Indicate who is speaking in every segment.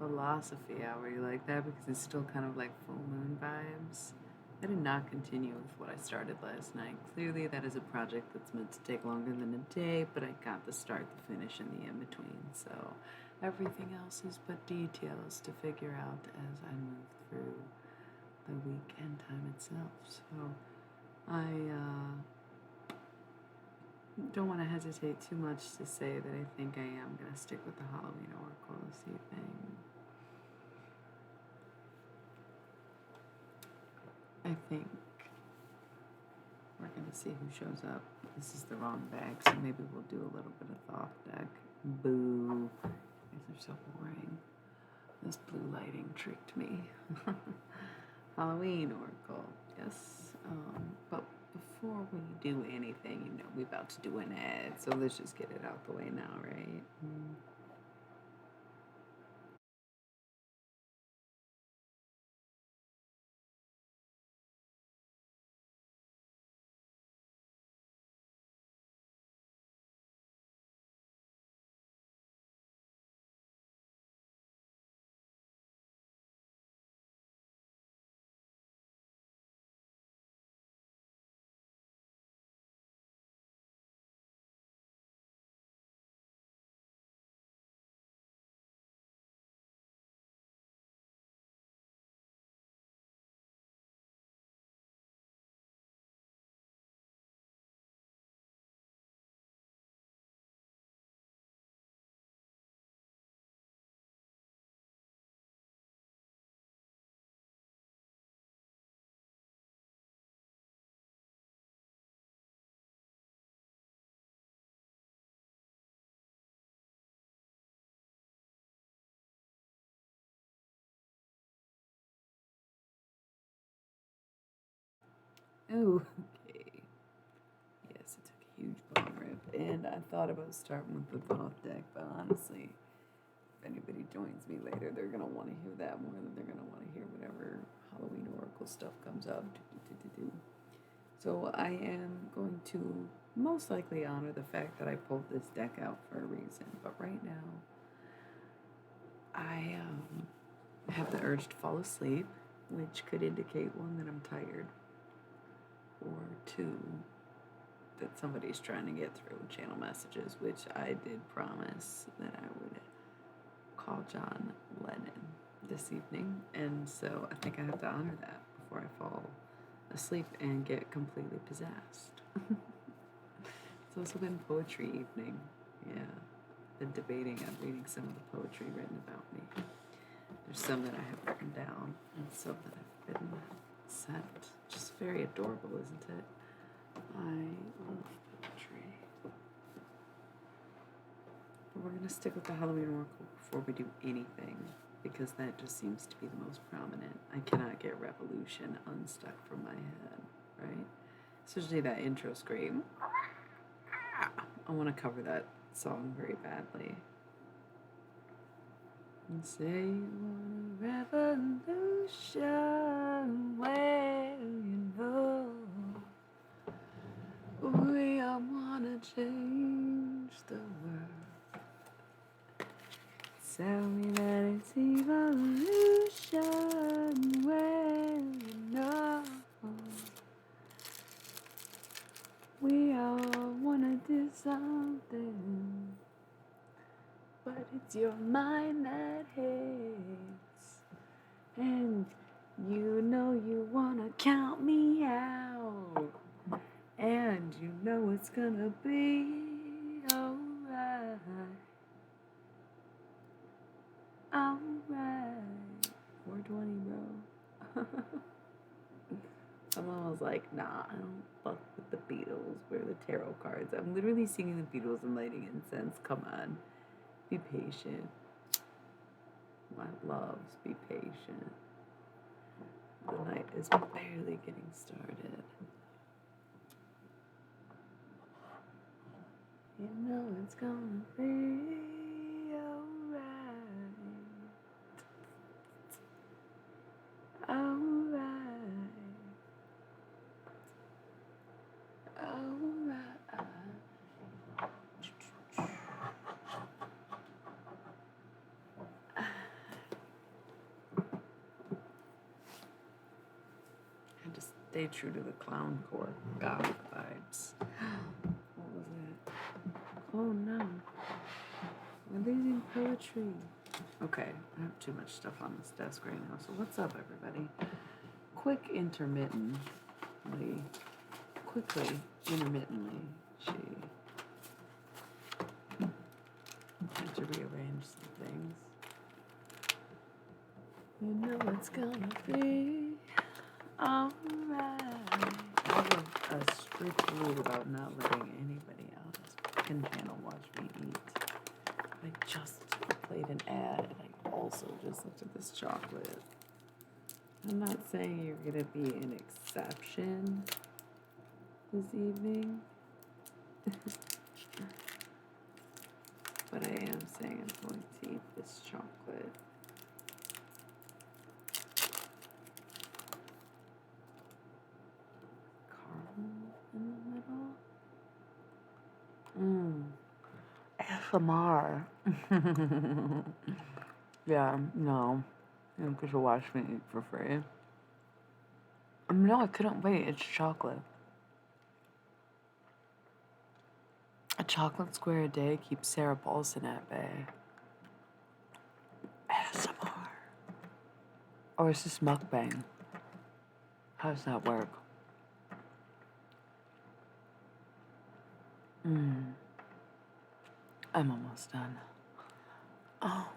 Speaker 1: Philosophy Hour. You like that because it's still kind of like full moon vibes. I did not continue with what I started last night. Clearly, that is a project that's meant to take longer than a day, but I got the start, the finish, and the in between. So everything else is but details to figure out as I move through the weekend time itself. So I don't want to hesitate too much to say that I think I am going to stick with the Halloween Oracle this evening. I think we're going to see who shows up. This is the wrong bag, so maybe we'll do a little bit of Thoth deck. Boo. These are so boring. This blue lighting tricked me. Halloween Oracle, yes. But before we do anything, we're about to do an ad, so let's just get it out the way now, right? Oh, okay. Yes, it took a huge bone rip, and I thought about starting with the Thoth deck, but honestly, if anybody joins me later, they're gonna want to hear that more than they're gonna want to hear whatever Halloween Oracle stuff comes up. So I am going to most likely honor the fact that I pulled this deck out for a reason, but right now I have the urge to fall asleep, which could indicate one, that I'm tired, or two, that somebody's trying to get through channel messages, which I did promise that I would call John Lennon this evening, and so I think I have to honor that before I fall asleep and get completely possessed. It's also been poetry evening. Yeah, been debating on reading some of the poetry written about me. There's some that I have written down and some that I've been sent. Just very adorable, isn't it? I love poetry. But we're going to stick with the Halloween Oracle before we do anything, because that just seems to be the most prominent. I cannot get Revolution unstuck from my head, right? Especially that intro scream. I want to cover that song very badly. And say you want a revolution, well, we all want to change the world. Tell me that it's evolution, well, we all want to do something, but it's your mind that hates, and you want to count me out, and it's gonna be alright, alright. 420, bro. Someone was like, nah, I don't fuck with the Beatles. Where are the tarot cards? I'm literally singing the Beatles and lighting incense. Come on. Be patient. My loves, be patient. The night is barely getting started. It's gonna be alright. Alright. Alright. stay true to the clown core god vibes. What was that? Oh no. We're losing poetry. Okay, I have too much stuff on this desk right now. So what's up, everybody? Intermittently, she had to rearrange some things. You know it's gonna be alright. I have a strict rule about not letting anybody else in channel watch me eat. I just played an ad and I also just looked at this chocolate. I'm not saying you're gonna be an exception this evening. But I am saying I'm going to eat this chocolate. Caramel in the middle. ASMR. Yeah, no. You could watch me eat for free. No, I couldn't wait. It's chocolate. A chocolate square a day keeps Sarah Paulson at bay. ASMR. Or is this mukbang? How does that work? I'm almost done. Oh,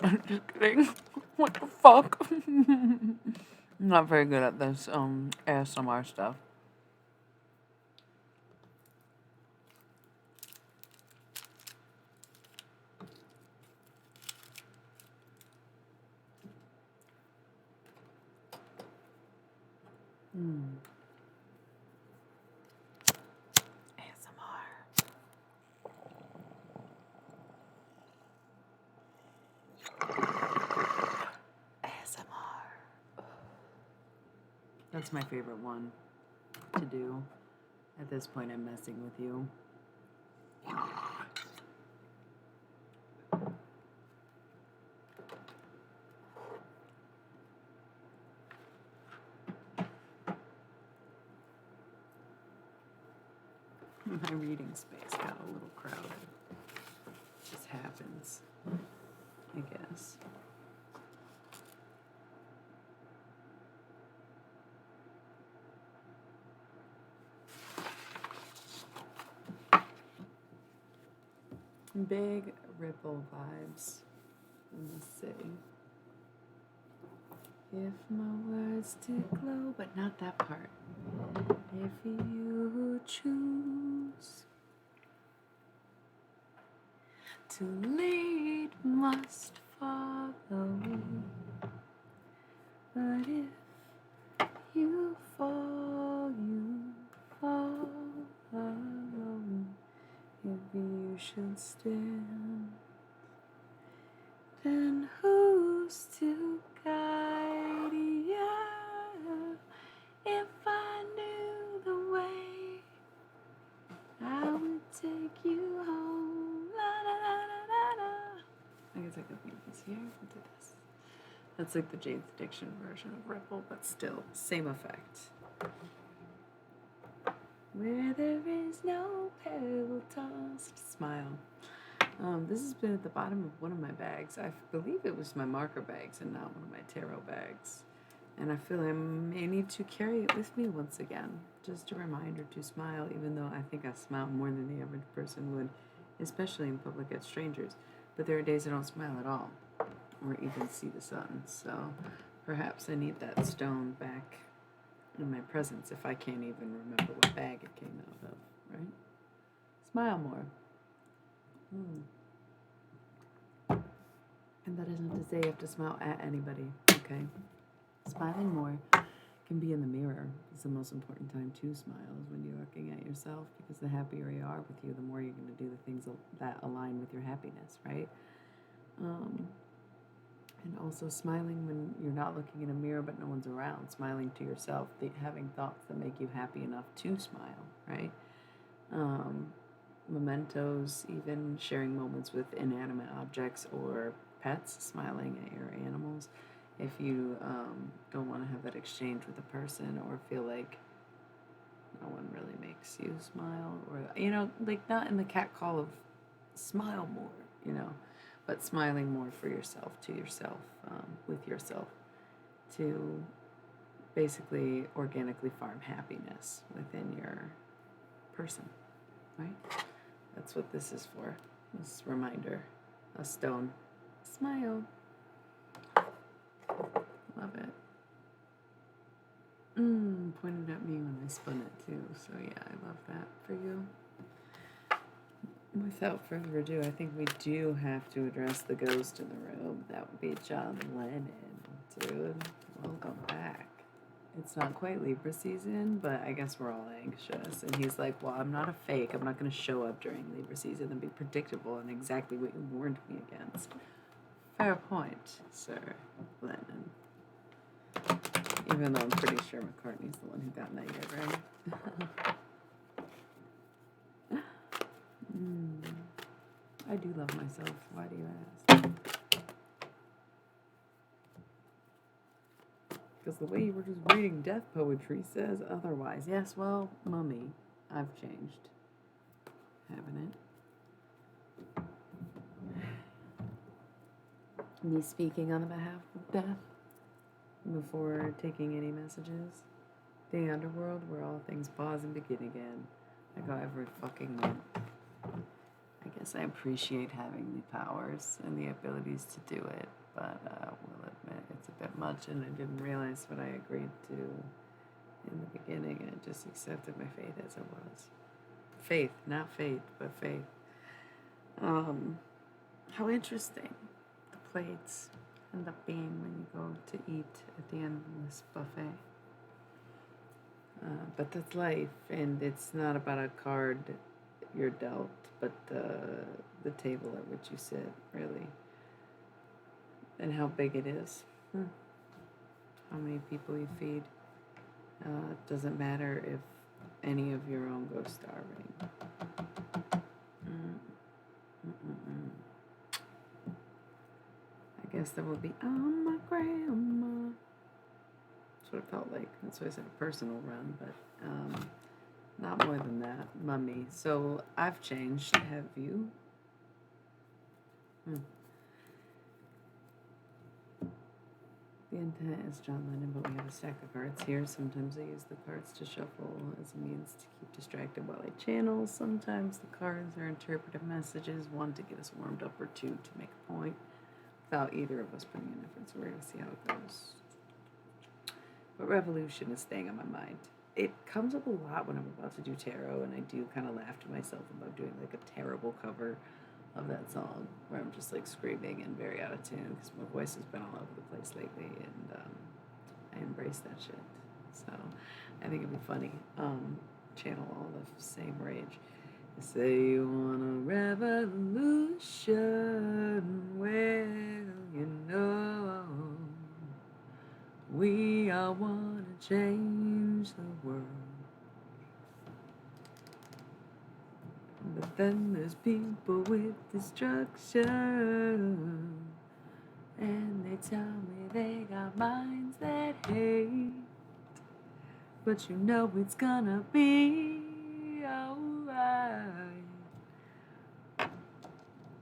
Speaker 1: I'm just kidding. What the fuck? I'm not very good at this ASMR stuff. ASMR. That's my favorite one to do. At this point, I'm messing with you. My reading space got a little crowded. Just happens, I guess. Big ripple vibes in the city. If my words did glow, but not that part. If you choose to lead, must follow. But if you fall alone. If you should stand, then who's to guide you? If I knew the way, I would take you home. La, la, la, la, la. I guess I could leave this here and do this. That's like the Jane's Addiction version of Ripple, but still, same effect. Where there is no pebble tossed. Smile. This has been at the bottom of one of my bags. I believe it was my marker bags and not one of my tarot bags. And I feel I may need to carry it with me once again. Just a reminder to smile, even though I think I smile more than the average person would, especially in public at strangers. But there are days I don't smile at all, or even see the sun. So perhaps I need that stone back in my presence if I can't even remember what bag it came out of, right? Smile more. And that isn't to say you have to smile at anybody, okay? Smiling more can be in the mirror. It's the most important time to smile is when you're looking at yourself, because the happier you are with you, the more you're going to do the things that align with your happiness, right? And also smiling when you're not looking in a mirror but no one's around. Smiling to yourself, having thoughts that make you happy enough to smile, right? Mementos, even sharing moments with inanimate objects or pets, smiling at your animals if you don't want to have that exchange with a person, or feel like no one really makes you smile, or, you know, like, not in the cat call of smile more, you know, but smiling more for yourself, to yourself, with yourself, to basically organically farm happiness within your person, right? That's what this is for. This reminder. A stone. Smile. Love it. Pointed at me when I spun it too. So yeah, I love that for you. Without further ado, I think we do have to address the ghost in the room. That would be John Lennon. Dude, welcome back. It's not quite Libra season, but I guess we're all anxious. And he's like, well, I'm not a fake. I'm not going to show up during Libra season and be predictable and exactly what you warned me against. Fair point, Sir Lennon. Even though I'm pretty sure McCartney's the one who got negative, right? I do love myself. Why do you ask? Because the way you were just reading death poetry says otherwise. Yes, well, mummy, I've changed. Haven't it? Me speaking on the behalf of death before taking any messages. The underworld, where all things pause and begin again. I go every fucking month. I guess I appreciate having the powers and the abilities to do it, but will admit it's a bit much, and I didn't realize what I agreed to in the beginning, and I just accepted my fate as it was. Faith, not faith, but faith. How interesting the plates end up being when you go to eat at the end of this buffet. But that's life, and it's not about a card you're dealt, but the table at which you sit, really, and how big it is. How many people you feed. It doesn't matter if any of your own go starving. I guess that will be on my grandma. That's what it felt like. That's why I said a personal run, but not more than that. Mummy. So I've changed. Have you? The intent is John Lennon, but we have a stack of cards here. Sometimes I use the cards to shuffle as a means to keep distracted while I channel. Sometimes the cards are interpretive messages, one to get us warmed up, or two to make a point, without either of us putting in effort. So we're going to see how it goes. But revolution is staying on my mind. It comes up a lot when I'm about to do tarot, and I do kind of laugh to myself about doing like a terrible cover of that song where I'm just like screaming and very out of tune because my voice has been all over the place lately, and I embrace that shit. So I think it'd be funny. Channel all the same rage. You say you want a revolution, well, you know we all want to change the world. But then there's people with destruction, and they tell me they got minds that hate. But you know it's gonna be alright.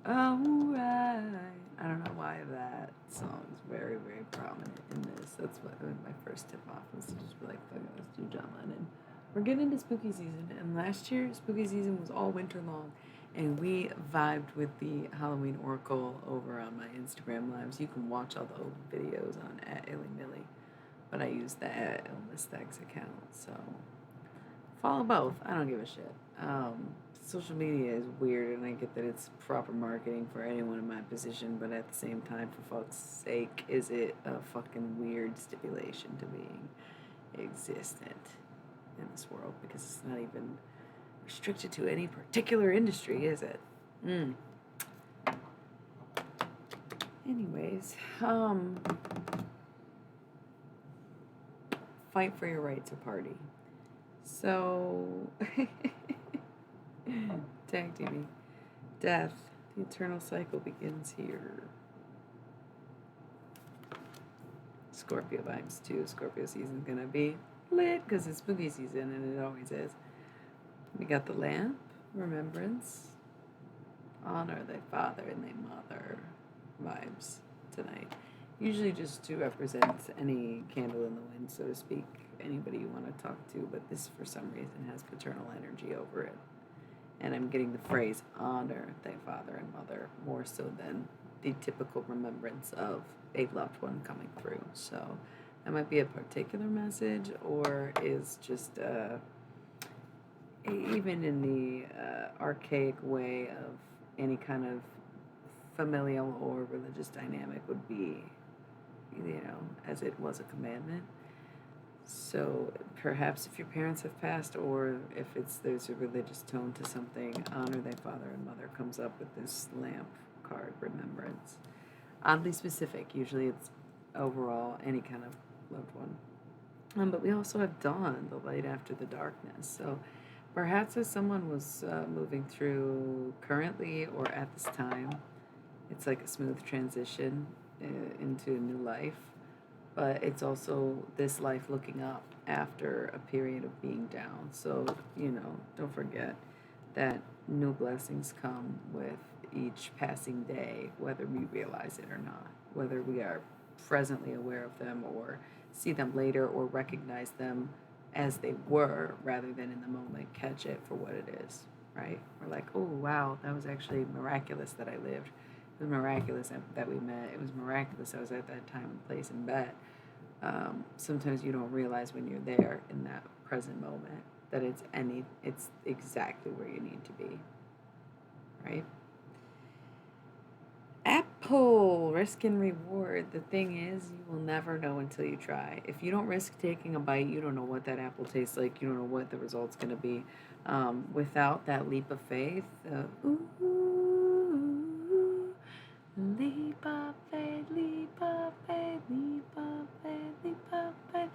Speaker 1: Alright. I don't know why that song is very, very prominent in this. That's what my first tip off was to just be like, fuck it, let's do John Lennon. We're getting into spooky season, and last year spooky season was all winter long, and we vibed with the Halloween Oracle over on my Instagram lives. You can watch all the old videos on @IllyMilly, but I use the @IllnessThags account, so follow both. I don't give a shit. Social media is weird, and I get that it's proper marketing for anyone in my position, but at the same time, for fuck's sake, is it a fucking weird stipulation to being existent in this world, because it's not even restricted to any particular industry, is it? Anyways, fight for your right to party. So, tag teaming. Death, the eternal cycle begins here. Scorpio vibes too. Scorpio season's gonna be lit because it's spooky season and it always is. We got the lamp, remembrance, honor thy father and thy mother vibes tonight. Usually just to represent any candle in the wind, so to speak, anybody you want to talk to, but this for some reason has paternal energy over it. And I'm getting the phrase honor thy father and mother more so than the typical remembrance of a loved one coming through. So that might be a particular message, or is just even in the archaic way of any kind of familial or religious dynamic would be, as it was a commandment. So perhaps if your parents have passed, or if there's a religious tone to something, honor thy father and mother comes up with this lamp card, remembrance. Oddly specific. Usually it's overall any kind of loved one. But we also have dawn, the light after the darkness. So perhaps as someone was moving through currently or at this time, it's like a smooth transition into a new life. But it's also this life looking up after a period of being down. So, don't forget that new blessings come with each passing day, whether we realize it or not, whether we are presently aware of them or see them later or recognize them as they were rather than in the moment catch it for what it is, right? We're like, oh, wow, that was actually miraculous that I lived. It was miraculous that we met. It was miraculous I was at that time and place and bed. Sometimes you don't realize when you're there in that present moment that it's exactly where you need to be, right? Apple, risk and reward. The thing is, you will never know until you try. If you don't risk taking a bite, you don't know what that apple tastes like. You don't know what the result's going to be. Without that leap of faith, leap of faith, leap of faith, leap of faith, leap of faith.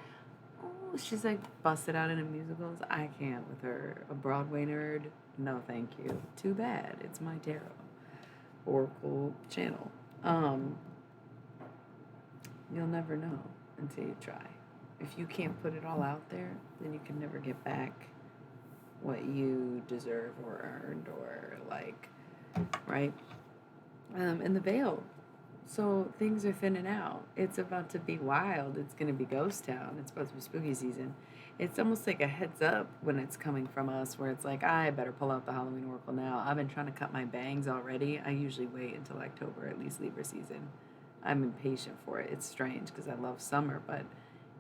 Speaker 1: Oh, she's like busted out into musicals. I can't with her. A Broadway nerd? No, thank you. Too bad. It's my tarot oracle channel. You'll never know until you try. If you can't put it all out there, then you can never get back what you deserve or earned or like, right? And the veil. So things are thinning out. It's about to be wild. It's going to be ghost town. It's supposed to be spooky season. It's almost like a heads up when it's coming from us where it's like, I better pull out the Halloween Oracle now. I've been trying to cut my bangs already. I usually wait until October, at least Libra season. I'm impatient for it. It's strange because I love summer, but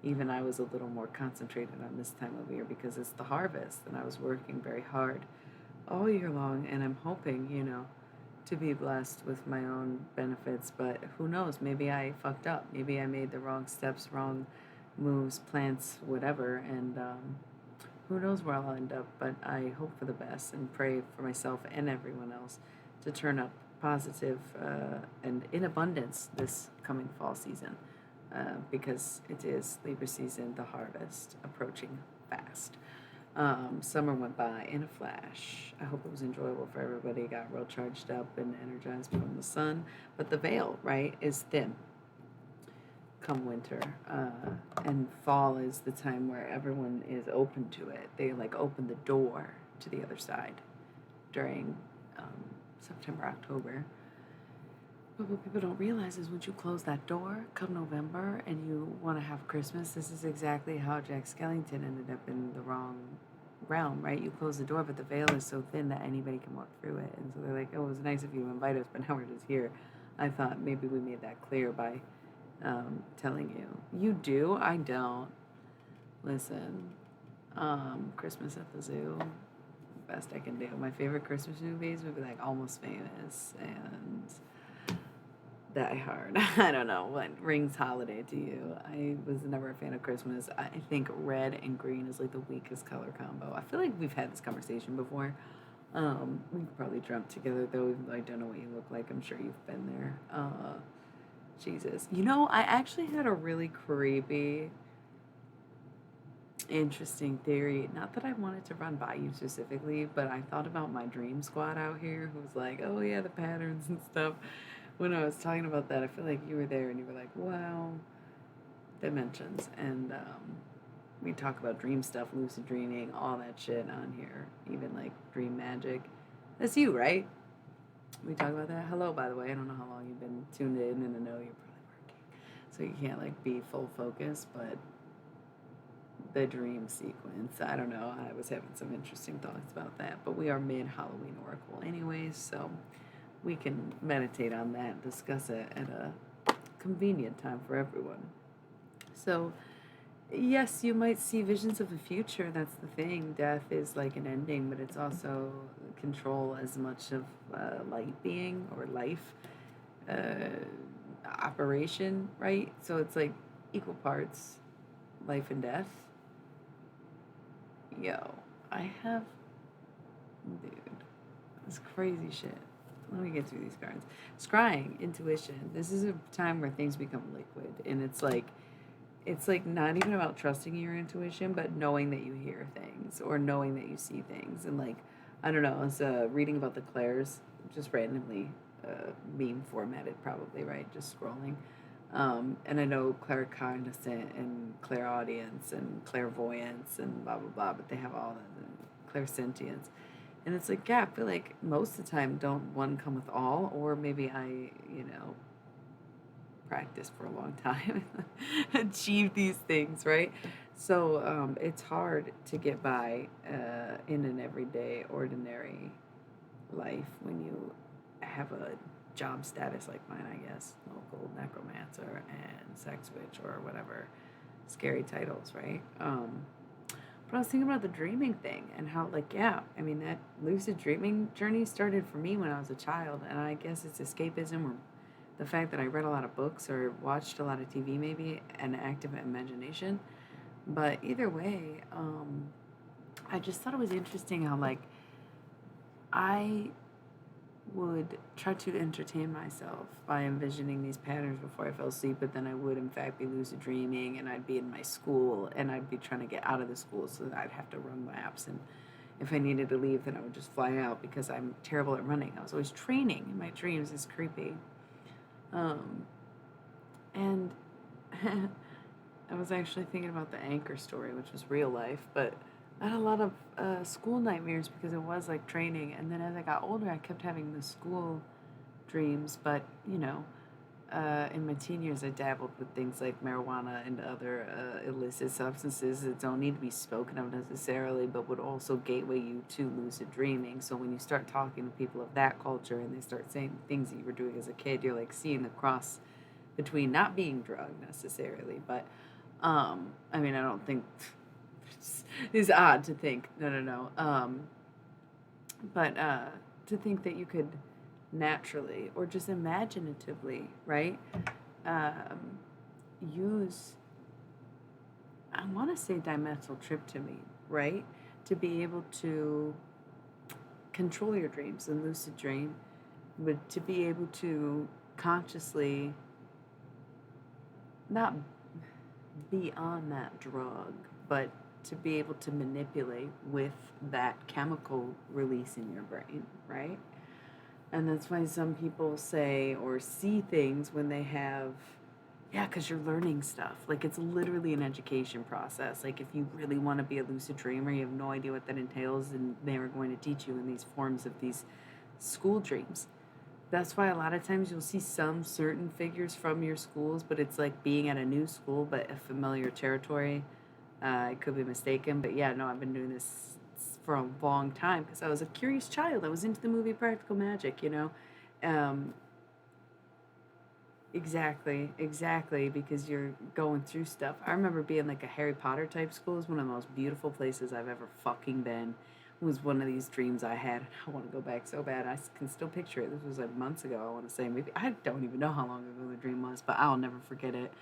Speaker 1: even I was a little more concentrated on this time of year because it's the harvest and I was working very hard all year long, and I'm hoping, to be blessed with my own benefits, but who knows? Maybe I fucked up. Maybe I made the wrong steps, wrong moves, plants, whatever, and who knows where I'll end up, but I hope for the best and pray for myself and everyone else to turn up positive and in abundance this coming fall season, because it is Libra season, the harvest, approaching fast. Summer went by in a flash. I hope it was enjoyable for everybody. Got real charged up and energized from the sun. But the veil, right, is thin come winter. And fall is the time where everyone is open to it. They open the door to the other side during September, October. But what people don't realize is once you close that door come November and you want to have Christmas, this is exactly how Jack Skellington ended up in the wrong realm, right? You close the door, but the veil is so thin that anybody can walk through it. And so they're like, oh, it was nice of you to invite us, but now we're just here. I thought maybe we made that clear by telling you. You do? I don't. Listen, Christmas at the Zoo, best I can do. My favorite Christmas movies would be Almost Famous and Die Hard. I don't know what rings holiday to you. I was never a fan of Christmas. I think red and green is the weakest color combo. I feel like we've had this conversation before. We've probably dreamt together though, even though I don't know what you look like. I'm sure you've been there. Jesus. I actually had a really creepy, interesting theory. Not that I wanted to run by you specifically, but I thought about my dream squad out here who's like, oh yeah, the patterns and stuff. When I was talking about that, I feel like you were there and you were like, wow, dimensions, and we talk about dream stuff, lucid dreaming, all that shit on here, even like dream magic. That's you, right? We talk about that. Hello, by the way. I don't know how long you've been tuned in, and I know you're probably working, so you can't like be full focus, but the dream sequence. I don't know. I was having some interesting thoughts about that, but we are mid Halloween Oracle, anyways, so we can meditate on that, discuss it at a convenient time for everyone. So, yes, you might see visions of the future. That's the thing. Death is like an ending, but it's also control as much of light being or life uh, operation, right? So it's like equal parts life and death. Yo, I have, dude, this crazy shit. Let me get through these cards. Scrying, intuition. This is a time where things become liquid, and it's like not even about trusting your intuition, but knowing that you hear things or knowing that you see things. And like, I don't know, I was reading about the clairs, just randomly meme formatted, probably, right? Just scrolling. And I know claircognizant and clairaudience and clairvoyance and blah, blah, blah, but they have all the clairsentience. And it's like, yeah, I feel like most of the time, don't one come with all, or maybe I, practiced for a long time, achieve these things, right? So it's hard to get by in an everyday, ordinary life when you have a job status like mine, I guess, local necromancer and sex witch or whatever scary titles, right? But I was thinking about the dreaming thing and how, like, yeah, I mean, that lucid dreaming journey started for me when I was a child, and I guess it's escapism or the fact that I read a lot of books or watched a lot of TV, maybe, and active imagination. But either way, I just thought it was interesting how, like, I would try to entertain myself by envisioning these patterns before I fell asleep, but then I would, in fact, be lucid dreaming, and I'd be in my school, and I'd be trying to get out of the school, so that I'd have to run laps, and if I needed to leave, then I would just fly out because I'm terrible at running. I was always training in my dreams. It's creepy. Um, and I was actually thinking about the anchor story, which was real life, but I had a lot of school nightmares because it was like training. And then as I got older, I kept having the school dreams. But, in my teen years, I dabbled with things like marijuana and other illicit substances that don't need to be spoken of necessarily, but would also gateway you to lucid dreaming. So when you start talking to people of that culture and they start saying things that you were doing as a kid, you're like seeing the cross between not being drugged necessarily, but I mean, I don't think it's odd to think, no. But to think that you could naturally or just imaginatively, right, use, I want to say dimethyltryptamine, right, to be able to control your dreams and lucid dream, but to be able to consciously not be on that drug, but to be able to manipulate with that chemical release in your brain, right? And that's why some people say or see things when they have, yeah, because you're learning stuff. Like, it's literally an education process. Like, if you really want to be a lucid dreamer, you have no idea what that entails, and they are going to teach you in these forms of these school dreams. That's why a lot of times you'll see some certain figures from your schools, but it's like being at a new school, but a familiar territory. I could be mistaken, but yeah, no, I've been doing this for a long time because I was a curious child. I was into the movie Practical Magic, Um, exactly, because you're going through stuff. I remember being like a Harry Potter type school is one of the most beautiful places I've ever fucking been. It was one of these dreams I had. I want to go back so bad. I can still picture it. This was like months ago, I want to say. Maybe, I don't even know how long ago the dream was, but I'll never forget it.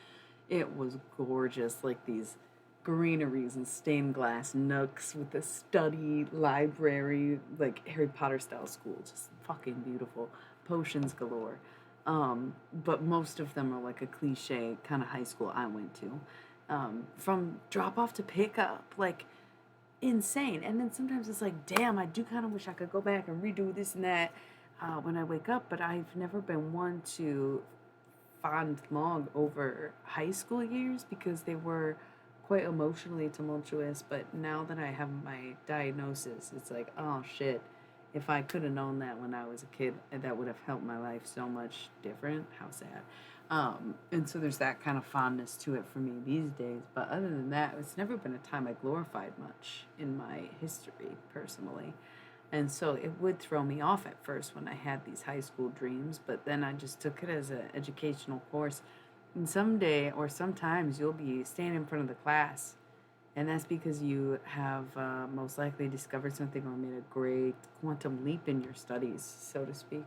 Speaker 1: It was gorgeous, like these greeneries and stained glass nooks with a study, library, like Harry Potter style school. Just fucking beautiful. Potions galore. But most of them are like a cliche kind of high school I went to. From drop off to pick up, like insane. And then sometimes it's like, damn, I do kind of wish I could go back and redo this and that when I wake up, but I've never been one to fond log over high school years because they were quite emotionally tumultuous. But now that I have my diagnosis, it's like, oh shit, if I could have known that when I was a kid, that would have helped my life so much different. How sad. And so there's that kind of fondness to it for me these days. But other than that, it's never been a time I glorified much in my history personally. And so it would throw me off at first when I had these high school dreams, but then I just took it as an educational course. And someday or sometimes you'll be standing in front of the class, and that's because you have most likely discovered something or made a great quantum leap in your studies, so to speak.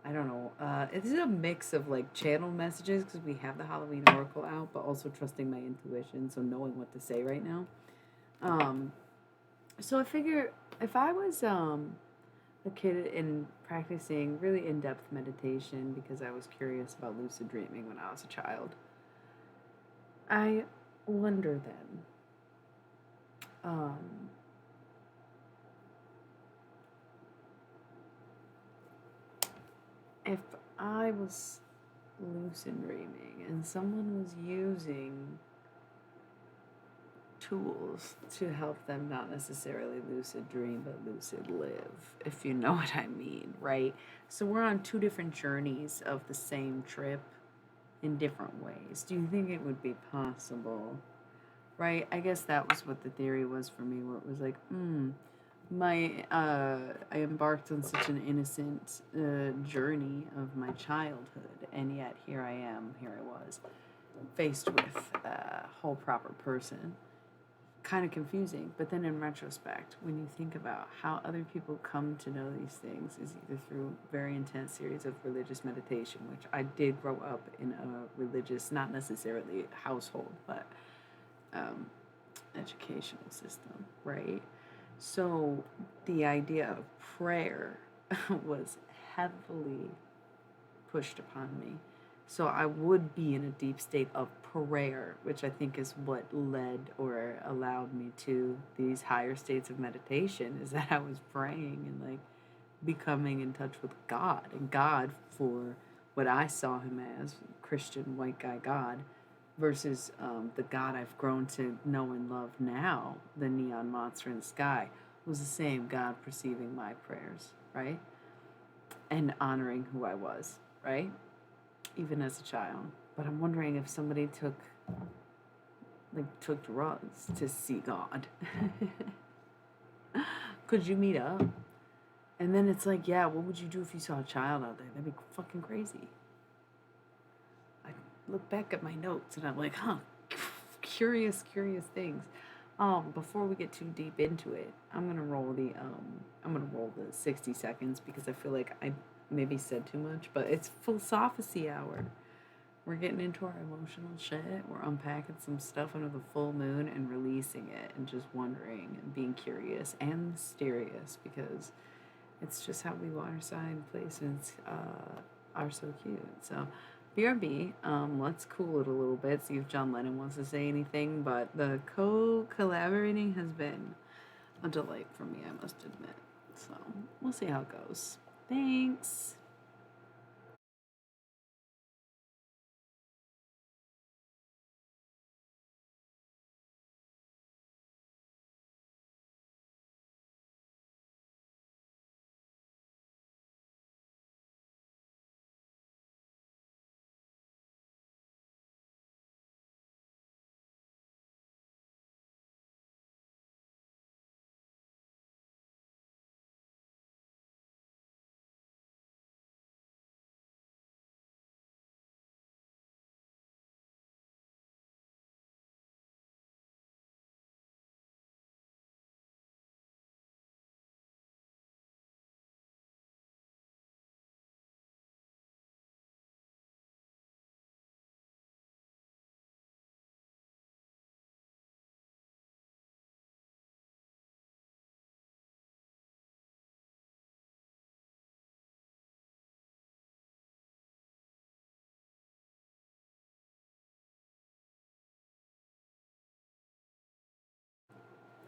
Speaker 1: I don't know. It's a mix of like channel messages because we have the Halloween Oracle out, but also trusting my intuition, so knowing what to say right now. Um, so I figure if I was a kid in practicing really in-depth meditation because I was curious about lucid dreaming when I was a child, I wonder then, um, if I was lucid dreaming and someone was using tools to help them not necessarily lucid dream but lucid live, if you know what I mean, right? So we're on two different journeys of the same trip in different ways. Do you think it would be possible? Right? I guess that was what the theory was for me, where it was like, my I embarked on such an innocent journey of my childhood, and yet here I was, faced with a whole proper person. Kind of confusing, but then in retrospect, when you think about how other people come to know these things, is either through very intense series of religious meditation, which I did grow up in a religious, not necessarily household, but um, educational system, right? So the idea of prayer was heavily pushed upon me. So I would be in a deep state of prayer, which I think is what led or allowed me to these higher states of meditation, is that I was praying and like becoming in touch with God, and God for what I saw him as, Christian white guy God, versus the God I've grown to know and love now, the neon monster in the sky, was the same God perceiving my prayers, right? And honoring who I was, right? Even as a child. But I'm wondering if somebody took drugs to see God. Could you meet up? And then it's like, yeah, what would you do if you saw a child out there? That'd be fucking crazy. I look back at my notes and I'm like, huh, curious things. Before we get too deep into it, I'm gonna roll the 60 seconds because I feel like I maybe said too much, but it's Fullosophy Hour. We're getting into our emotional shit. We're unpacking some stuff under the full moon and releasing it and just wondering and being curious and mysterious because it's just how we water sign placements are so cute. So, BRB, let's cool it a little bit, see if John Lennon wants to say anything. But the collaborating has been a delight for me, I must admit. So, we'll see how it goes. Thanks.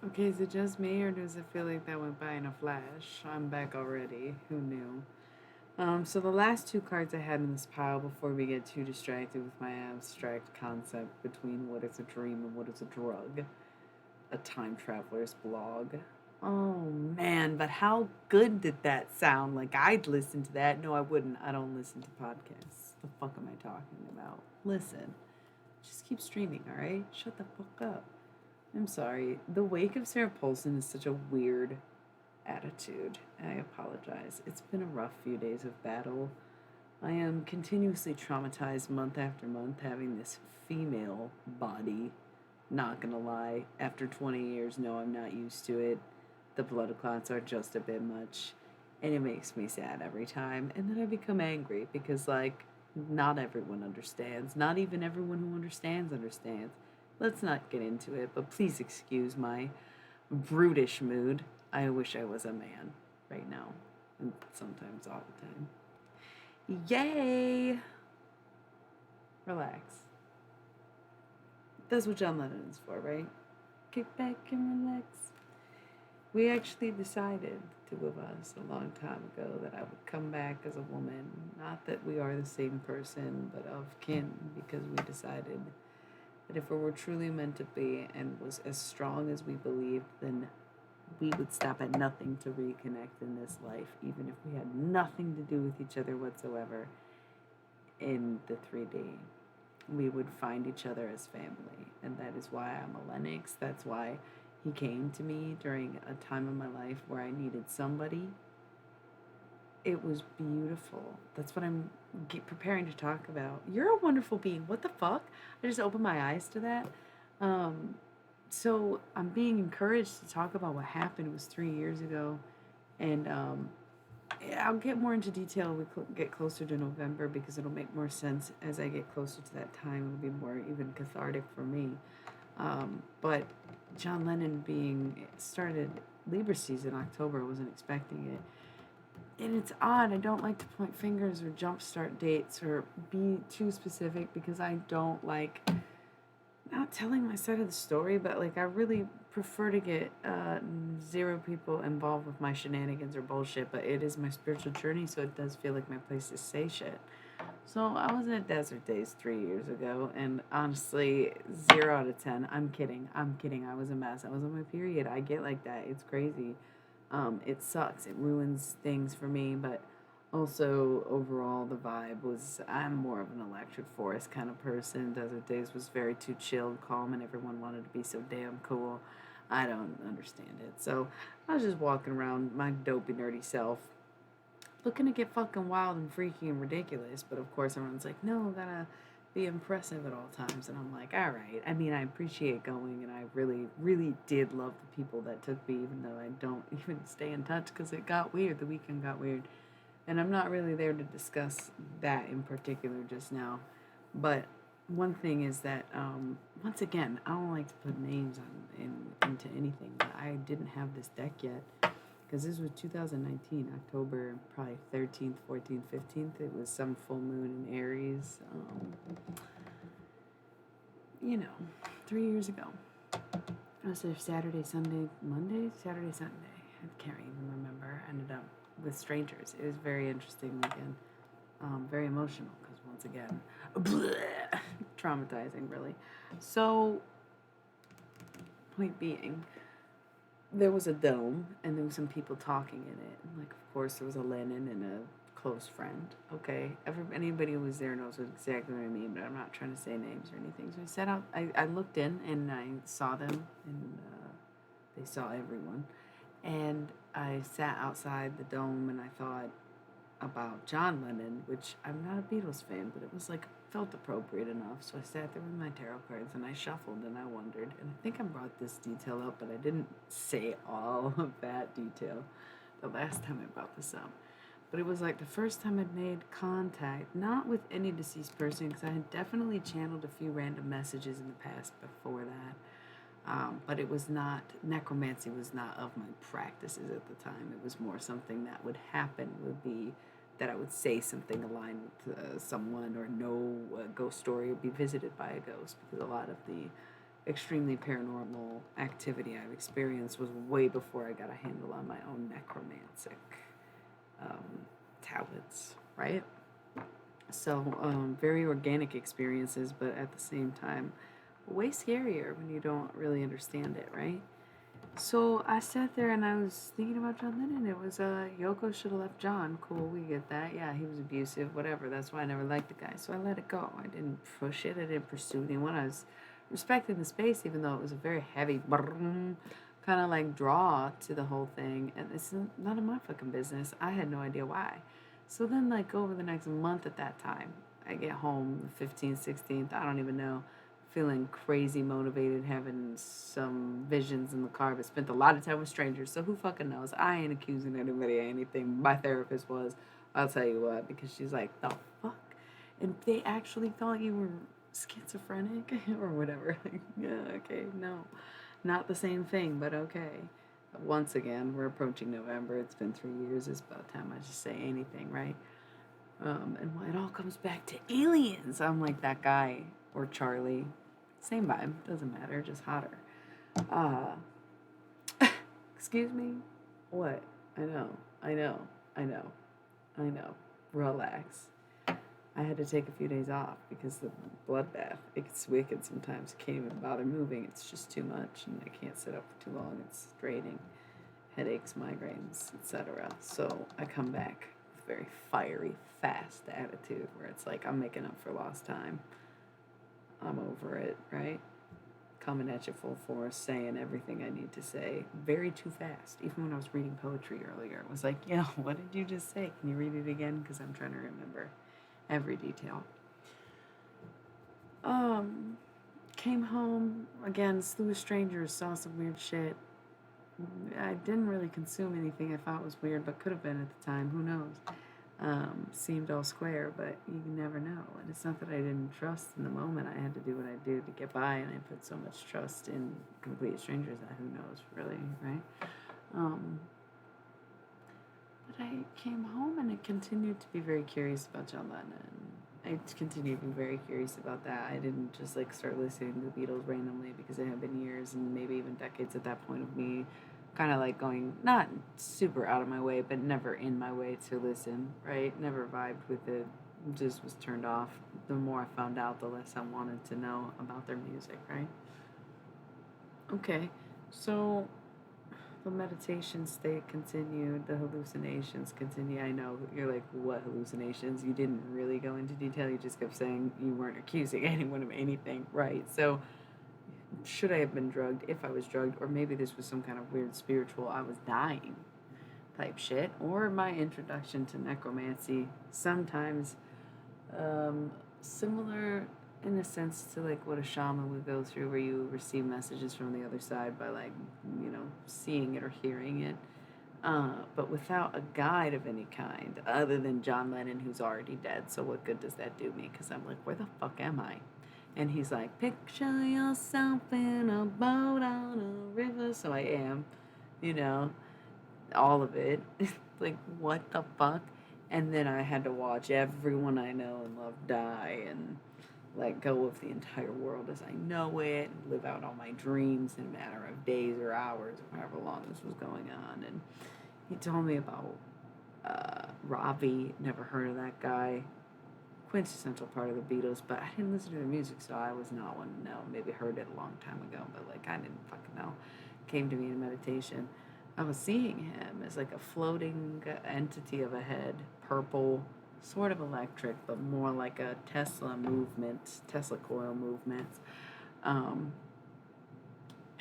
Speaker 1: Okay, is it just me or does it feel like that went by in a flash? I'm back already. Who knew? So the last two cards I had in this pile before we get too distracted with my abstract concept between what is a dream and what is a drug, a time traveler's blog. Oh man, but how good did that sound? Like I'd listen to that. No, I wouldn't. I don't listen to podcasts. The fuck am I talking about? Listen. Just keep streaming, alright? Shut the fuck up. I'm sorry. The wake of Sarah Paulson is such a weird attitude. I apologize. It's been a rough few days of battle. I am continuously traumatized month after month having this female body. Not gonna lie, after 20 years, no, I'm not used to it. The blood clots are just a bit much, and it makes me sad every time. And then I become angry because, like, not everyone understands. Not even everyone who understands. Let's not get into it, but please excuse my brutish mood. I wish I was a man right now, and sometimes all the time. Yay! Relax. That's what John Lennon is for, right? Kick back and relax. We actually decided, two of us, a long time ago, that I would come back as a woman. Not that we are the same person, but of kin, because we decided that if we were truly meant to be and was as strong as we believed, then we would stop at nothing to reconnect in this life, even if we had nothing to do with each other whatsoever in the 3D. We would find each other as family, and that is why I'm a Lennox. That's why he came to me during a time in my life where I needed somebody. It was beautiful. That's what I'm preparing to talk about. You're a wonderful being. What the fuck? I just opened my eyes to that. So I'm being encouraged to talk about what happened. It was 3 years ago, and I'll get more into detail when we get closer to November because it'll make more sense as I get closer to that time. It'll be more even cathartic for me. But John Lennon started Libra season October. I wasn't expecting it. And it's odd. I don't like to point fingers or jumpstart dates or be too specific because I don't like not telling my side of the story, but like I really prefer to get zero people involved with my shenanigans or bullshit, but it is my spiritual journey, so it does feel like my place to say shit. So I was at Desert Days 3 years ago, and honestly, 0 out of 10. I'm kidding. I was a mess. I was on my period. I get like that. It's crazy. It sucks. It ruins things for me, but also overall the vibe was I'm more of an electric forest kind of person. Desert Days was very too chilled, calm, and everyone wanted to be so damn cool. I don't understand it. So I was just walking around my dopey nerdy self, looking to get fucking wild and freaky and ridiculous. But of course everyone's like, no, gotta be impressive at all times. And I'm like, all right. I mean, I appreciate going, and I really, really did love the people that took me, even though I don't even stay in touch because it got weird. The weekend got weird. And I'm not really there to discuss that in particular just now. But one thing is that, once again, I don't like to put names into anything. But I didn't have this deck yet because this was 2019, October, probably 13th, 14th, 15th. It was some full moon in Aries, 3 years ago. I was there Saturday, Sunday, Monday, Saturday, Sunday. I can't even remember. I ended up with strangers. It was very interesting weekend. Very emotional because once again, traumatizing really. So, point being, there was a dome and there was some people talking in it. Like, of course, there was a Lennon and a close friend. Okay, anybody who was there knows exactly what I mean, but I'm not trying to say names or anything. So I sat out. I looked in and I saw them, and they saw everyone. And I sat outside the dome and I thought about John Lennon, which I'm not a Beatles fan, but it was like felt appropriate enough. So I sat there with my tarot cards and I shuffled and I wondered. And I think I brought this detail up, but I didn't say all of that detail the last time I brought this up. But it was like the first time I'd made contact, not with any deceased person, because I had definitely channeled a few random messages in the past before that. But it was not, necromancy was not of my practices at the time. It was more something that would happen, would be that I would say something aligned with someone or know a ghost story or be visited by a ghost, because a lot of the extremely paranormal activity I've experienced was way before I got a handle on my own necromantic talents, right? So, very organic experiences, but at the same time, way scarier when you don't really understand it, right? So I sat there and I was thinking about John Lennon. It was Yoko should have left John. Cool, we get that. Yeah, he was abusive, whatever. That's why I never liked the guy. So I let it go. I didn't push it. I didn't pursue anyone. I was respecting the space, even though it was a very heavy kind of like draw to the whole thing. And it's none of my fucking business. I had no idea why. So then, like, over the next month at that time, I get home the 15th, 16th, I don't even know, feeling crazy motivated, having some visions in the car, but spent a lot of time with strangers. So who fucking knows? I ain't accusing anybody of anything. My therapist was. I'll tell you what, because she's like, the fuck? And they actually thought you were schizophrenic or whatever. Yeah, okay, no. Not the same thing, but okay. Once again, we're approaching November. It's been 3 years. It's about time I just say anything, right? And it all comes back to aliens. I'm like that guy or Charlie. Same vibe. Doesn't matter. Just hotter. Uh, excuse me? What? I know. I know. I know. I know. Relax. I had to take a few days off because the bloodbath, it gets wicked sometimes. I can't even bother moving. It's just too much and I can't sit up for too long. It's draining. Headaches, migraines, etc. So I come back with very fiery, fast attitude where it's like I'm making up for lost time. I'm over it, right? Coming at you full force, saying everything I need to say, very too fast. Even when I was reading poetry earlier, it was like, yo, what did you just say? Can you read it again? Because I'm trying to remember every detail. Came home, again, slew of strangers, saw some weird shit. I didn't really consume anything I thought was weird, but could have been at the time. Who knows? Seemed all square, but you never know. And it's not that I didn't trust in the moment. I had to do what I did to get by, and I put so much trust in complete strangers that who knows, really, right? But I came home and I continued to be very curious about John Lennon. I continued to be very curious about that. I didn't just like start listening to the Beatles randomly because it had been years and maybe even decades at that point of me kind of like going not super out of my way, but never in my way to listen, right? Never vibed with it, just was turned off. The more I found out, the less I wanted to know about their music, right? Okay, so the meditation state continued, the hallucinations continue. I know you're like, what hallucinations? You didn't really go into detail, you just kept saying you weren't accusing anyone of anything, right? So should I have been drugged if I was drugged, or maybe this was some kind of weird spiritual I was dying type shit, or my introduction to necromancy, sometimes similar in a sense to like what a shaman would go through, where you receive messages from the other side by like, seeing it or hearing it, but without a guide of any kind other than John Lennon, who's already dead. So what good does that do me? Because I'm like, where the fuck am I? And he's like, picture yourself in a boat on a river. So I am, you know, all of it. Like, what the fuck? And then I had to watch everyone I know and love die and let go of the entire world as I know it and live out all my dreams in a matter of days or hours or however long this was going on. And he told me about Ravi. Never heard of that guy. Quintessential part of the Beatles, but I didn't listen to their music, so I was not one to know. Maybe heard it a long time ago, but like I didn't fucking know. Came to me in meditation. I was seeing him as like a floating entity of a head, purple, sort of electric, but more like a Tesla coil movement.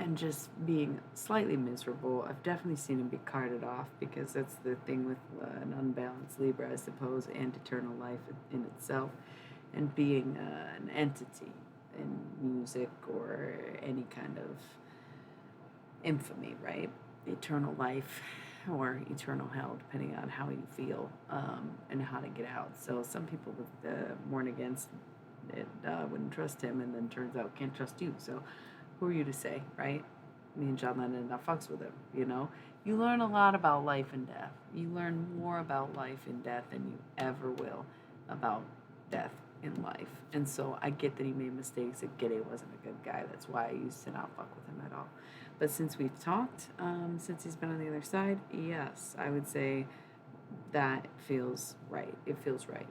Speaker 1: And just being slightly miserable. I've definitely seen him be carted off because that's the thing with an unbalanced Libra, I suppose, and eternal life in itself, and being an entity in music or any kind of infamy, right? Eternal life or eternal hell, depending on how you feel and how to get out. So some people would warn against it, wouldn't trust him, and then turns out can't trust you. So who are you to say, right? Me and John Lennon, I fucks with him, You learn a lot about life and death. You learn more about life and death than you ever will about death in life. And so I get that he made mistakes. I get he wasn't a good guy. That's why I used to not fuck with him at all. But since we've talked, since he's been on the other side, yes, I would say that feels right. It feels right.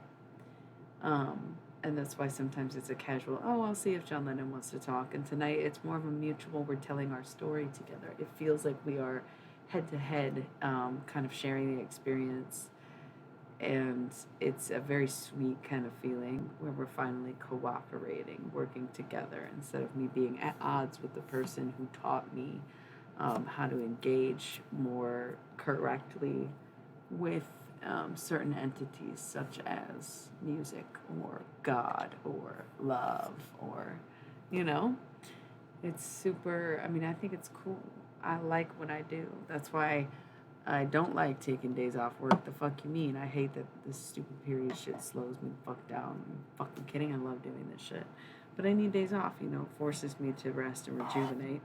Speaker 1: And that's why sometimes it's a casual, oh, I'll see if John Lennon wants to talk. And tonight it's more of a mutual, we're telling our story together. It feels like we are head to head, kind of sharing the experience. And it's a very sweet kind of feeling where we're finally cooperating, working together instead of me being at odds with the person who taught me how to engage more correctly with certain entities such as music or God or love or, you know, it's super. I mean, I think it's cool. I like what I do. That's why I don't like taking days off work. The fuck you mean? I hate that this stupid period shit slows me the fuck down. I'm fucking kidding. I love doing this shit. But I need days off, you know, it forces me to rest and rejuvenate,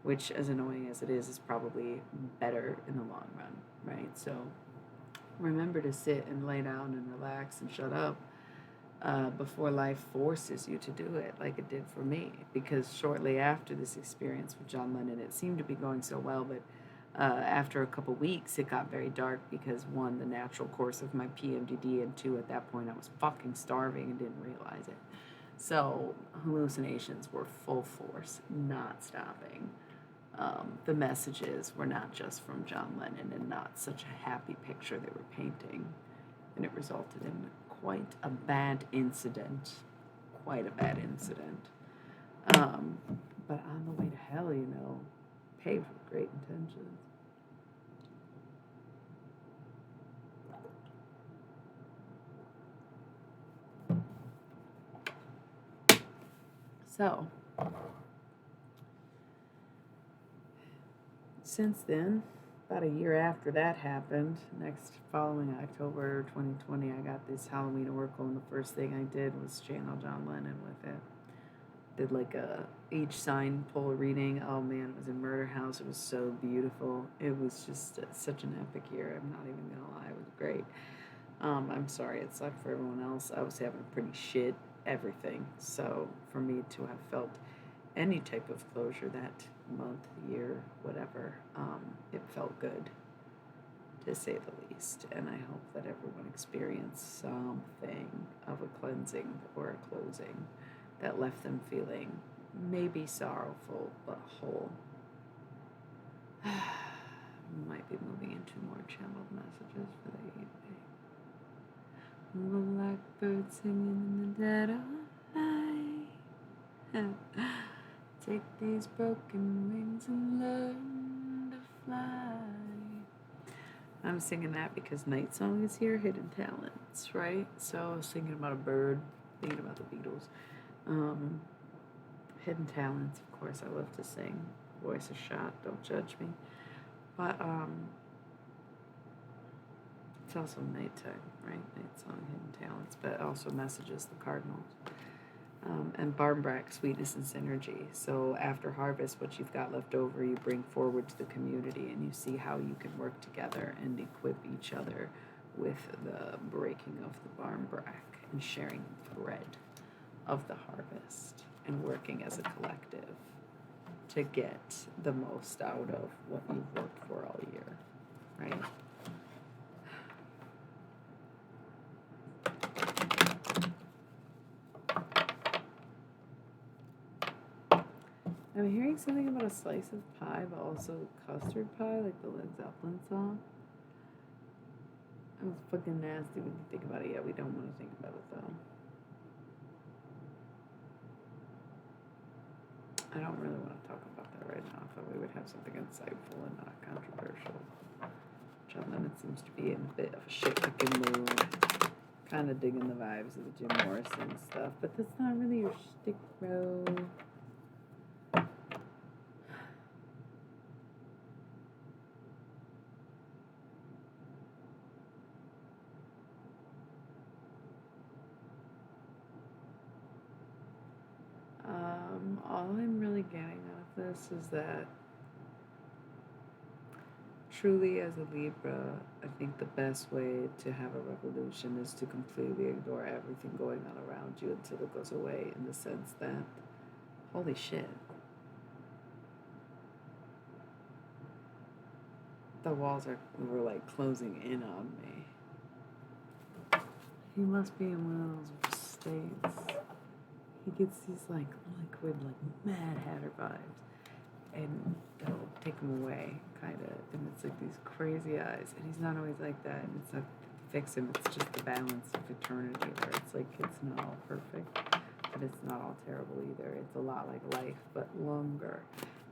Speaker 1: which, as annoying as it is probably better in the long run, right? So remember to sit and lay down and relax and shut up before life forces you to do it like it did for me. Because shortly after this experience with John Lennon, it seemed to be going so well, but after a couple weeks, it got very dark because one, the natural course of my PMDD, and two, at that point, I was fucking starving and didn't realize it. So hallucinations were full force, not stopping. The messages were not just from John Lennon and not such a happy picture they were painting. And it resulted in quite a bad incident. Quite a bad incident. Um, but on the way to hell, you know, paved with great intentions. So, since then, about a year after that happened, next following October 2020, I got this Halloween oracle, and the first thing I did was channel John Lennon with it. Did like a each sign pull reading. Oh man, it was in Murder House. It was so beautiful. It was just such an epic year. I'm not even gonna lie, it was great. I'm sorry it sucked for everyone else. I was having a pretty shit everything. So for me to have felt any type of closure that month, year, whatever, it felt good, to say the least. And I hope that everyone experienced something of a cleansing or a closing that left them feeling maybe sorrowful but whole. Might be moving into more channeled messages for the evening. Blackbird singing in the dead of night. Take these broken wings and learn to fly. I'm singing that because Night Song is here, Hidden Talents, right? So I was thinking about a bird, thinking about the Beatles. Hidden Talents, of course, I love to sing. Voice is shot, don't judge me. But it's also nighttime, right? Night Song, Hidden Talents, but also messages, the Cardinals. And Barmbrack, sweetness and synergy. So after harvest, what you've got left over, you bring forward to the community, and you see how you can work together and equip each other with the breaking of the Barmbrack and sharing the thread of the harvest and working as a collective to get the most out of what you've worked for all year, right? I'm hearing something about a slice of pie, but also custard pie, like the Led Zeppelin song. It was fucking nasty when you think about it. Yeah, we don't want to think about it though. I don't really want to talk about that right now. I thought we would have something insightful and not controversial. John Lennon seems to be in a bit of a shit-kicking mood. Kind of digging the vibes of the Jim Morrison stuff, but that's not really your shtick, bro. All I'm really getting out of this is that truly, as a Libra, I think the best way to have a revolution is to completely ignore everything going on around you until it goes away, in the sense that, holy shit, the walls were like closing in on me. He must be in one of those states. He gets these like liquid, like Mad Hatter vibes, and they'll take him away, kind of. And it's like these crazy eyes, and he's not always like that. And it's not to fix him; it's just the balance of eternity, where it's like it's not all perfect, but it's not all terrible either. It's a lot like life, but longer.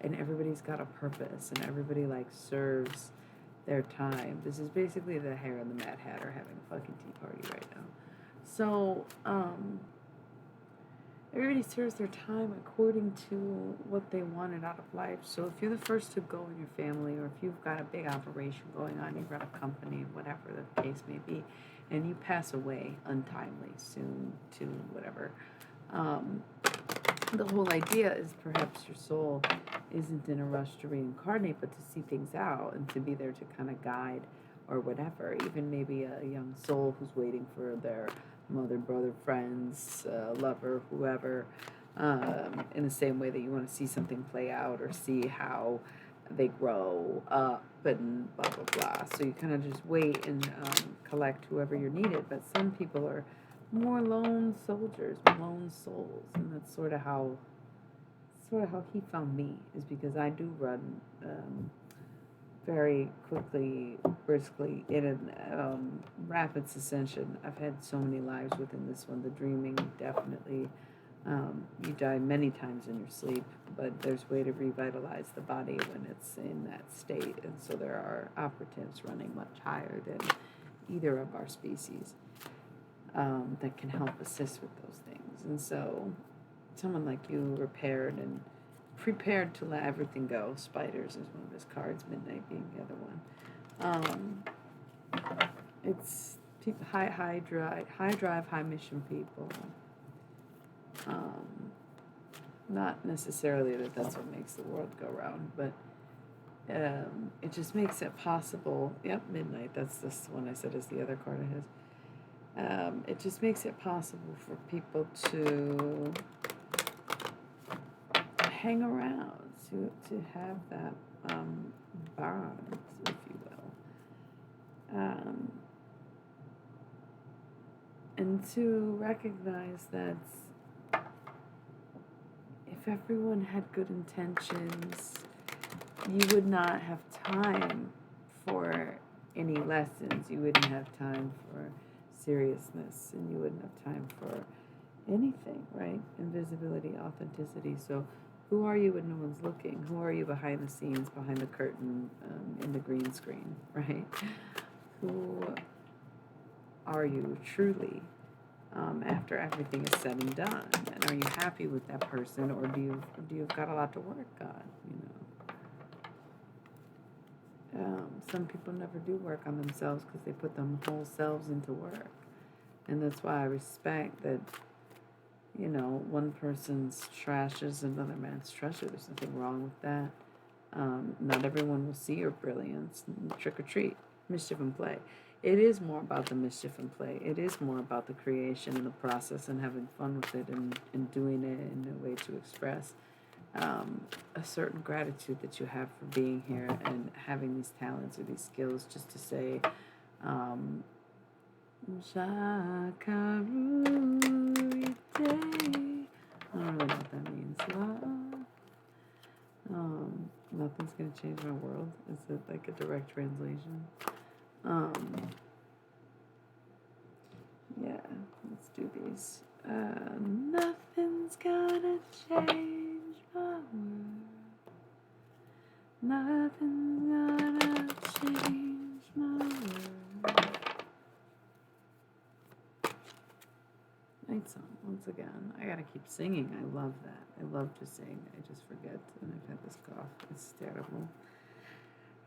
Speaker 1: And everybody's got a purpose, and everybody like serves their time. This is basically the Hare and the Mad Hatter having a fucking tea party right now. So, everybody serves their time according to what they wanted out of life. So if you're the first to go in your family, or if you've got a big operation going on, you run a company, whatever the case may be, and you pass away untimely, soon to whatever, the whole idea is perhaps your soul isn't in a rush to reincarnate, but to see things out and to be there to kind of guide or whatever. Even maybe a young soul who's waiting for their mother, brother, friends, lover, whoever, in the same way that you want to see something play out or see how they grow up and blah, blah, blah. So you kind of just wait and collect whoever you're needed. But some people are more lone soldiers, lone souls, and that's sort of how he found me, is because I do run very quickly, briskly, in a rapid succession. I've had so many lives within this one. The dreaming, definitely. You die many times in your sleep, but there's a way to revitalize the body when it's in that state. And so there are operatives running much higher than either of our species that can help assist with those things. And so someone like you, repaired and prepared to let everything go. Spiders is one of his cards, Midnight being the other one. It's people, high drive, high mission people. Not necessarily that that's what makes the world go round, but it just makes it possible. Yep, Midnight. That's this one I said is the other card of his. It just makes it possible for people to hang around, to have that bond, if you will, and to recognize that if everyone had good intentions, you would not have time for any lessons. You wouldn't have time for seriousness, and you wouldn't have time for anything, right? Invisibility, authenticity. So who are you when no one's looking? Who are you behind the scenes, behind the curtain, in the green screen, right? Who are you truly after everything is said and done? And are you happy with that person, or do you've got a lot to work on, some people never do work on themselves because they put them whole selves into work. And that's why I respect that, one person's trash is another man's treasure. There's nothing wrong with that. Not everyone will see your brilliance. Trick or treat, mischief and play. It is more about the mischief and play. It is more about the creation and the process and having fun with it and doing it in a way to express a certain gratitude that you have for being here and having these talents or these skills, just to say, Shakarurite. I don't really know what that means. Nothing's gonna change my world. Is it like a direct translation? Yeah, let's do these. Nothing's gonna change my world. Nothing's gonna change my world. Night song, once again. I gotta keep singing. I love that. I love to sing. I just forget, and I've had this cough. It's terrible.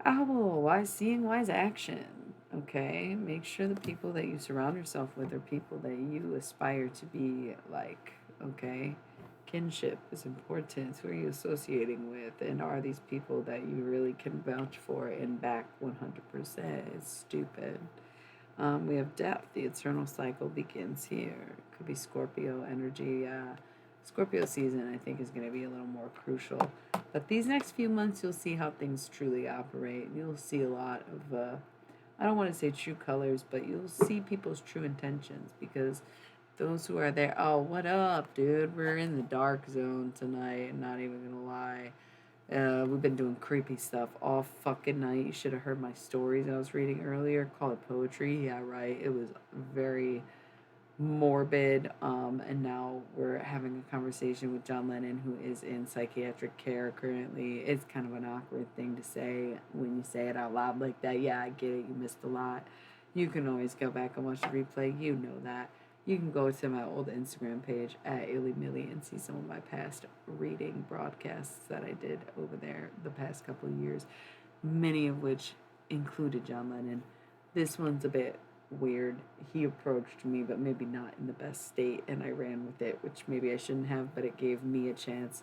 Speaker 1: Owl, wise seeing, wise action. Okay, make sure the people that you surround yourself with are people that you aspire to be like. Okay, kinship is important. Who are you associating with, and are these people that you really can vouch for and back 100%? It's stupid. We have depth. The eternal cycle begins here. Could be Scorpio energy. Scorpio season, I think, is going to be a little more crucial. But these next few months, you'll see how things truly operate. You'll see a lot of I don't want to say true colors, but you'll see people's true intentions because those who are there, oh, what up, dude? We're in the dark zone tonight. Not even gonna lie. We've been doing creepy stuff all fucking night. You should have heard my stories I was reading earlier. Call it poetry. Yeah, right. It was very morbid. And now we're having a conversation with John Lennon, who is in psychiatric care currently. It's kind of an awkward thing to say when you say it out loud like that. Yeah, I get it. You missed a lot. You can always go back and watch the replay. You know that. You can go to my old Instagram page at Illy Millie and see some of my past reading broadcasts that I did over there the past couple of years, many of which included John Lennon. This one's a bit weird. He approached me, but maybe not in the best state, and I ran with it, which maybe I shouldn't have, but it gave me a chance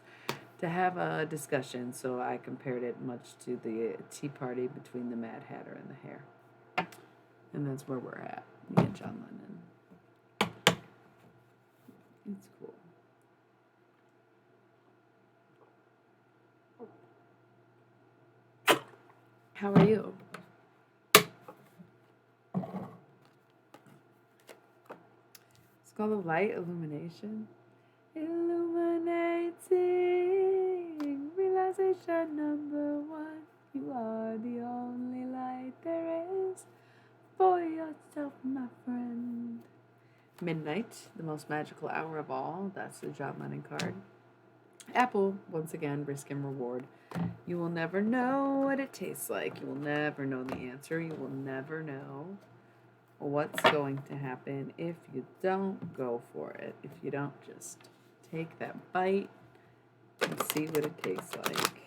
Speaker 1: to have a discussion, so I compared it much to the tea party between the Mad Hatter and the Hare. And that's where we're at, me and John Lennon. It's cool. How are you? It's called the light illumination. Illuminating realization number one. You are the only light there is for yourself, my friend. Midnight, the most magical hour of all. That's the John Lennon card. Apple, once again, risk and reward. You will never know what it tastes like. You will never know the answer. You will never know what's going to happen if you don't go for it. If you don't just take that bite and see what it tastes like.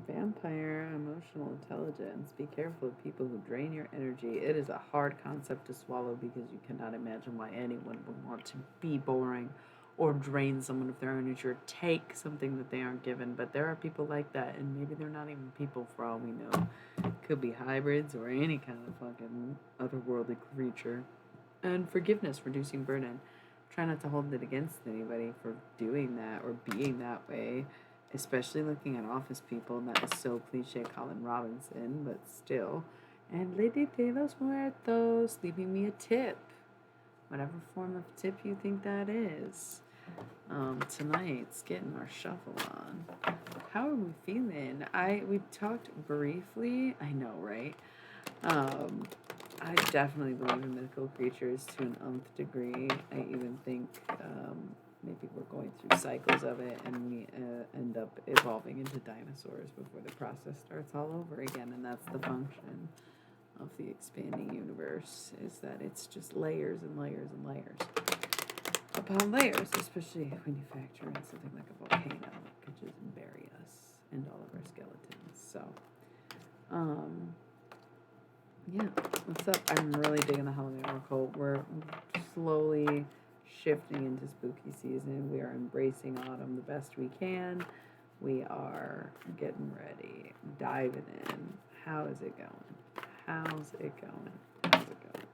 Speaker 1: Vampire emotional intelligence. Be careful of people who drain your energy. It is a hard concept to swallow because you cannot imagine why anyone would want to be boring or drain someone of their energy or take something that they aren't given. But there are people like that, and maybe they're not even people for all we know. Could be hybrids or any kind of fucking otherworldly creature. And forgiveness, reducing burden. Try not to hold it against anybody for doing that or being that way, especially looking at office people. And that is so cliche, Colin Robinson, but still. And Lady de los Muertos, leaving me a tip. Whatever form of tip you think that is. Tonight's getting our shuffle on. How are we feeling? We talked briefly. I know, right? I definitely believe in mythical creatures to an nth degree. I even think maybe we're going through cycles of it and we end up evolving into dinosaurs before the process starts all over again. And that's the function of the expanding universe, is that it's just layers and layers and layers upon layers, especially when you factor in something like a volcano that could just bury us and all of our skeletons. So, yeah, what's up? I'm really digging the Halloween Oracle. We're slowly shifting into spooky season. We are embracing autumn the best we can. We are getting ready, diving in. How is it going? How's it going? How's it going?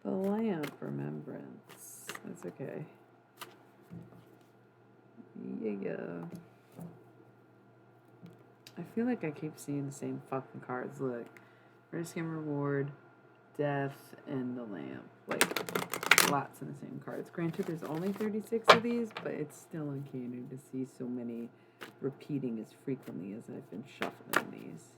Speaker 1: The lamp, remembrance. That's okay. Yeah. I feel like I keep seeing the same fucking cards. Look. Risk and reward, death, and the lamp. Like, lots of the same cards. Granted, there's only 36 of these, but it's still uncanny to see so many repeating as frequently as I've been shuffling these.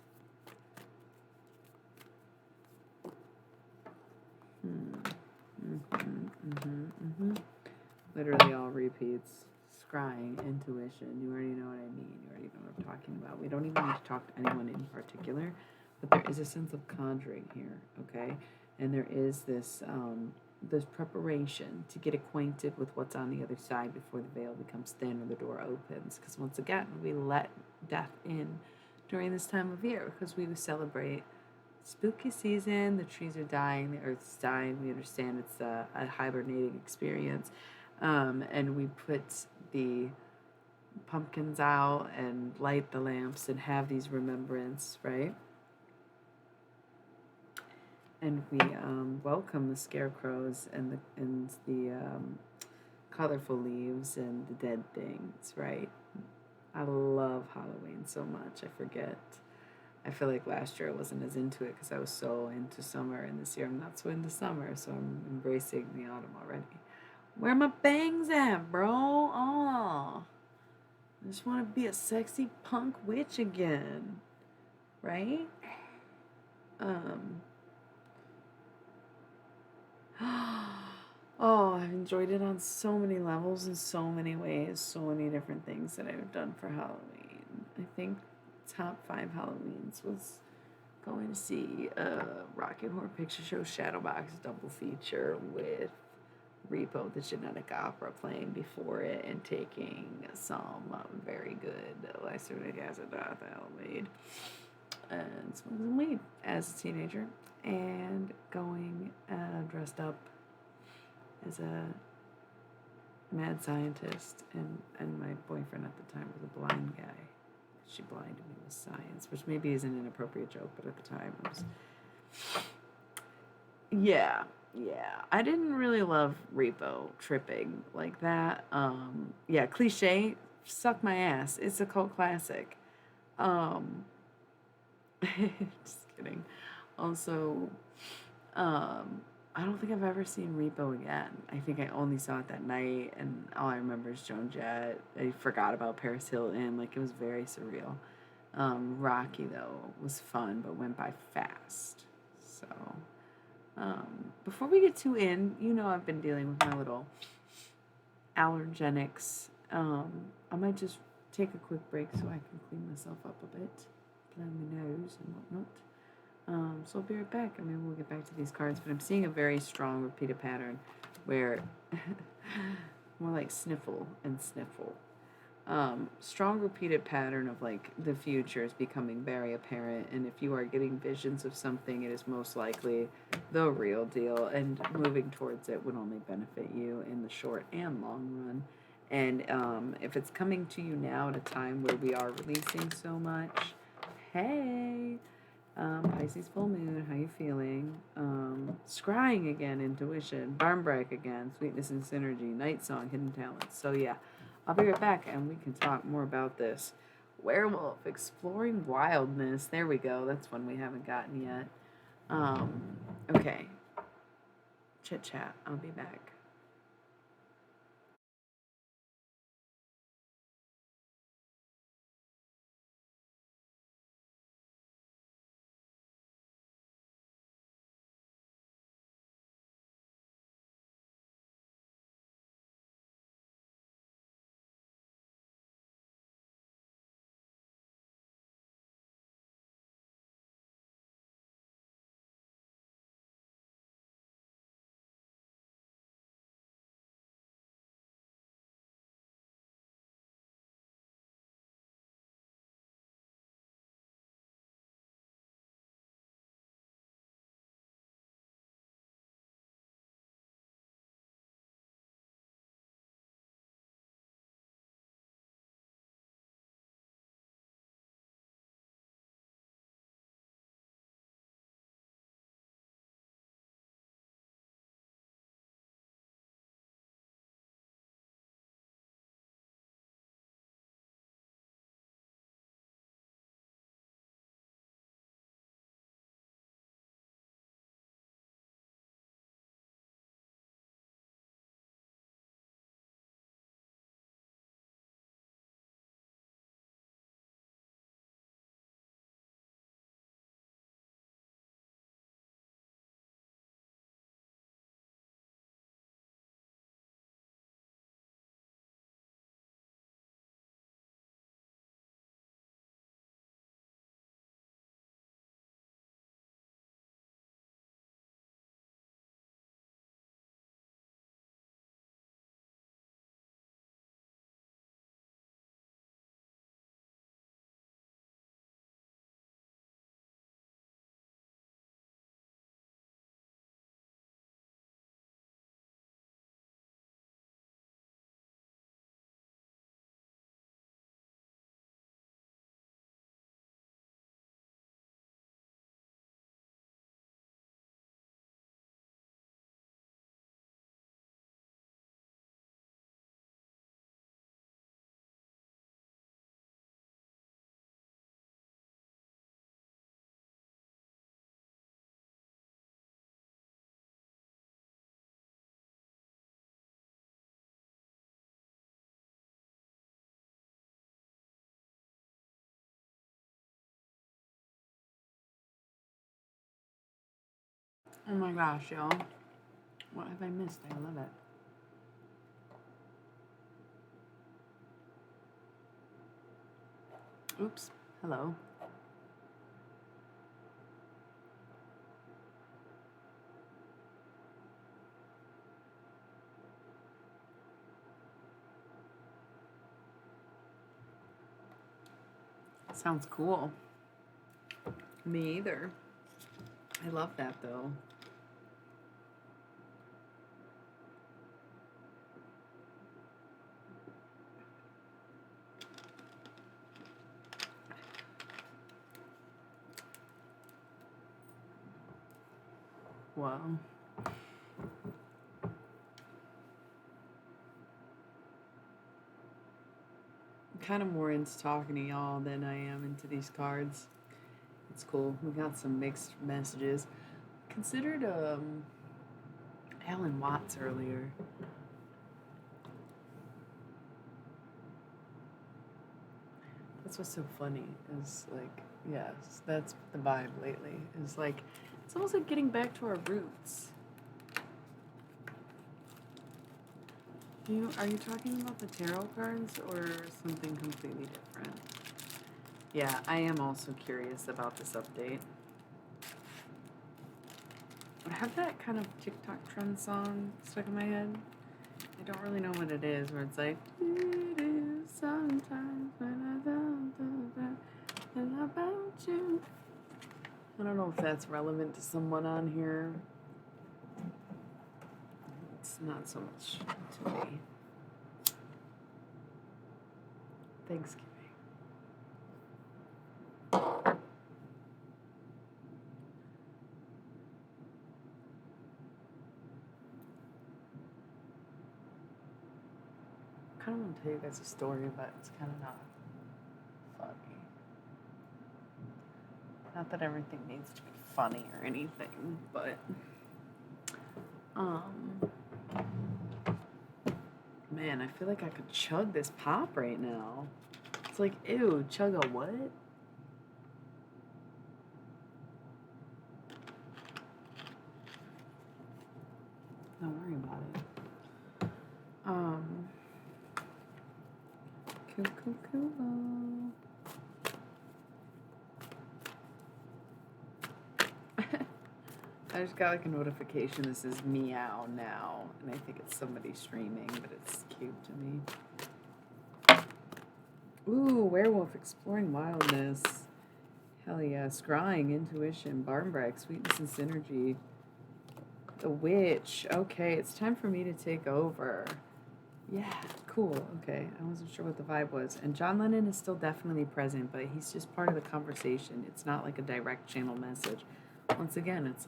Speaker 1: Literally all repeats. Scrying, intuition. You already know what I mean. You already know what I'm talking about. We don't even need to talk to anyone in particular, but there is a sense of conjuring here, okay? And there is this preparation to get acquainted with what's on the other side before the veil becomes thin or the door opens. Because once again, we let death in during this time of year because we celebrate spooky season. The trees are dying, the earth's dying. We understand it's a hibernating experience. And we put the pumpkins out and light the lamps and have these remembrance, right? And we welcome the scarecrows and the colorful leaves and the dead things, right? I love Halloween so much. I forget. I feel like last year I wasn't as into it because I was so into summer, and this year I'm not so into summer, so I'm embracing the autumn already. Where my bangs at, bro? Oh, I just want to be a sexy punk witch again, right? Um, oh, I've enjoyed it on so many levels in so many ways, so many different things that I've done for Halloween. I think top 5 Halloweens was going to see a Rocky Horror Picture Show Shadowbox double feature with Repo the Genetic Opera playing before it and taking some very good lysergic acid diethylamide and smoking some weed as a teenager and going dressed up as a mad scientist, and my boyfriend at the time was a blind guy. She blinded me with science, which maybe is an inappropriate joke, but at the time it was. Yeah, yeah. I didn't really love Repo tripping like that. Yeah, cliche, suck my ass. It's a cult classic. Um, just kidding. Also, um, I don't think I've ever seen Repo again. I think I only saw it that night, and all I remember is Joan Jett. I forgot about Paris Hilton. Like, it was very surreal. Rocky, though, was fun, but went by fast. So, before we get too in, I've been dealing with my little allergenics. I might just take a quick break so I can clean myself up a bit, blow my nose and whatnot. So I'll be right back. I mean, we'll get back to these cards, but I'm seeing a very strong repeated pattern where more like sniffle and sniffle. Strong repeated pattern of like the future is becoming very apparent, and if you are getting visions of something, it is most likely the real deal, and moving towards it would only benefit you in the short and long run. And if it's coming to you now at a time where we are releasing so much, hey, Pisces full moon, how you feeling? Scrying again, intuition. Barn break again, sweetness and synergy. Night song, hidden talents. So yeah, I'll be right back and we can talk more about this. Werewolf, exploring wildness. There we go. That's one we haven't gotten yet. Okay. Chit chat. I'll be back. Oh my gosh, y'all. What have I missed? I love it. Oops. Hello. Sounds cool. Me either. I love that though. Wow. I'm kind of more into talking to y'all than I am into these cards. It's cool. We got some mixed messages. Considered Alan Watts earlier. That's what's so funny is like, yes, that's the vibe lately. Is like, it's almost like getting back to our roots. Are you talking about the tarot cards or something completely different? Yeah, I am also curious about this update. I have that kind of TikTok trend song stuck in my head. I don't really know what it is, where it's like, it is sometimes when I don't do that, and about you. I don't know if that's relevant to someone on here. It's not so much to me. Thanksgiving. I kind of want to tell you guys a story, but it's kind of not funny. Not that everything needs to be funny or anything, but man, I feel like I could chug this pop right now. It's like, ew, chug a what? Don't worry about it. Cool. I just got like a notification. This is Meow Now, and I think it's somebody streaming, but it's cute to me. Ooh, werewolf exploring wildness. Hell yeah, scrying, intuition, barnbrack, sweetness and synergy. The witch. Okay, it's time for me to take over. Yeah, cool. Okay, I wasn't sure what the vibe was. And John Lennon is still definitely present, but he's just part of the conversation. It's not like a direct channel message. Once again, it's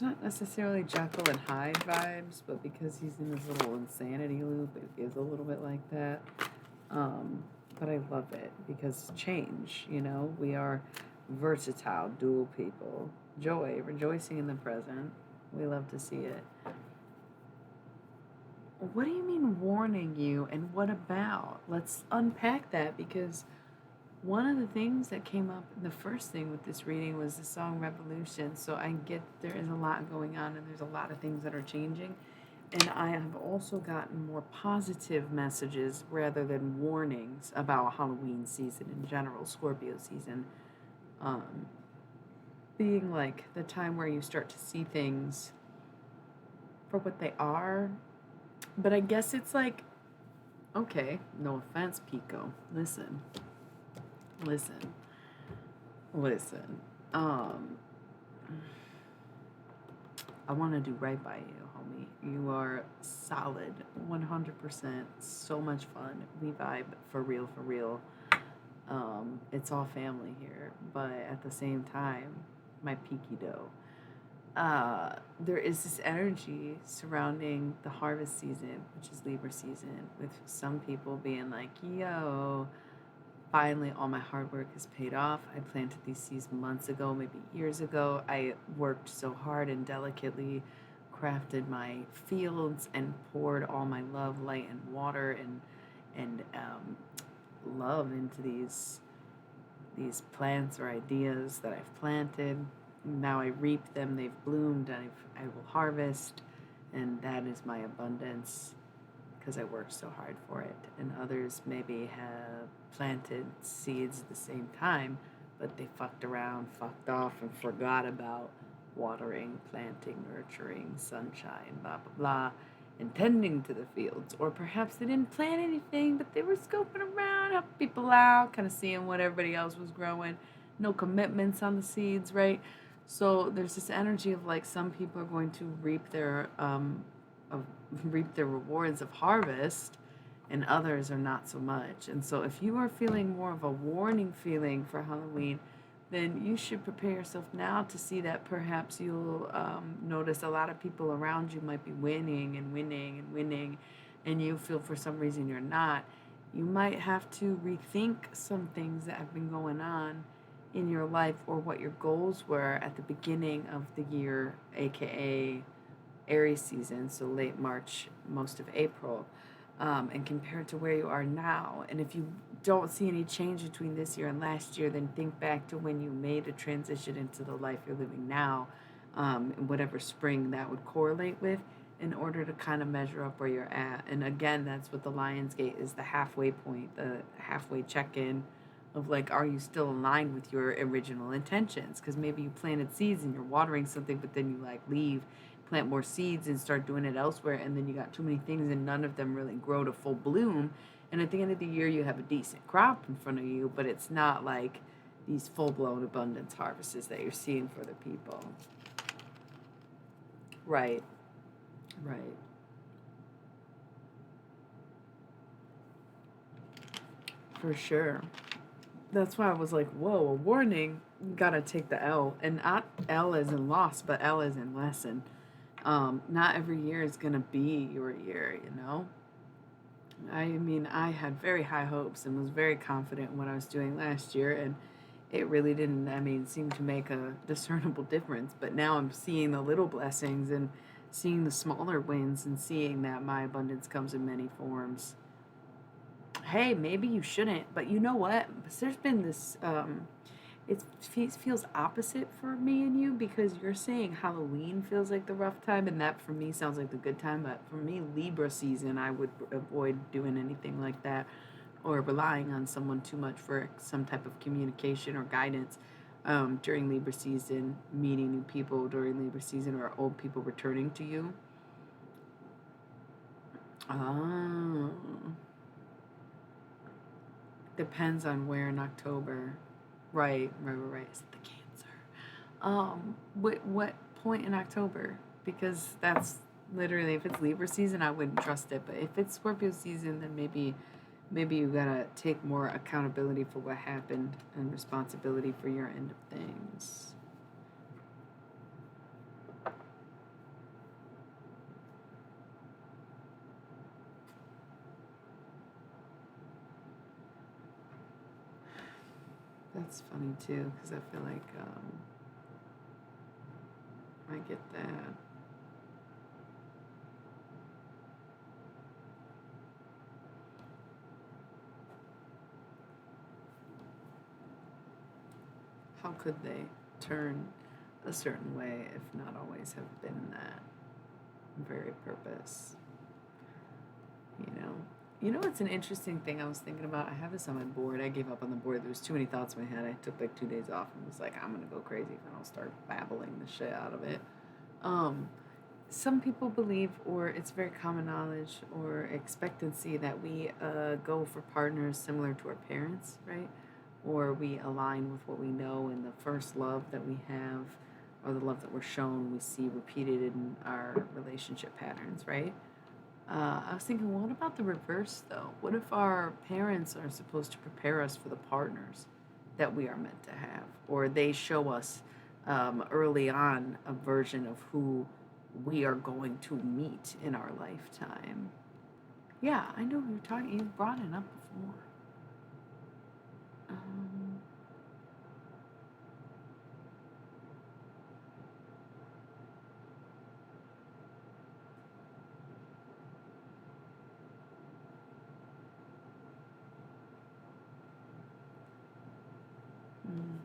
Speaker 1: not necessarily Jekyll and Hyde vibes, but because he's in this little insanity loop, it is a little bit like that. But I love it because change, we are versatile, dual people. Joy, rejoicing in the present. We love to see it. What do you mean warning you, and what about? Let's unpack that, because one of the things that came up, the first thing with this reading, was the song Revolution. So I get there is a lot going on and there's a lot of things that are changing. And I have also gotten more positive messages rather than warnings about Halloween season in general, Scorpio season, being like the time where you start to see things for what they are. But I guess it's like, okay, no offense, Pico. Listen. I want to do right by you, homie. You are solid, 100%. So much fun. We vibe for real. It's all family here, but at the same time, my peaky dough. There is this energy surrounding the harvest season, which is Libra season, with some people being like, yo, finally all my hard work has paid off. I planted these seeds months ago, maybe years ago. I worked so hard and delicately crafted my fields and poured all my love, light, and water and love into these plants or ideas that I've planted. Now I reap them, they've bloomed, I will harvest, and that is my abundance because I worked so hard for it. And others maybe have planted seeds at the same time, but they fucked around, fucked off, and forgot about watering, planting, nurturing, sunshine, blah, blah, blah, and tending to the fields. Or perhaps they didn't plant anything, but they were scoping around, helping people out, kind of seeing what everybody else was growing. No commitments on the seeds, right? So there's this energy of like some people are going to of, reap the rewards of harvest, and others are not so much. And so if you are feeling more of a warning feeling for Halloween, then you should prepare yourself now to see that perhaps you'll notice a lot of people around you might be winning and winning and winning, and you feel for some reason you're not. You might have to rethink some things that have been going on in your life or what your goals were at the beginning of the year, aka Aries season, so late March, most of April, and compared to where you are now. And if you don't see any change between this year and last year, then think back to when you made a transition into the life you're living now, and whatever spring that would correlate with, in order to kind of measure up where you're at. And again, that's what the Lion's Gate is, the halfway point, the halfway check-in of like, are you still aligned with your original intentions? Because maybe you planted seeds and you're watering something, but then you like leave, plant more seeds and start doing it elsewhere, and then you got too many things and none of them really grow to full bloom. And at the end of the year you have a decent crop in front of you, but it's not like these full-blown abundance harvests that you're seeing for the people. Right. Right. For sure. That's why I was like, whoa, a warning. You gotta take the L. And not L as in loss, but L as in lesson. Not every year is gonna be your year, you know? I mean, I had very high hopes and was very confident in what I was doing last year, and it really didn't, seem to make a discernible difference. But now I'm seeing the little blessings and seeing the smaller wins and seeing that my abundance comes in many forms. Hey, maybe you shouldn't, but you know what? There's been this, it feels opposite for me and you, because you're saying Halloween feels like the rough time, and that for me sounds like the good time. But for me, Libra season, I would avoid doing anything like that or relying on someone too much for some type of communication or guidance during Libra season, meeting new people during Libra season, or old people returning to you. Oh. Depends on where in October. Right. Is it the Cancer? What point in October? Because that's literally, if it's Libra season, I wouldn't trust it. But if it's Scorpio season, then maybe you gotta take more accountability for what happened and responsibility for your end of things. That's funny too, because I feel like I get that. How could they turn a certain way if not always have been that very purpose? It's an interesting thing I was thinking about. I have this on my board. I gave up on the board. There was too many thoughts in my head. I took like 2 days off and was like, I'm gonna go crazy if I don't start babbling the shit out of it. Um, some people believe, or it's very common knowledge or expectancy, that we go for partners similar to our parents, right? Or we align with what we know, and the first love that we have, or the love that we're shown, we see repeated in our relationship patterns, right? I was thinking, well, what about the reverse, though? What if our parents are supposed to prepare us for the partners that we are meant to have? Or they show us early on a version of who we are going to meet in our lifetime? Yeah, I know you're talking, you've brought it up before. Um, mm,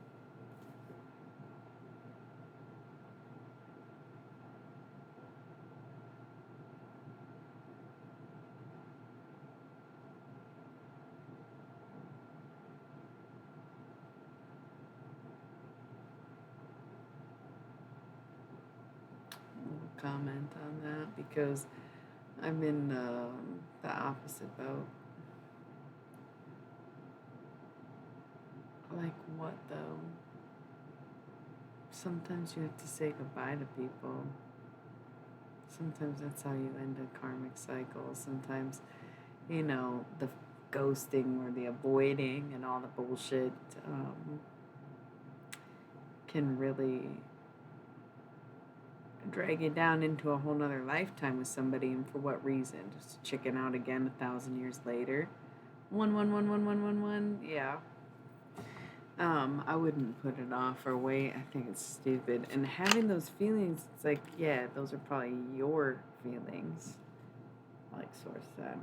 Speaker 1: comment on that because I'm in the opposite boat. Like what though? Sometimes you have to say goodbye to people. Sometimes that's how you end a karmic cycle. Sometimes, the ghosting or the avoiding and all the bullshit can really drag you down into a whole nother lifetime with somebody, and for what reason? Just to chicken out again 1,000 years later. One. Yeah. I wouldn't put it off or wait. I think it's stupid. And having those feelings, it's like, yeah, those are probably your feelings. Like Source said.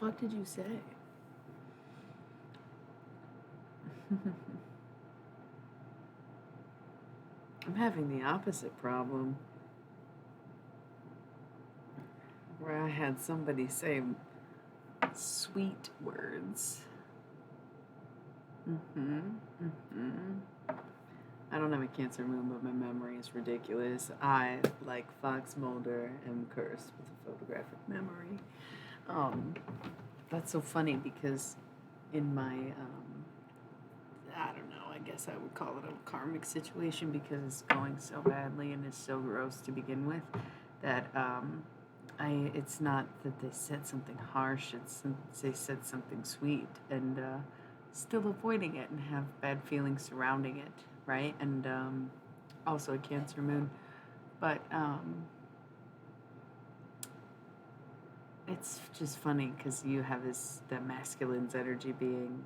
Speaker 1: What did you say? I'm having the opposite problem. Where I had somebody say sweet words. I don't have a Cancer moon, but my memory is ridiculous. I, like Fox Mulder, am cursed with a photographic memory. That's so funny because in my, I don't know, I guess I would call it a karmic situation because it's going so badly and it's so gross to begin with that it's not that they said something harsh, it's they said something sweet, and still avoiding it and have bad feelings surrounding it, right? And also a Cancer moon. But it's just funny because you have the masculine's energy being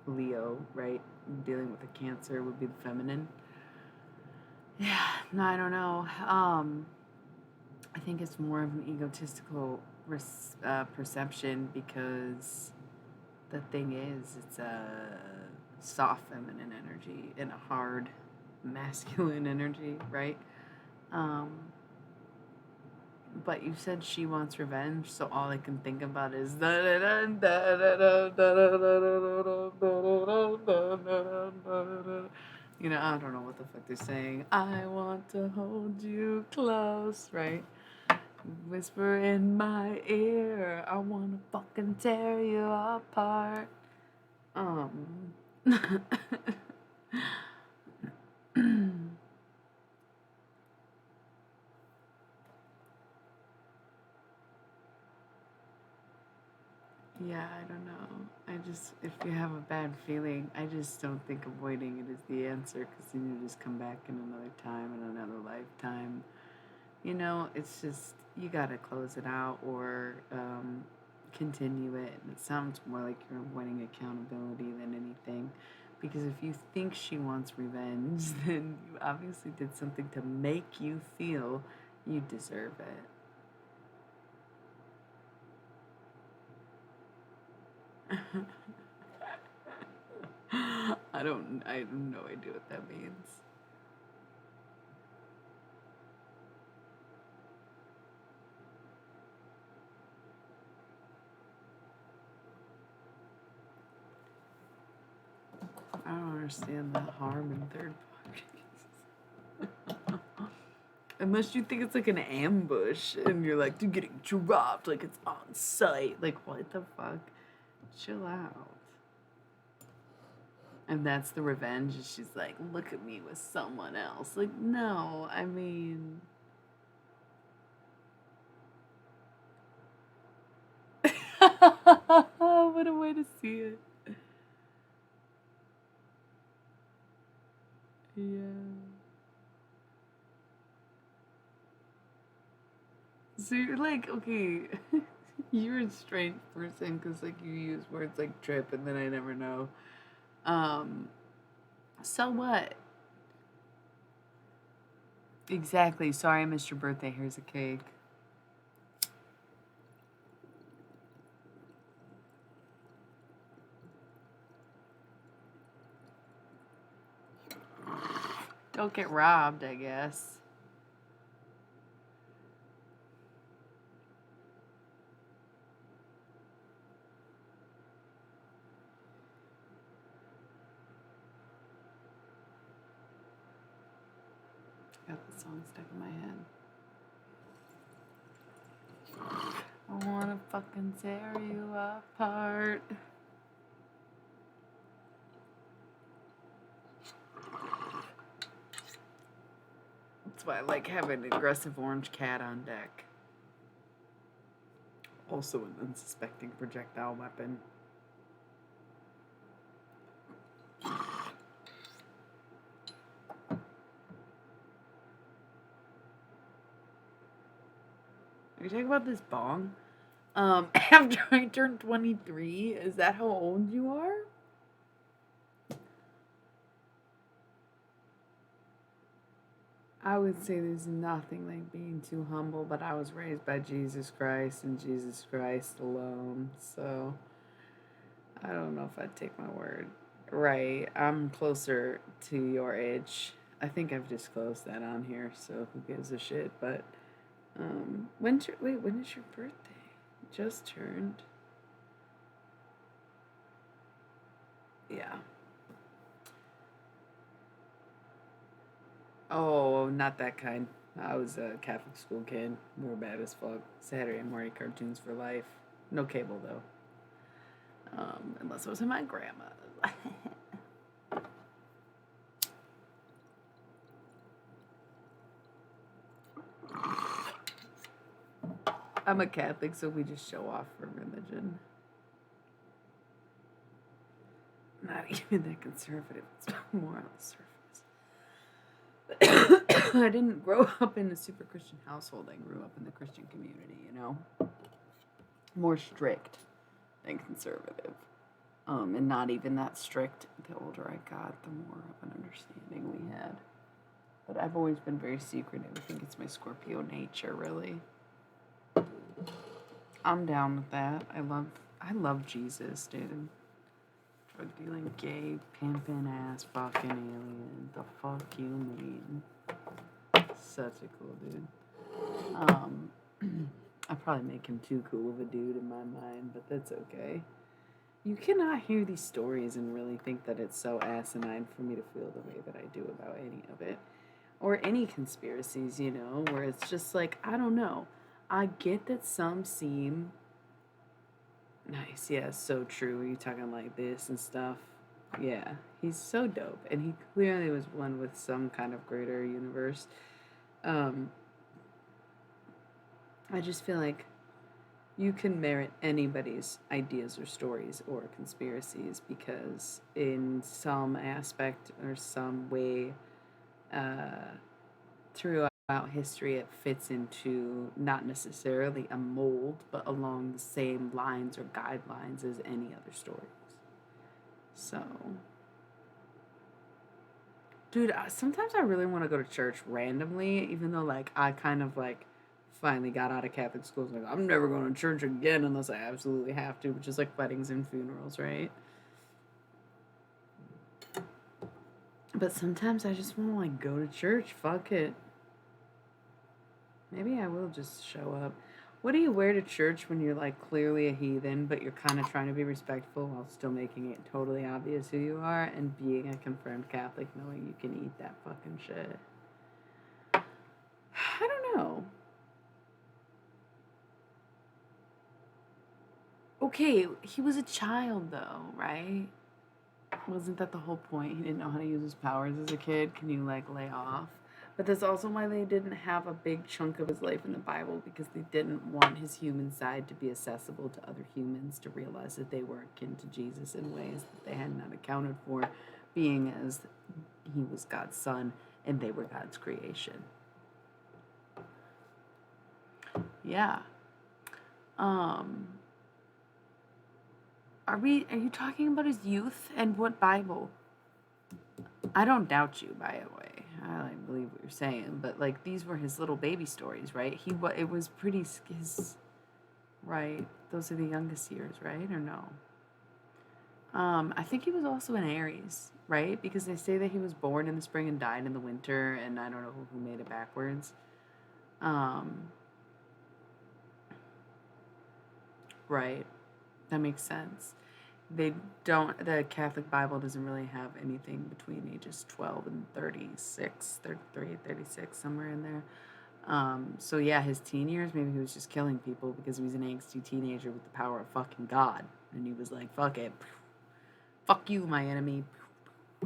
Speaker 1: Leo, right? Dealing with a Cancer would be the feminine. Yeah, no, I don't know. I think it's more of an egotistical perception because the thing is, it's a soft feminine energy and a hard masculine energy, right? But you said she wants revenge, so all I can think about is I don't know what the fuck they're saying. I want to hold you close, right? Whisper in my ear, I wanna fucking tear you apart. Yeah, I don't know. If you have a bad feeling, I just don't think avoiding it is the answer because then you just come back in another time, in another lifetime. It's just, you gotta close it out or continue it. And it sounds more like you're avoiding accountability than anything. Because if you think she wants revenge, then you obviously did something to make you feel you deserve it. I have no idea what that means. I don't understand the harm in third parties. Unless you think it's like an ambush and you're like, you're getting dropped, like it's on site. Like, what the fuck? Chill out. And that's the revenge. And she's like, look at me with someone else. Like, no, I mean. What a way to see it. Yeah. So you're like, okay, you're a strange person because like you use words like trip and then I never know. So what? Exactly. Sorry I missed your birthday. Here's a cake. Don't get robbed, I guess. got the song stuck in my head. I wanna fucking tear you apart. That's why I like having an aggressive orange cat on deck. Also an unsuspecting projectile weapon. Are you talking about this bong? After I turned 23, is that how old you are? I would say there's nothing like being too humble, but I was raised by Jesus Christ and Jesus Christ alone, so I don't know if I'd take my word. Right, I'm closer to your age. I think I've disclosed that on here, so who gives a shit, but when is your birthday? Just turned. Yeah. Oh, not that kind. I was a Catholic school kid. We were bad as fuck. Saturday morning cartoons for life. No cable though. Unless it was in my grandma's. I'm a Catholic, so we just show off for religion. Not even that conservative. It's more on the surface. I didn't grow up in a super Christian household. I grew up in the Christian community, you know? More strict than conservative. And not even that strict. The older I got, the more of an understanding we had. But I've always been very secretive. I think it's my Scorpio nature, really. I'm down with that. I love Jesus, dude. Drug dealing, gay, pimping ass, fucking alien. The fuck you mean? Such a cool dude. I probably make him too cool of a dude in my mind, but that's okay. You cannot hear these stories and really think that it's so asinine for me to feel the way that I do about any of it. Or any conspiracies, you know, where it's just like, I don't know. I get that some seem nice. Yeah, so true. Are you talking like this and stuff? Yeah, he's so dope. And he clearly was one with some kind of greater universe. I just feel like you can merit anybody's ideas or stories or conspiracies because in some aspect or some way throughout history it fits into not necessarily a mold but along the same lines or guidelines as any other stories. So dude, sometimes I really want to go to church randomly, even though like I kind of like finally got out of Catholic school. Like I'm never going to church again unless I absolutely have to, which is like weddings and funerals, right? But sometimes I just want to like go to church. Fuck it. Maybe I will just show up. What do you wear to church when you're like clearly a heathen, but you're kind of trying to be respectful while still making it totally obvious who you are and being a confirmed Catholic, knowing you can eat that fucking shit? I don't know. Okay, he was a child though, right? Wasn't that the whole point? He didn't know how to use his powers as a kid. Can you like lay off? But that's also why they didn't have a big chunk of his life in the Bible because they didn't want his human side to be accessible to other humans to realize that they were akin to Jesus in ways that they had not accounted for, being as he was God's son and they were God's creation. Yeah. Are you talking about his youth and what Bible? I don't doubt you, by the way. I like believe what you're saying, but like these were his little baby stories, right? It was pretty his right. Those are the youngest years, right? Or no? I think he was also an Aries, right? Because they say that he was born in the spring and died in the winter, and I don't know who made it backwards. Right. That makes sense. They don't, the Catholic Bible doesn't really have anything between ages 12 and 36, 33, 36, somewhere in there. So yeah, his teen years, maybe he was just killing people because he was an angsty teenager with the power of fucking God. And he was like, fuck it. Fuck you, my enemy.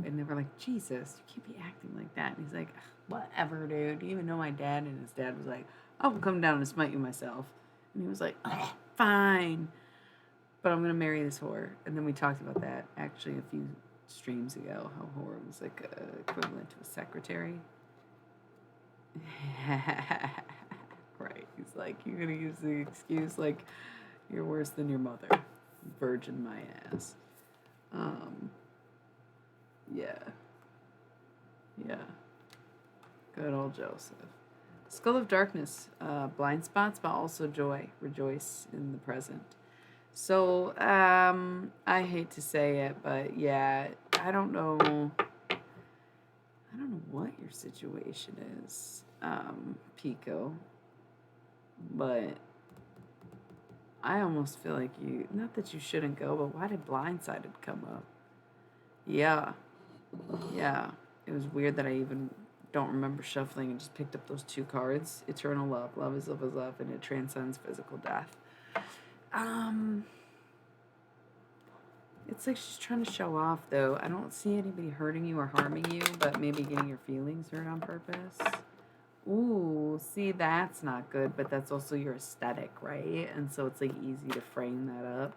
Speaker 1: And they were like, Jesus, you can't be acting like that. And he's like, whatever, dude. Do you even know my dad? And his dad was like, I will come down and smite you myself. And he was like, fine. But I'm going to marry this whore. And then we talked about that actually a few streams ago, how whore was like equivalent to a secretary. Right. He's like, you're going to use the excuse like you're worse than your mother. Virgin my ass. Yeah. Yeah. Good old Joseph. Skull of Darkness, blind spots, but also joy. Rejoice in the present. So, I hate to say it, but yeah, I don't know what your situation is, Pico, but I almost feel like you, not that you shouldn't go, but why did Blindsided come up? Yeah. Yeah. It was weird that I even don't remember shuffling and just picked up those two cards. Eternal love. Love is love, and it transcends physical death. It's like she's trying to show off, though. I don't see anybody hurting you or harming you, but maybe getting your feelings hurt on purpose. Ooh, see, that's not good, but that's also your aesthetic, right? And so it's like easy to frame that up.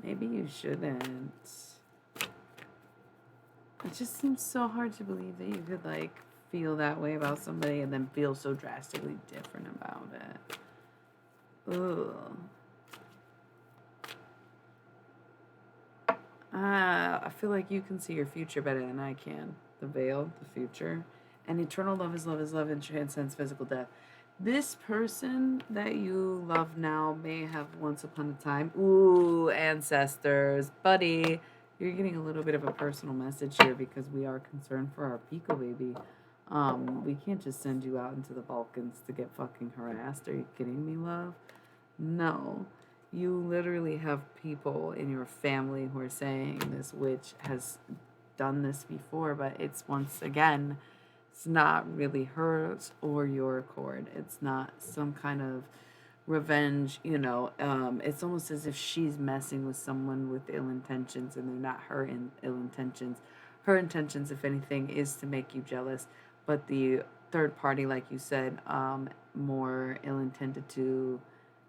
Speaker 1: Maybe you shouldn't. It just seems so hard to believe that you could, like, feel that way about somebody and then feel so drastically different about it. Ugh. I feel like you can see your future better than I can. The veil, the future. And eternal love is love and transcends physical death. This person that you love now may have once upon a time. Ooh, ancestors. Buddy, you're getting a little bit of a personal message here because we are concerned for our Pico baby. We can't just send you out into the Balkans to get fucking harassed. Are you kidding me, love? No. You literally have people in your family who are saying this witch has done this before, but it's once again, it's not really hers or your accord. It's not some kind of revenge, it's almost as if she's messing with someone with ill intentions and they're not her ill intentions. Her intentions, if anything, is to make you jealous, but the third party, like you said, more ill intended to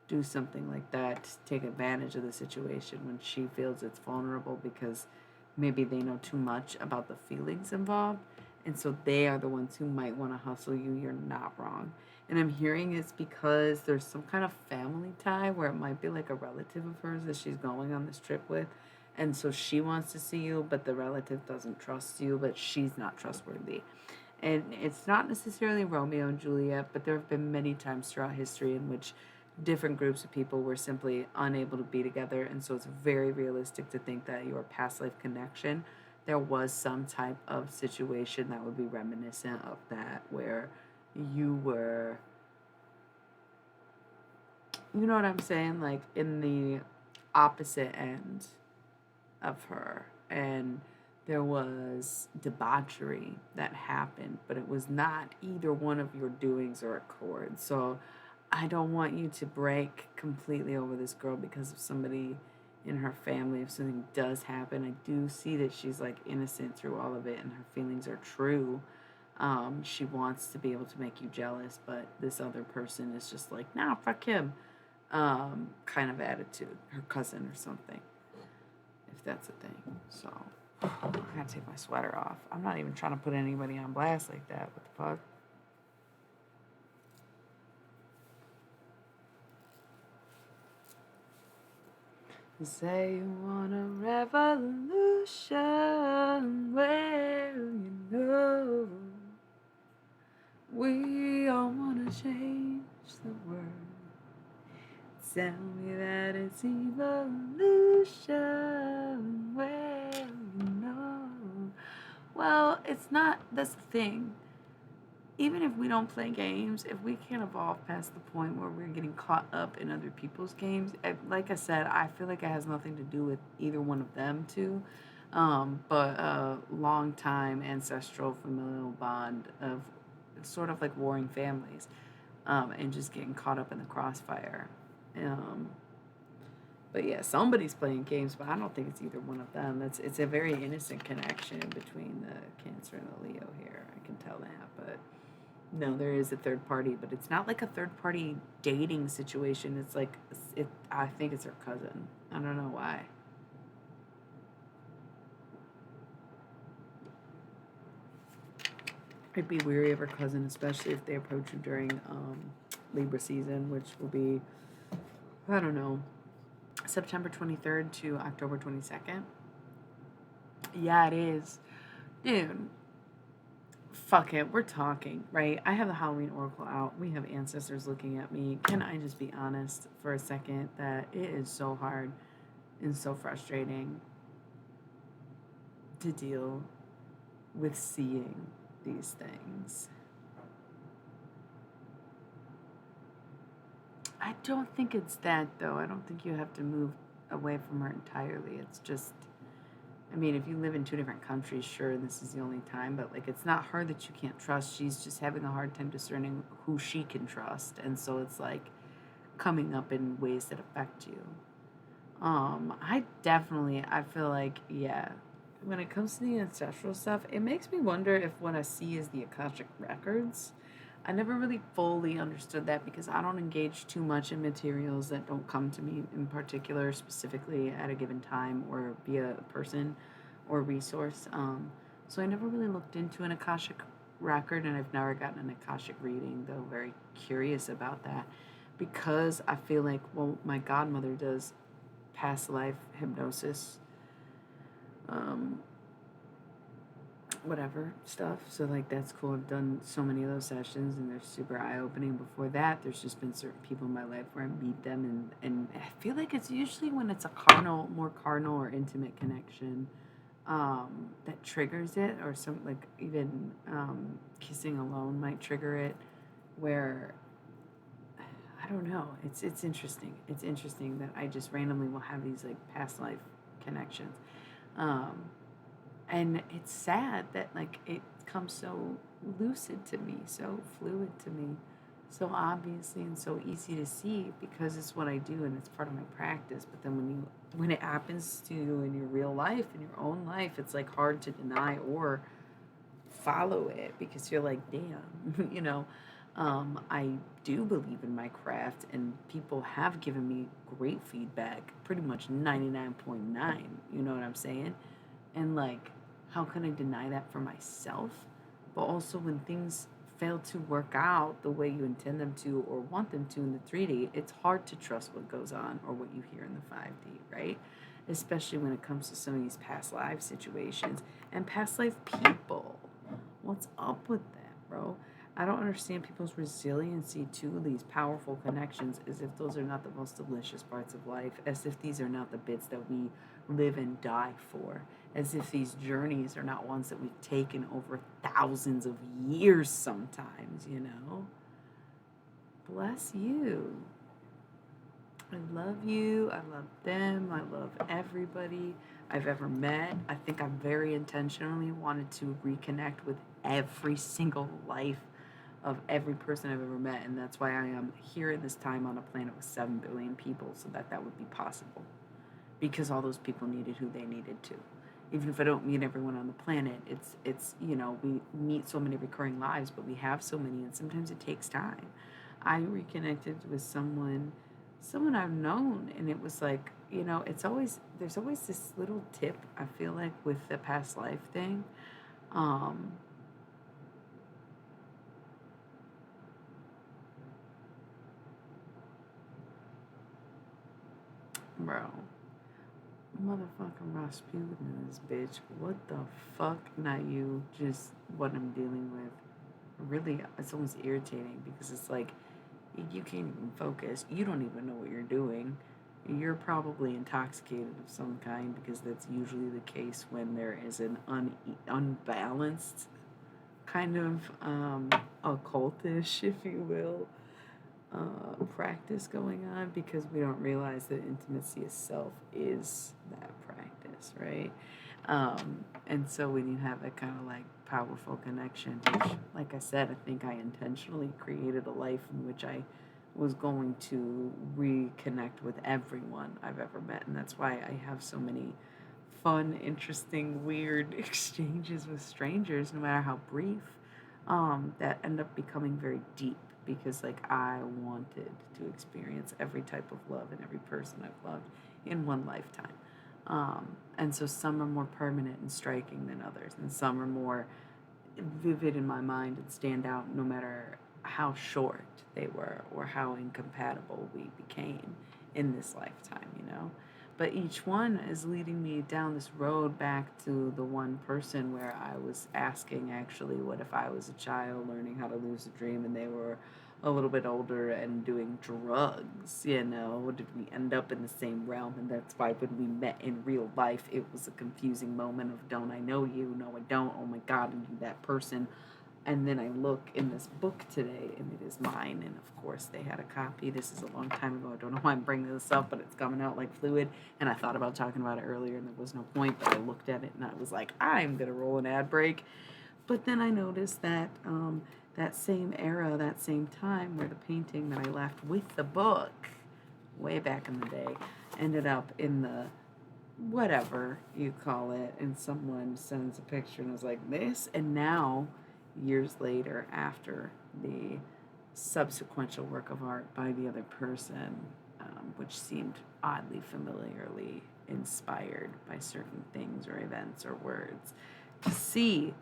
Speaker 1: do something like that to take advantage of the situation when she feels it's vulnerable because maybe they know too much about the feelings involved, and so they are the ones who might want to hustle you. You're not wrong. And I'm hearing it's because there's some kind of family tie where it might be like a relative of hers that she's going on this trip with, and so she wants to see you, but the relative doesn't trust you, but she's not trustworthy. And it's not necessarily Romeo and Juliet, but there have been many times throughout history in which different groups of people were simply unable to be together. And so it's very realistic to think that your past life connection, there was some type of situation that would be reminiscent of that, where you were, you know what I'm saying, like in the opposite end of her. And there was debauchery that happened, but it was not either one of your doings or accord. So I don't want you to break completely over this girl because of somebody in her family. If something does happen, I do see that she's like innocent through all of it and her feelings are true. She wants to be able to make you jealous, but this other person is just like, nah, fuck him, kind of attitude. Her cousin or something, if that's a thing. So I gotta take my sweater off. I'm not even trying to put anybody on blast like that. What the fuck? Say you want a revolution, well, we all want to change the world. Tell me that it's evolution, well, Well, it's not, that's the thing. even if we don't play games, if we can't evolve past the point where we're getting caught up in other people's games, like I said, I feel like it has nothing to do with either one of them two, but a long time ancestral familial bond of sort of like warring families, and just getting caught up in the crossfire. Um, but yeah, somebody's playing games, but I don't think it's either one of them. It's a very innocent connection between the Cancer and the Leo here. I can tell that, but no, there is a third party, but it's not like a third party dating situation. It's like it. I think it's her cousin. I don't know why. I'd be weary of her cousin, especially if they approach her during Libra season, which will be, I don't know, September 23rd to October 22nd. Yeah, it is. Dude, fuck it. We're talking, right? I have the Halloween Oracle out. We have ancestors looking at me. Can I just be honest for a second that it is so hard and so frustrating to deal with seeing these things? I don't think it's that, though. I don't think you have to move away from her entirely. It's just, I mean, if you live in two different countries, sure, this is the only time, but like, it's not her that you can't trust. She's just having a hard time discerning who she can trust. And so it's like coming up in ways that affect you. I feel like, yeah, when it comes to the ancestral stuff, it makes me wonder if what I see is the Akashic records. I never really fully understood that because I don't engage too much in materials that don't come to me in particular, specifically at a given time or via a person or resource. So I never really looked into an Akashic record, and I've never gotten an Akashic reading, though very curious about that because I feel like, well, my godmother does past life hypnosis, um, whatever stuff. So like that's cool. I've done so many of those sessions and they're super eye opening. Before that, there's just been certain people in my life where I meet them and I feel like it's usually when it's a more carnal or intimate connection, that triggers it, or some like even kissing alone might trigger it, where I don't know. It's interesting. It's interesting that I just randomly will have these like past life connections. Um, and it's sad that like it comes so lucid to me, so fluid to me, so obviously and so easy to see because it's what I do and it's part of my practice. But then when it happens to you in your real life, in your own life, it's like hard to deny or follow it because you're like, damn, you know. I do believe in my craft, and people have given me great feedback, pretty much 99.9, you know what I'm saying? And like, how can I deny that for myself? But also, when things fail to work out the way you intend them to or want them to in the 3D, it's hard to trust what goes on or what you hear in the 5D, right? Especially when it comes to some of these past life situations and past life people. What's up with that, bro? I don't understand people's resiliency to these powerful connections as if those are not the most delicious parts of life, as if these are not the bits that we live and die for, as if these journeys are not ones that we've taken over thousands of years sometimes, you know? Bless you. I love you. I love them. I love everybody I've ever met. I think I very intentionally wanted to reconnect with every single life of every person I've ever met. And that's why I am here at this time on a planet with 7 billion people, so that that would be possible. Because all those people needed who they needed to. Even if I don't meet everyone on the planet, it's you know, we meet so many recurring lives, but we have so many, and sometimes it takes time. I reconnected with someone I've known, and it was like, you know, there's always this little tip I feel like with the past life thing. Um, Bro, motherfucking Rasputin in this bitch. What the fuck? Not you, just what I'm dealing with. Really, it's almost irritating because it's like you can't even focus. You don't even know what you're doing. You're probably intoxicated of some kind because that's usually the case when there is an unbalanced kind of occultish, if you will, practice going on, because we don't realize that intimacy itself is that practice, right? And so when you have that kind of like powerful connection, which, like I said, I think I intentionally created a life in which I was going to reconnect with everyone I've ever met. And that's why I have so many fun, interesting, weird exchanges with strangers, no matter how brief, that end up becoming very deep, because like I wanted to experience every type of love and every person I've loved in one lifetime. And so some are more permanent and striking than others, and some are more vivid in my mind and stand out no matter how short they were or how incompatible we became in this lifetime, you know? But each one is leading me down this road back to the one person where I was asking, actually, what if I was a child learning how to lose a dream and they were a little bit older and doing drugs, you know? Did we end up in the same realm? And that's why when we met in real life, it was a confusing moment of, don't I know you? No, I don't. Oh my God, are you that person? And then I look in this book today, and it is mine. And of course, they had a copy. This is a long time ago. I don't know why I'm bringing this up, but it's coming out like fluid. And I thought about talking about it earlier, and there was no point. But I looked at it, and I was like, I'm gonna roll an ad break. But then I noticed that that same era, that same time, where the painting that I left with the book, way back in the day, ended up in the whatever you call it, and someone sends a picture and was like, this. And now, years later, after the subsequential work of art by the other person, which seemed oddly familiarly inspired by certain things or events or words, to see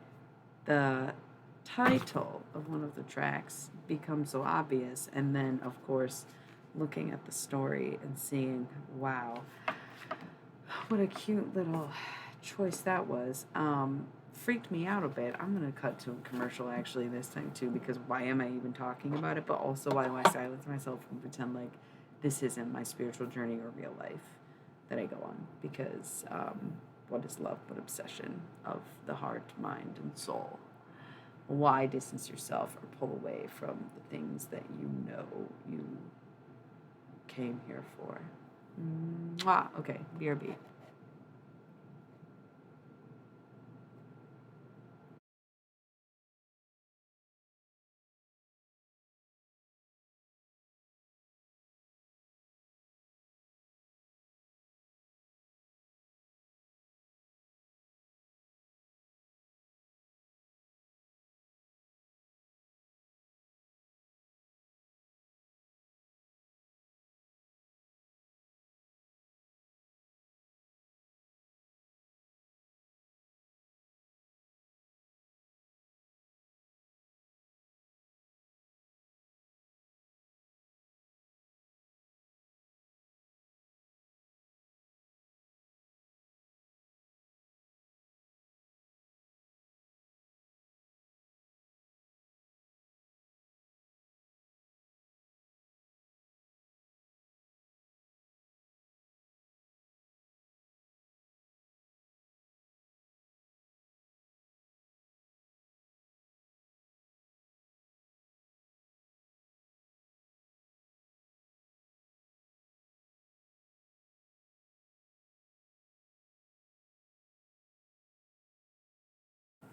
Speaker 1: the title of one of the tracks become so obvious, and then of course looking at the story and seeing, wow, what a cute little choice that was. Freaked me out a bit. I'm gonna cut to a commercial actually this time too, because why am I even talking about it? But also, why do I silence myself and pretend like this isn't my spiritual journey or real life that I go on? Because what is love but obsession of the heart, mind, and soul? Why distance yourself or pull away from the things that you know you came here for? Mwah. Okay, BRB.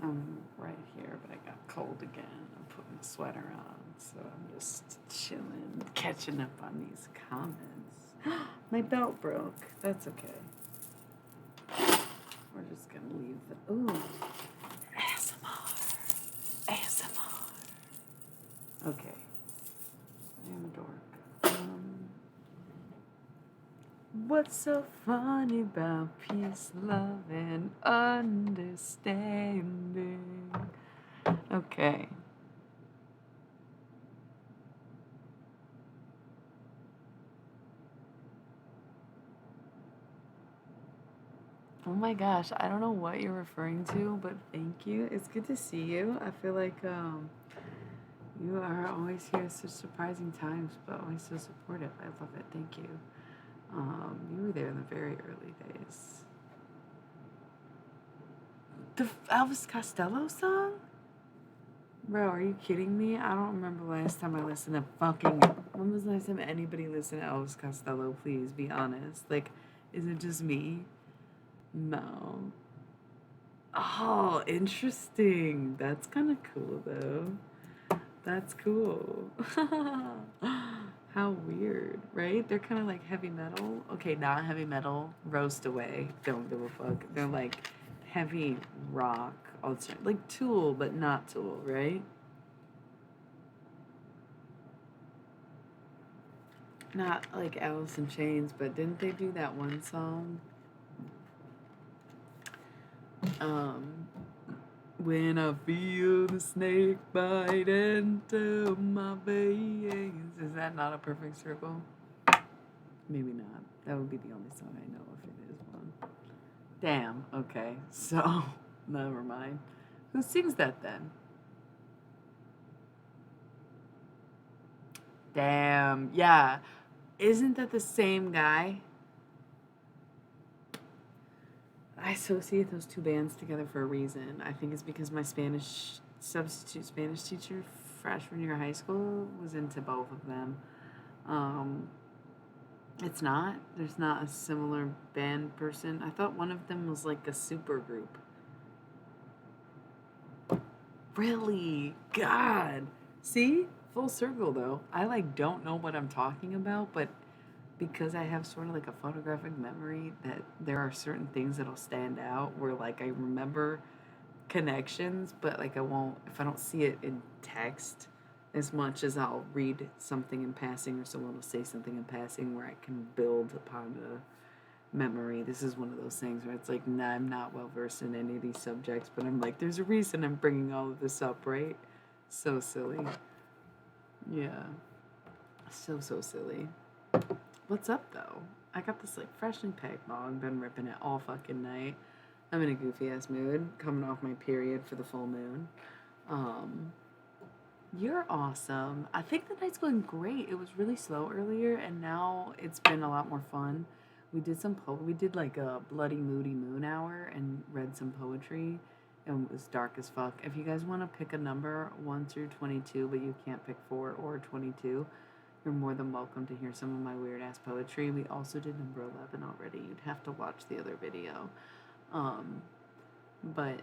Speaker 1: I'm right here, but I got cold again. I'm putting a sweater on, so I'm just chilling, catching up on these comments. My belt broke. That's okay. We're just gonna leave the ASMR. ASMR. Okay. I am a dork. What's so funny about peace, love, and understanding? Okay. Oh my gosh, I don't know what you're referring to, but thank you. It's good to see you. I feel like you are always here at such surprising times, but always so supportive. I love it. Thank you. You were there in the very early days. The Elvis Costello song? Bro, are you kidding me? I don't remember last time I listened to fucking. When was the last time anybody listened to Elvis Costello? Please be honest. Like, is it just me? No. Oh, interesting. That's kind of cool, though. That's cool. How weird, right? They're kind of like heavy metal. Okay, not heavy metal. Roast away. Don't give a fuck. They're like heavy rock. Like Tool, but not Tool, right? Not like Alice in Chains, but didn't they do that one song? Um, when I feel the snake bite into my veins. Is that not a perfect circle? Maybe not. That would be the only song I know if it is one. Damn. Okay. So, never mind. Who sings that then? Damn. Yeah. Isn't that the same guy? I associate those two bands together for a reason. I think it's because my Spanish substitute Spanish teacher freshman year of high school was into both of them. Um, it's not. There's not a similar band person. I thought one of them was like a super group. Really? God. See? Full circle though. I like don't know what I'm talking about, but because I have sort of like a photographic memory that there are certain things that'll stand out where like I remember connections, but like I won't if I don't see it in text as much as I'll read something in passing or someone will say something in passing where I can build upon the memory. This is one of those things where it's like, nah, I'm not well versed in any of these subjects, but I'm like, there's a reason I'm bringing all of this up, right? So silly. Yeah. So silly. What's up though? I got this like freshly packed mug, been ripping it all fucking night. I'm in a goofy ass mood, coming off my period for the full moon. Um, you're awesome. I think the night's going great. It was really slow earlier, and now it's been a lot more fun. We did like a bloody moody moon hour and read some poetry, and it was dark as fuck. If you guys want to pick a number 1 through 22, but you can't pick 4 or 22, you're more than welcome to hear some of my weird ass poetry. We also did number 11 already. You'd have to watch the other video. Um, but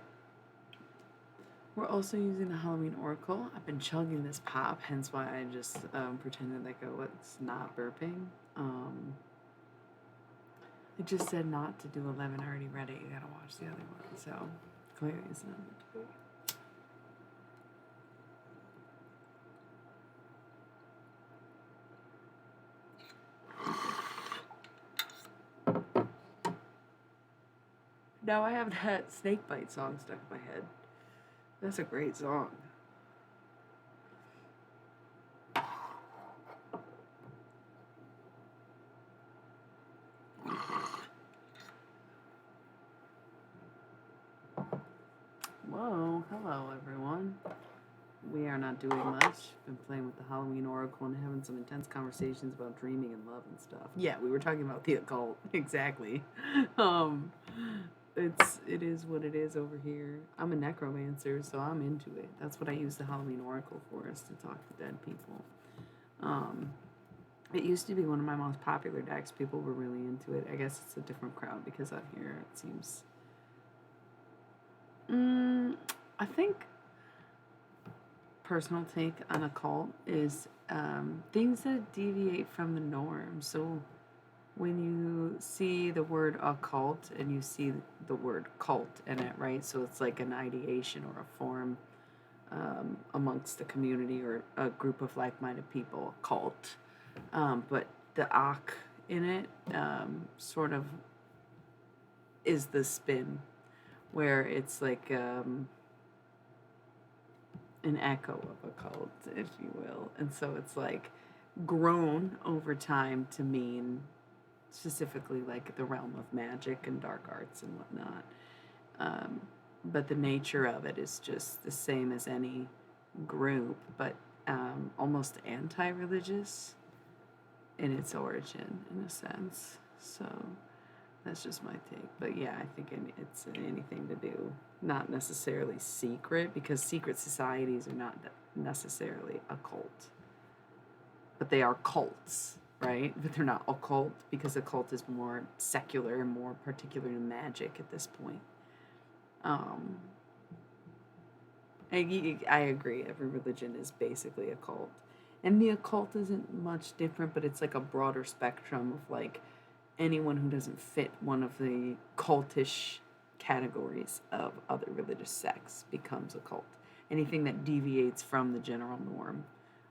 Speaker 1: we're also using the Halloween Oracle. I've been chugging this pop, hence why I just pretended like I was not burping. It just said not to do 11. I already read it. You gotta watch the other one. So clearly it's not meant to be. Now I have that Snakebite song stuck in my head. That's a great song. Whoa, hello everyone. We are not doing much. Been playing with the Halloween Oracle and having some intense conversations about dreaming and love and stuff. Yeah, we were talking about the occult. Exactly. Um, it is what it is over here. I'm a necromancer, so I'm into it. That's what I use the Halloween Oracle for, is to talk to dead people. Um, it used to be one of my most popular decks. People were really into it. I guess it's a different crowd because out here it seems. I think personal take on occult is things that deviate from the norm. So when you see the word occult and you see the word cult in it, right? So it's like an ideation or a form amongst the community or a group of like-minded people, cult. But the ak in it sort of is the spin where it's like an echo of a cult, if you will. And so it's like grown over time to mean specifically like the realm of magic and dark arts and whatnot. But the nature of it is just the same as any group, but almost anti religious in its origin, in a sense. So That's just my take. But yeah, I think it's anything to do, not necessarily secret, because secret societies are not necessarily a cult, but they are cults, right? But they're not occult, because a cult is more secular and more particular to magic at this point. Um, I agree. Every religion is basically a cult. And the occult isn't much different, but it's like a broader spectrum of like anyone who doesn't fit one of the cultish categories of other religious sects becomes a cult. Anything that deviates from the general norm,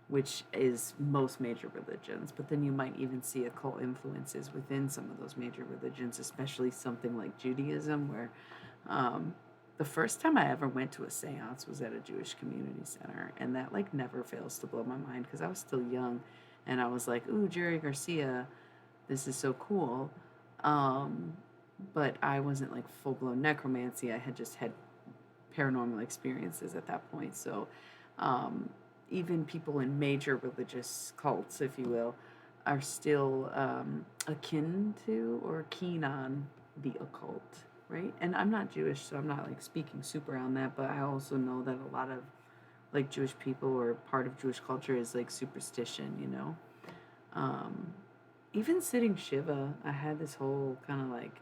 Speaker 1: which is most major religions, but then you might even see occult influences within some of those major religions, especially something like Judaism, where um, the first time I ever went to a seance was at a Jewish community center, and that like never fails to blow my mind because I was still young, and I was like, "Ooh, Jerry Garcia, this is so cool," um, but I wasn't like full blown necromancy. I had just had paranormal experiences at that point, so um, even people in major religious cults, if you will, are still akin to or keen on the occult, right? And I'm not Jewish, so I'm not like speaking super on that, but I also know that a lot of like Jewish people or part of Jewish culture is like superstition, you know? Um, Even sitting Shiva, I had this whole kind of like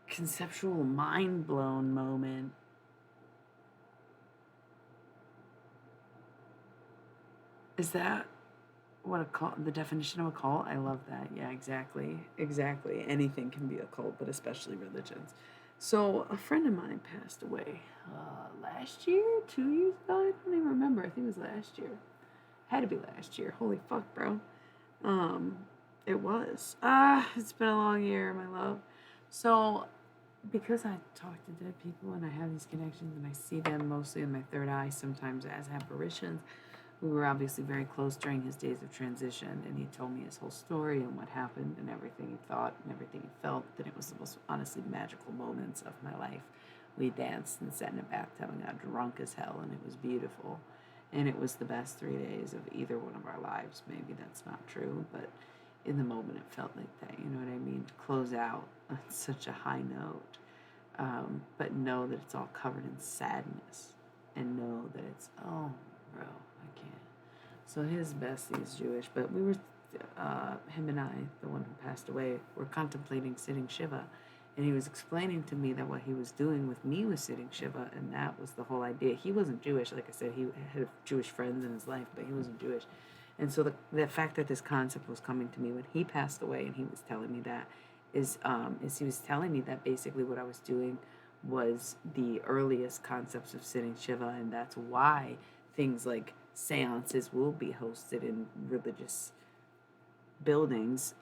Speaker 1: conceptual mind blown moment. Is that what a cult, the definition of a cult? I love that. Yeah, exactly. Exactly. Anything can be a cult, but especially religions. So a friend of mine passed away last year, 2 years ago. I don't even remember. I think it was last year. Had to be last year. Holy fuck, bro. Um, it was. It's been a long year, my love. So because I talk to dead people and I have these connections and I see them mostly in my third eye, sometimes as apparitions, we were obviously very close during his days of transition, and he told me his whole story and what happened and everything he thought and everything he felt. That it was the most honestly magical moments of my life. We danced and sat in a bathtub and got drunk as hell, and it was beautiful. And it was the best 3 days of either one of our lives. Maybe that's not true, but in the moment it felt like that. You know what I mean? To close out on such a high note, but know that it's all covered in sadness, and know that it's, oh, bro, I can't. So his bestie is Jewish, but we were, him and I, the one who passed away, were contemplating sitting Shiva. And he was explaining to me that what he was doing with me was sitting Shiva, and that was the whole idea. He wasn't Jewish, like I said, he had Jewish friends in his life, but he wasn't Jewish. And so the fact that this concept was coming to me when he passed away, and he was telling me that, is he was telling me that basically what I was doing was the earliest concepts of sitting Shiva, and that's why things like seances will be hosted in religious buildings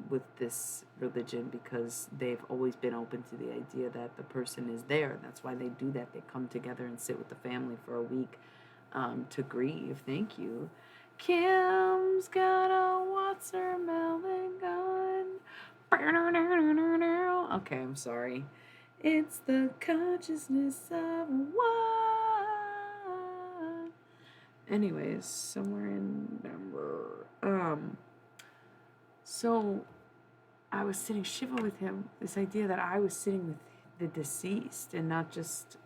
Speaker 1: with this religion, because they've always been open to the idea that the person is there. That's why they do that. They come together and sit with the family for a week to grieve. Thank you. Kim's got a watermelon gun. Okay, I'm sorry. It's the consciousness of one. Anyways, somewhere in number. So I was sitting Shiva with him. This idea that I was sitting with the deceased and not just.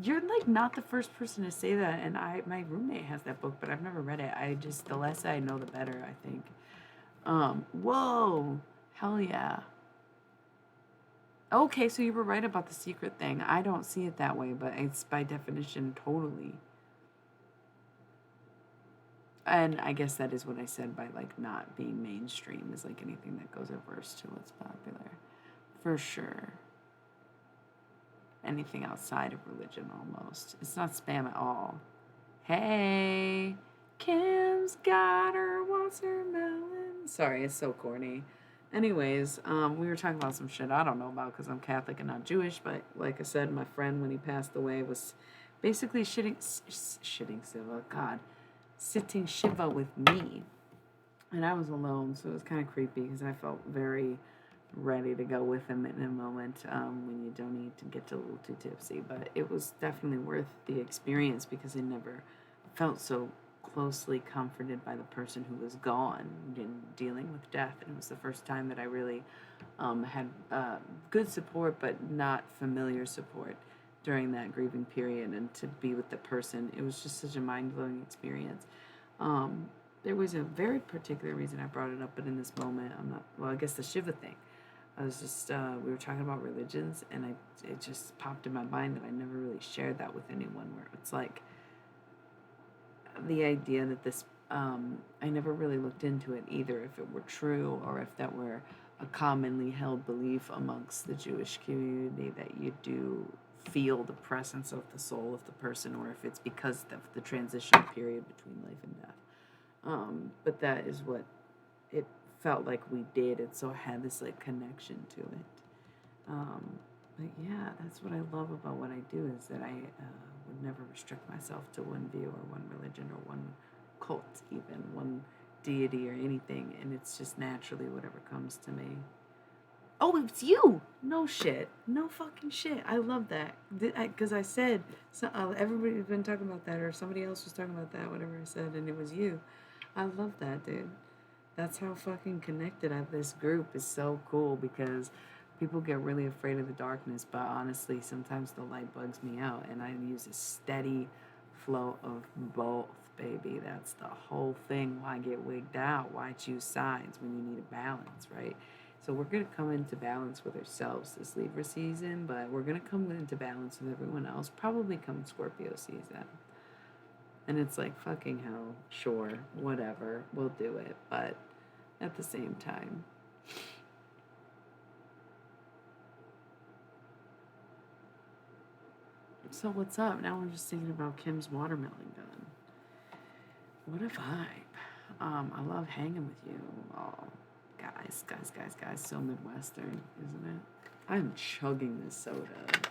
Speaker 1: You're like not the first person to say that, and my roommate has that book, but I've never read it. The less I know, the better, I think. Whoa, hell yeah. Okay, so you were right about the secret thing. I don't see it that way, but it's by definition totally. And I guess that is what I said by like not being mainstream, is like anything that goes averse to what's popular. For sure. Anything outside of religion almost. It's not spam at all. Hey, Kim's got her watermelon. Sorry, it's so corny. Anyways, we were talking about some shit I don't know about because I'm Catholic and not Jewish, but like I said, my friend, when he passed away, was basically shitting Shiva, God, sitting Shiva with me. And I was alone, so it was kind of creepy because I felt very ready to go with him in a moment when you don't need to get a little too tipsy. But it was definitely worth the experience because I never felt so closely comforted by the person who was gone and dealing with death. And it was the first time that I really had good support, but not familiar support during that grieving period. And to be with the person, it was just such a mind blowing experience. Um, there was a very particular reason I brought it up, but in this moment, I'm not. Well, I guess the Shiva thing. I was just we were talking about religions, and it just popped in my mind that I never really shared that with anyone. Where it's like the idea that this I never really looked into it either, if it were true or if that were a commonly held belief amongst the Jewish community that you do feel the presence of the soul of the person, or if it's because of the transitional period between life and death. But that is what it felt like we did, and so I had this like connection to it. But yeah, that's what I love about what I do, is that I would never restrict myself to one view or one religion or one cult, even one deity or anything, and it's just naturally whatever comes to me. Oh, it's you! No shit. No fucking shit. I love that. Because I said, so, everybody's been talking about that, or somebody else was talking about that, whatever I said, and it was you. I love that, dude. That's how fucking connected this group is so cool, because people get really afraid of the darkness, but honestly, sometimes the light bugs me out, and I use a steady flow of both, baby. That's the whole thing. Why get wigged out? Why choose sides when you need a balance, right? So we're going to come into balance with ourselves this Libra season, but we're going to come into balance with everyone else, probably come Scorpio season. And it's like, fucking hell, sure, whatever, we'll do it. But at the same time, so what's up? Now I'm just thinking about Kim's watermelon gun. What a vibe. I love hanging with you. Oh, guys. So Midwestern, isn't it? I'm chugging this soda.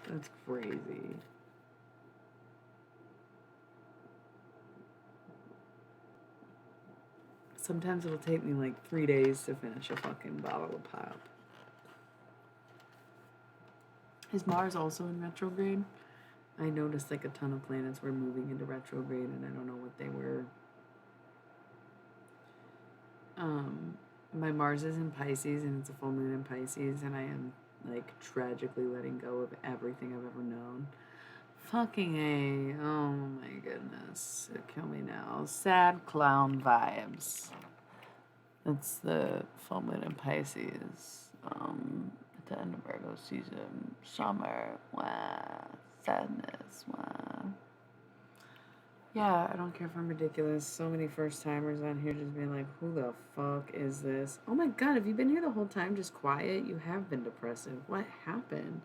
Speaker 1: That's crazy. Sometimes it'll take me like 3 days to finish a fucking bottle of pop. Is Mars also in retrograde? I noticed like a ton of planets were moving into retrograde, and I don't know what they were. My Mars is in Pisces, and it's a full moon in Pisces, and I am like tragically letting go of everything I've ever known. Fucking A. Oh my goodness. Kill me now. Sad clown vibes. That's the full moon in Pisces. At the end of Virgo season. Summer. Wow. Sadness. Wow. Yeah, I don't care if I'm ridiculous. So many first timers on here just being like, who the fuck is this? Oh my god, have you been here the whole time just quiet? You have been depressive. What happened?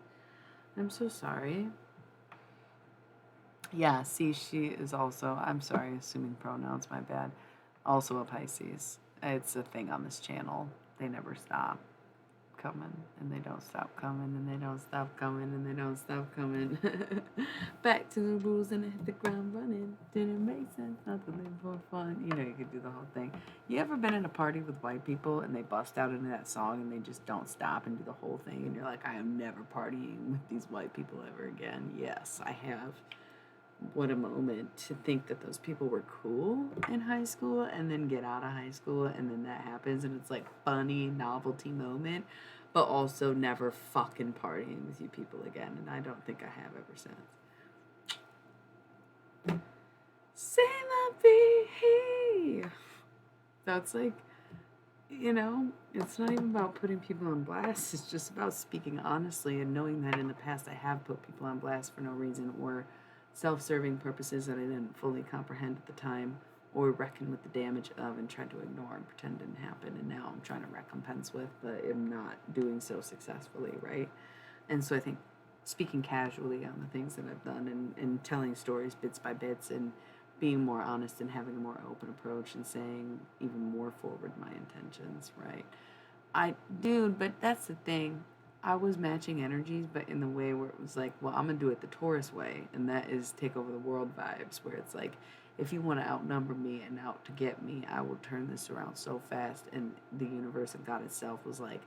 Speaker 1: I'm so sorry. Yeah, see, she is also, I'm sorry, assuming pronouns, my bad, also a Pisces. It's a thing on this channel. They never stop coming, and they don't stop coming, and they don't stop coming, and they don't stop coming. Back to the rules, and I hit the ground running. Didn't make sense not to live for fun. You know, you could do the whole thing. You ever been in a party with white people, and they bust out into that song, and they just don't stop and do the whole thing, and you're like, I am never partying with these white people ever again. Yes, I have. What a moment to think that those people were cool in high school, and then get out of high school, and then that happens, and it's like funny novelty moment, but also never fucking partying with you people again, and I don't think I have ever since. Say la vie. So it's like, you know, it's not even about putting people on blast. It's just about speaking honestly and knowing that in the past I have put people on blast for no reason, or self-serving purposes that I didn't fully comprehend at the time, or reckon with the damage of and tried to ignore and pretend didn't happen, and now I'm trying to recompense with, but am not doing so successfully, right? And so I think speaking casually on the things that I've done, and telling stories bits by bits, and being more honest and having a more open approach, and saying even more forward my intentions, right? Dude, but that's the thing. I was matching energies, but in the way where it was like, well, I'm going to do it the Taurus way, and that is take over the world vibes, where it's like, if you want to outnumber me and out to get me, I will turn this around so fast. And the universe and God itself was like,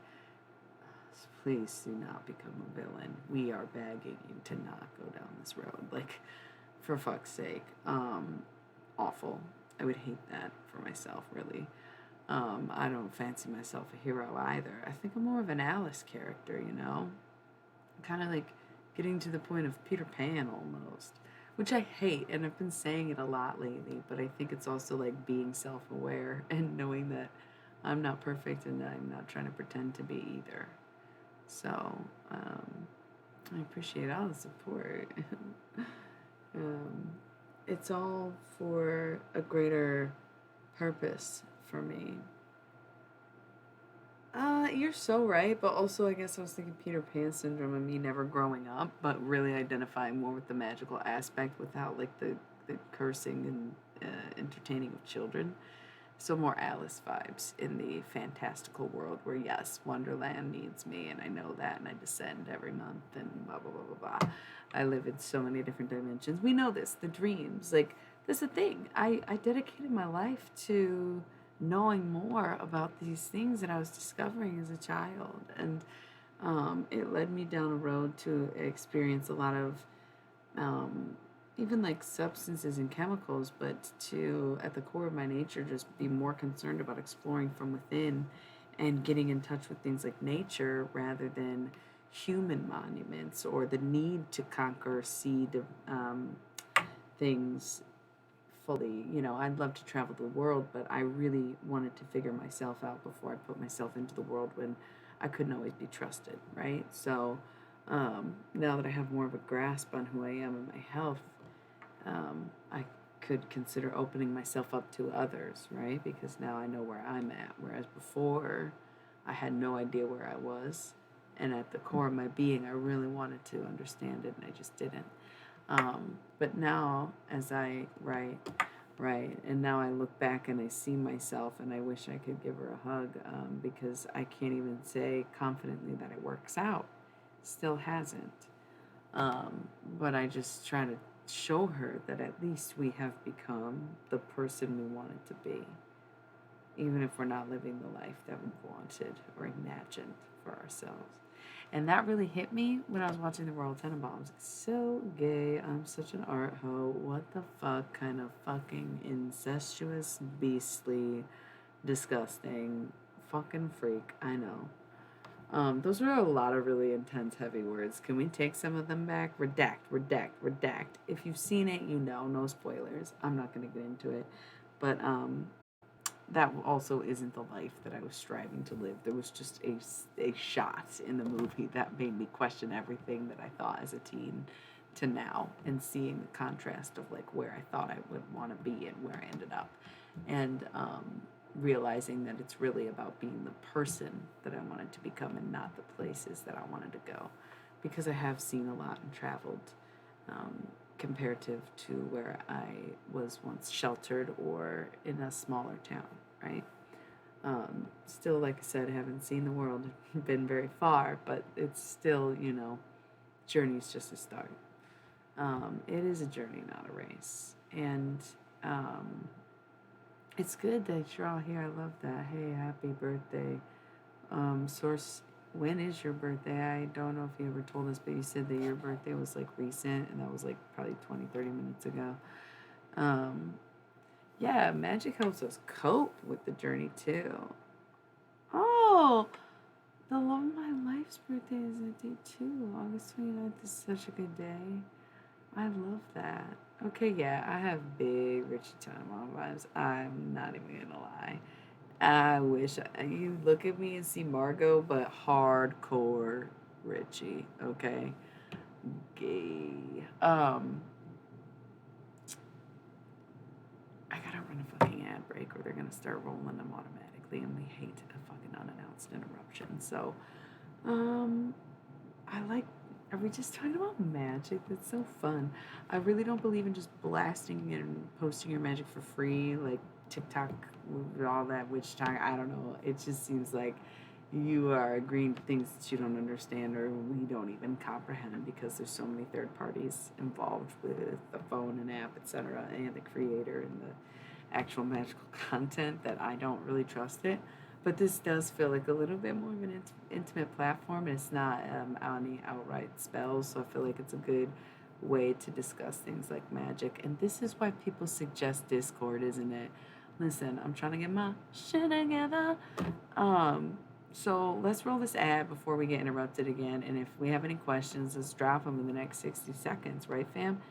Speaker 1: please do not become a villain. We are begging you to not go down this road. Like, for fuck's sake. Awful. I would hate that for myself, really. I don't fancy myself a hero either. I think I'm more of an Alice character, you know? Kind of like getting to the point of Peter Pan almost, which I hate, and I've been saying it a lot lately, but I think it's also like being self aware and knowing that I'm not perfect and I'm not trying to pretend to be either. So, I appreciate all the support. um, it's all for a greater purpose for me. You're so right, but also I guess I was thinking Peter Pan syndrome and me never growing up, but really identifying more with the magical aspect without like the cursing and entertaining of children. So more Alice vibes in the fantastical world where yes, Wonderland needs me and I know that and I descend every month and blah blah blah blah blah. I live in so many different dimensions. We know this, the dreams. Like that's the thing. I dedicated my life to knowing more about these things that I was discovering as a child. And it led me down a road to experience a lot of um, even like substances and chemicals, but to, at the core of my nature, just be more concerned about exploring from within and getting in touch with things like nature rather than human monuments or the need to conquer, see things fully. You know, I'd love to travel the world, but I really wanted to figure myself out before I put myself into the world when I couldn't always be trusted, right? So now that I have more of a grasp on who I am and my health, I could consider opening myself up to others, right? Because now I know where I'm at. Whereas before, I had no idea where I was. And at the core of my being, I really wanted to understand it, and I just didn't. But now, as I write, and now I look back and I see myself, and I wish I could give her a hug because I can't even say confidently that it works out. Still hasn't. But I just try to show her that at least we have become the person we wanted to be, even if we're not living the life that we wanted or imagined for ourselves. And that really hit me when I was watching the Royal Tenenbaums. So gay. I'm such an art hoe. What the fuck kind of fucking incestuous, beastly, disgusting, fucking freak. I know. Those are a lot of really intense, heavy words. Can we take some of them back? Redact, redact, redact. If you've seen it, you know. No spoilers. I'm not going to get into it. But that also isn't the life that I was striving to live. There was just a shot in the movie that made me question everything that I thought as a teen to now, and seeing the contrast of like where I thought I would want to be and where I ended up, and realizing that it's really about being the person that I wanted to become and not the places that I wanted to go, because I have seen a lot and traveled comparative to where I was once sheltered or in a smaller town, right? Still, like I said, I haven't seen the world, been very far, but it's still, you know, journey's just a start. It is a journey, not a race. And it's good that you're all here. I love that. Hey, happy birthday. Source, when is your birthday? I don't know if you ever told us, but you said that your birthday was like recent, and that was like probably 20, 30 minutes ago. Yeah, magic helps us cope with the journey too. Oh, the love of my life's birthday is that day too. August 29th is such a good day. I love that. Okay, yeah, I have big Richie Tenenbaum vibes. I'm not even gonna lie. I wish you look at me and see Margot, but hardcore Richie. Okay, gay. I gotta run a fucking ad break, or they're gonna start rolling them automatically, and we hate a fucking unannounced interruption. So, I like. Are we just talking about magic? That's so fun. I really don't believe in just blasting and posting your magic for free, like TikTok, all that witch talk. I don't know. It just seems like you are agreeing to things that you don't understand or we don't even comprehend, because there's so many third parties involved with the phone and app, etc., and the creator and the actual magical content, that I don't really trust it. But this does feel like a little bit more of an intimate platform, and it's not any outright spells, so I feel like it's a good way to discuss things like magic. And this is why people suggest Discord, isn't it? Listen, I'm trying to get my shit together. Um, so let's roll this ad before we get interrupted again. And if we have any questions, let's drop them in the next 60 seconds, right, fam?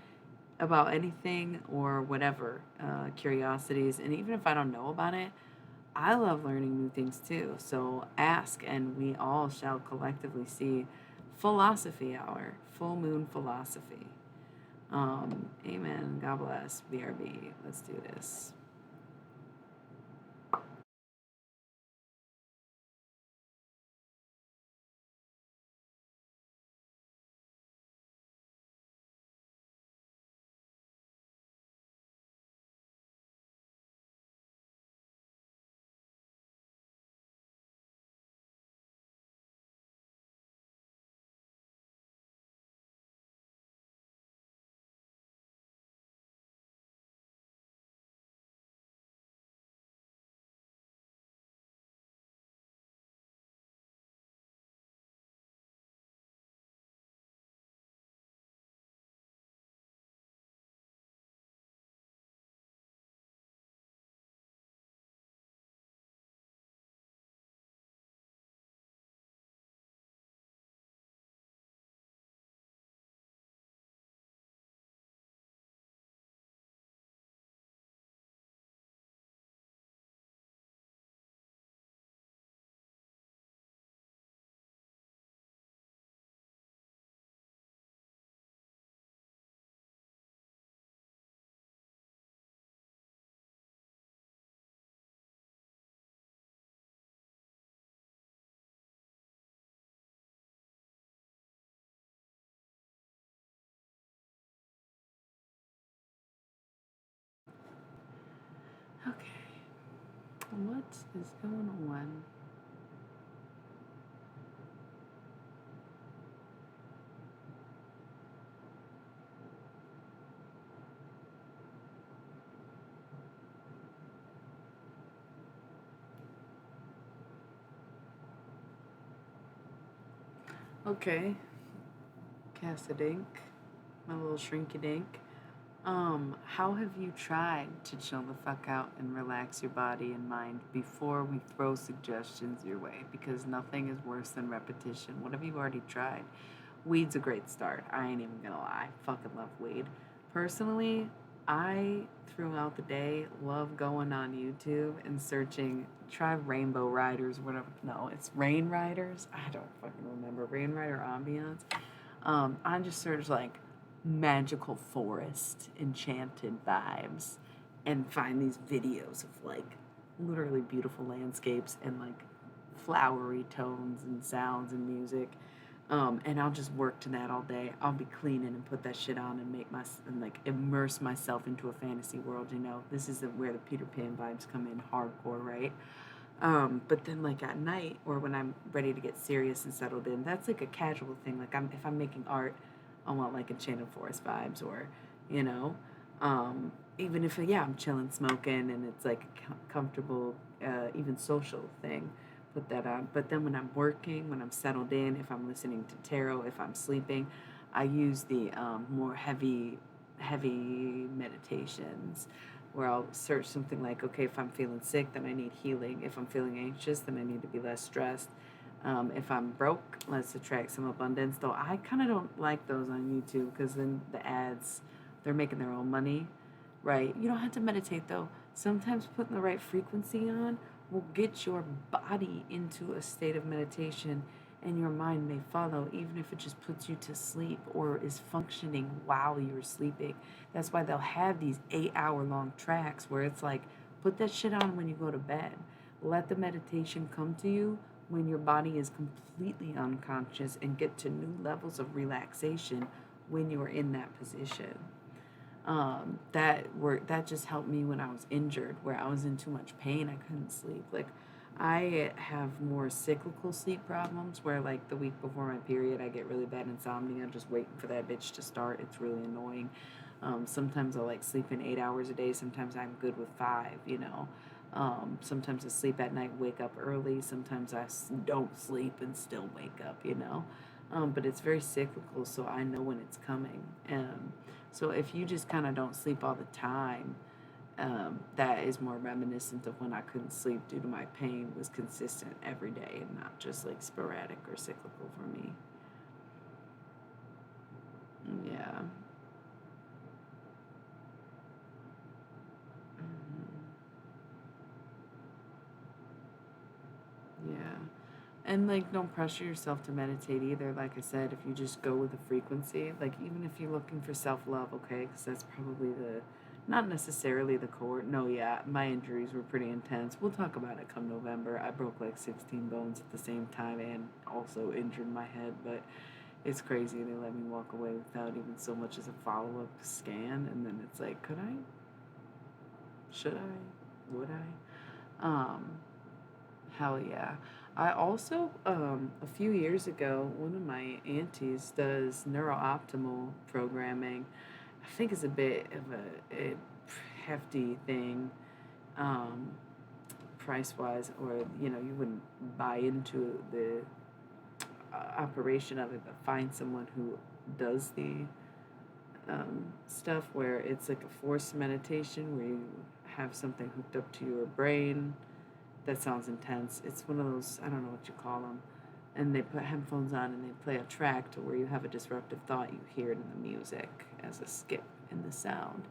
Speaker 1: About anything or whatever, curiosities. And even if I don't know about it, I love learning new things too. So ask, and we all shall collectively see. Fullosophy Hour, full moon philosophy. Amen. God bless. BRB. Let's do this. Okay. What is going on? Okay. Cassadink. My little shrinky dink. How have you tried to chill the fuck out and relax your body and mind before we throw suggestions your way? Because nothing is worse than repetition. What have you already tried? Weed's a great start. I ain't even gonna lie. Fucking love weed. Personally, I throughout the day love going on YouTube and searching. Try Rainbow Riders, whatever. No, it's Rain Riders. I don't fucking remember. Rain Rider Ambiance. I just search like magical forest, enchanted vibes, and find these videos of like literally beautiful landscapes and like flowery tones and sounds and music. And I'll just work to that all day. I'll be cleaning and put that shit on and make my and like immerse myself into a fantasy world. You know, this is where the Peter Pan vibes come in hardcore, right? But then like at night or when I'm ready to get serious and settled in, that's like a casual thing. Like if I'm making art, I want like enchanted forest vibes or, you know, even if yeah I'm chilling smoking and it's like a comfortable, even social thing, put that on. But then when I'm working, when I'm settled in, if I'm listening to tarot, if I'm sleeping, I use the more heavy meditations where I'll search something like, okay, if I'm feeling sick, then I need healing. If I'm feeling anxious, then I need to be less stressed. If I'm broke, let's attract some abundance. Though I kind of don't like those on YouTube because then the ads, they're making their own money, right? You don't have to meditate though. Sometimes putting the right frequency on will get your body into a state of meditation and your mind may follow, even if it just puts you to sleep or is functioning while you're sleeping. That's why they'll have these 8 hour long tracks where it's like, put that shit on when you go to bed. Let the meditation come to you when your body is completely unconscious and get to new levels of relaxation when you're in that position. That just helped me when I was injured, where I was in too much pain, I couldn't sleep. Like I have more cyclical sleep problems where like the week before my period I get really bad insomnia just waiting for that bitch to start. It's really annoying. Sometimes I like sleeping 8 hours a day, sometimes I'm good with 5, you know. Sometimes I sleep at night, wake up early. Sometimes I don't sleep and still wake up, you know. But it's very cyclical, so I know when it's coming. So if you just kind of don't sleep all the time, that is more reminiscent of when I couldn't sleep due to my pain was consistent every day and not just like sporadic or cyclical for me. Yeah. Mhm. Yeah. And like, don't pressure yourself to meditate either. Like I said, if you just go with the frequency, like, even if you're looking for self love, okay, because that's probably not necessarily the core. No, yeah, my injuries were pretty intense. We'll talk about it come November. I broke like 16 bones at the same time and also injured my head, but it's crazy. They let me walk away without even so much as a follow up scan. And then it's like, could I? Should I? Would I? Hell yeah. I also, a few years ago, one of my aunties does neurooptimal programming. I think it's a bit of a hefty thing, um, price wise, or you wouldn't buy into the operation of it, but find someone who does the stuff where it's like a forced meditation where you have something hooked up to your brain. That sounds intense. It's one of those, I don't know what you call them. And they put headphones on and they play a track to where you have a disruptive thought. You hear it in the music as a skip in the sound.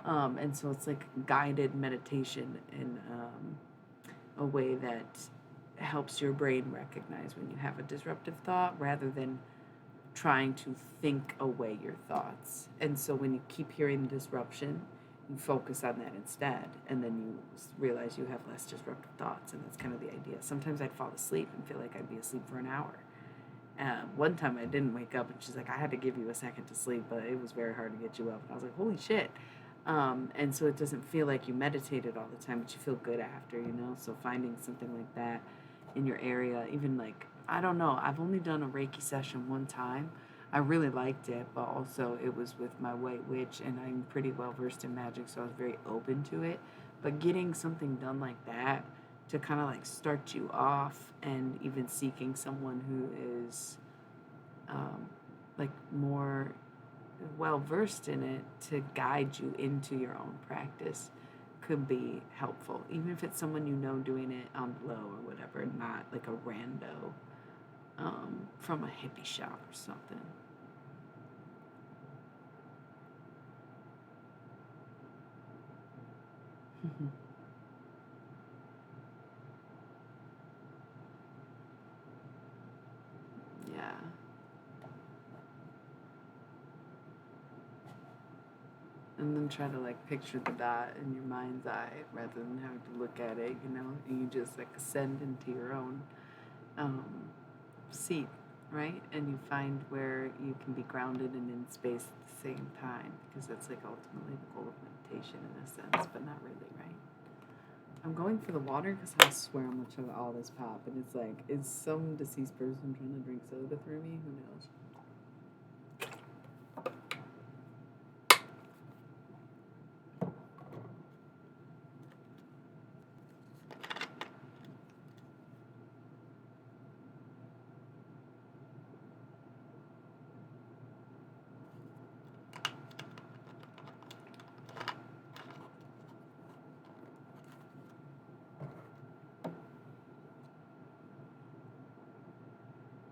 Speaker 1: And so it's like guided meditation in a way that helps your brain recognize when you have a disruptive thought rather than trying to think away your thoughts. And so when you keep hearing the disruption, you focus on that instead, and then you realize you have less disruptive thoughts, and that's kind of the idea. Sometimes I'd fall asleep and feel like I'd be asleep for an hour. One time I didn't wake up, and she's like, I had to give you a second to sleep, but it was very hard to get you up. And I was like, holy shit. And so it doesn't feel like you meditated all the time, but you feel good after, So finding something like that in your area, even like, I don't know, I've only done a Reiki session one time. I really liked it, but also it was with my white witch, and I'm pretty well versed in magic, so I was very open to it. But getting something done like that to kind of like start you off, and even seeking someone who is um, like more well versed in it to guide you into your own practice could be helpful, even if it's someone doing it on the low or whatever, not like a rando from a hippie shop or something. Yeah. And then try to like picture the dot in your mind's eye rather than having to look at it, and you just like ascend into your own um, seat, right? And you find where you can be grounded and in space at the same time, because that's like ultimately the goal of meditation in a sense, but not really, right? I'm going for the water because I swear I'm gonna chug all this pop, and it's like, is some deceased person trying to drink soda through me? Who knows?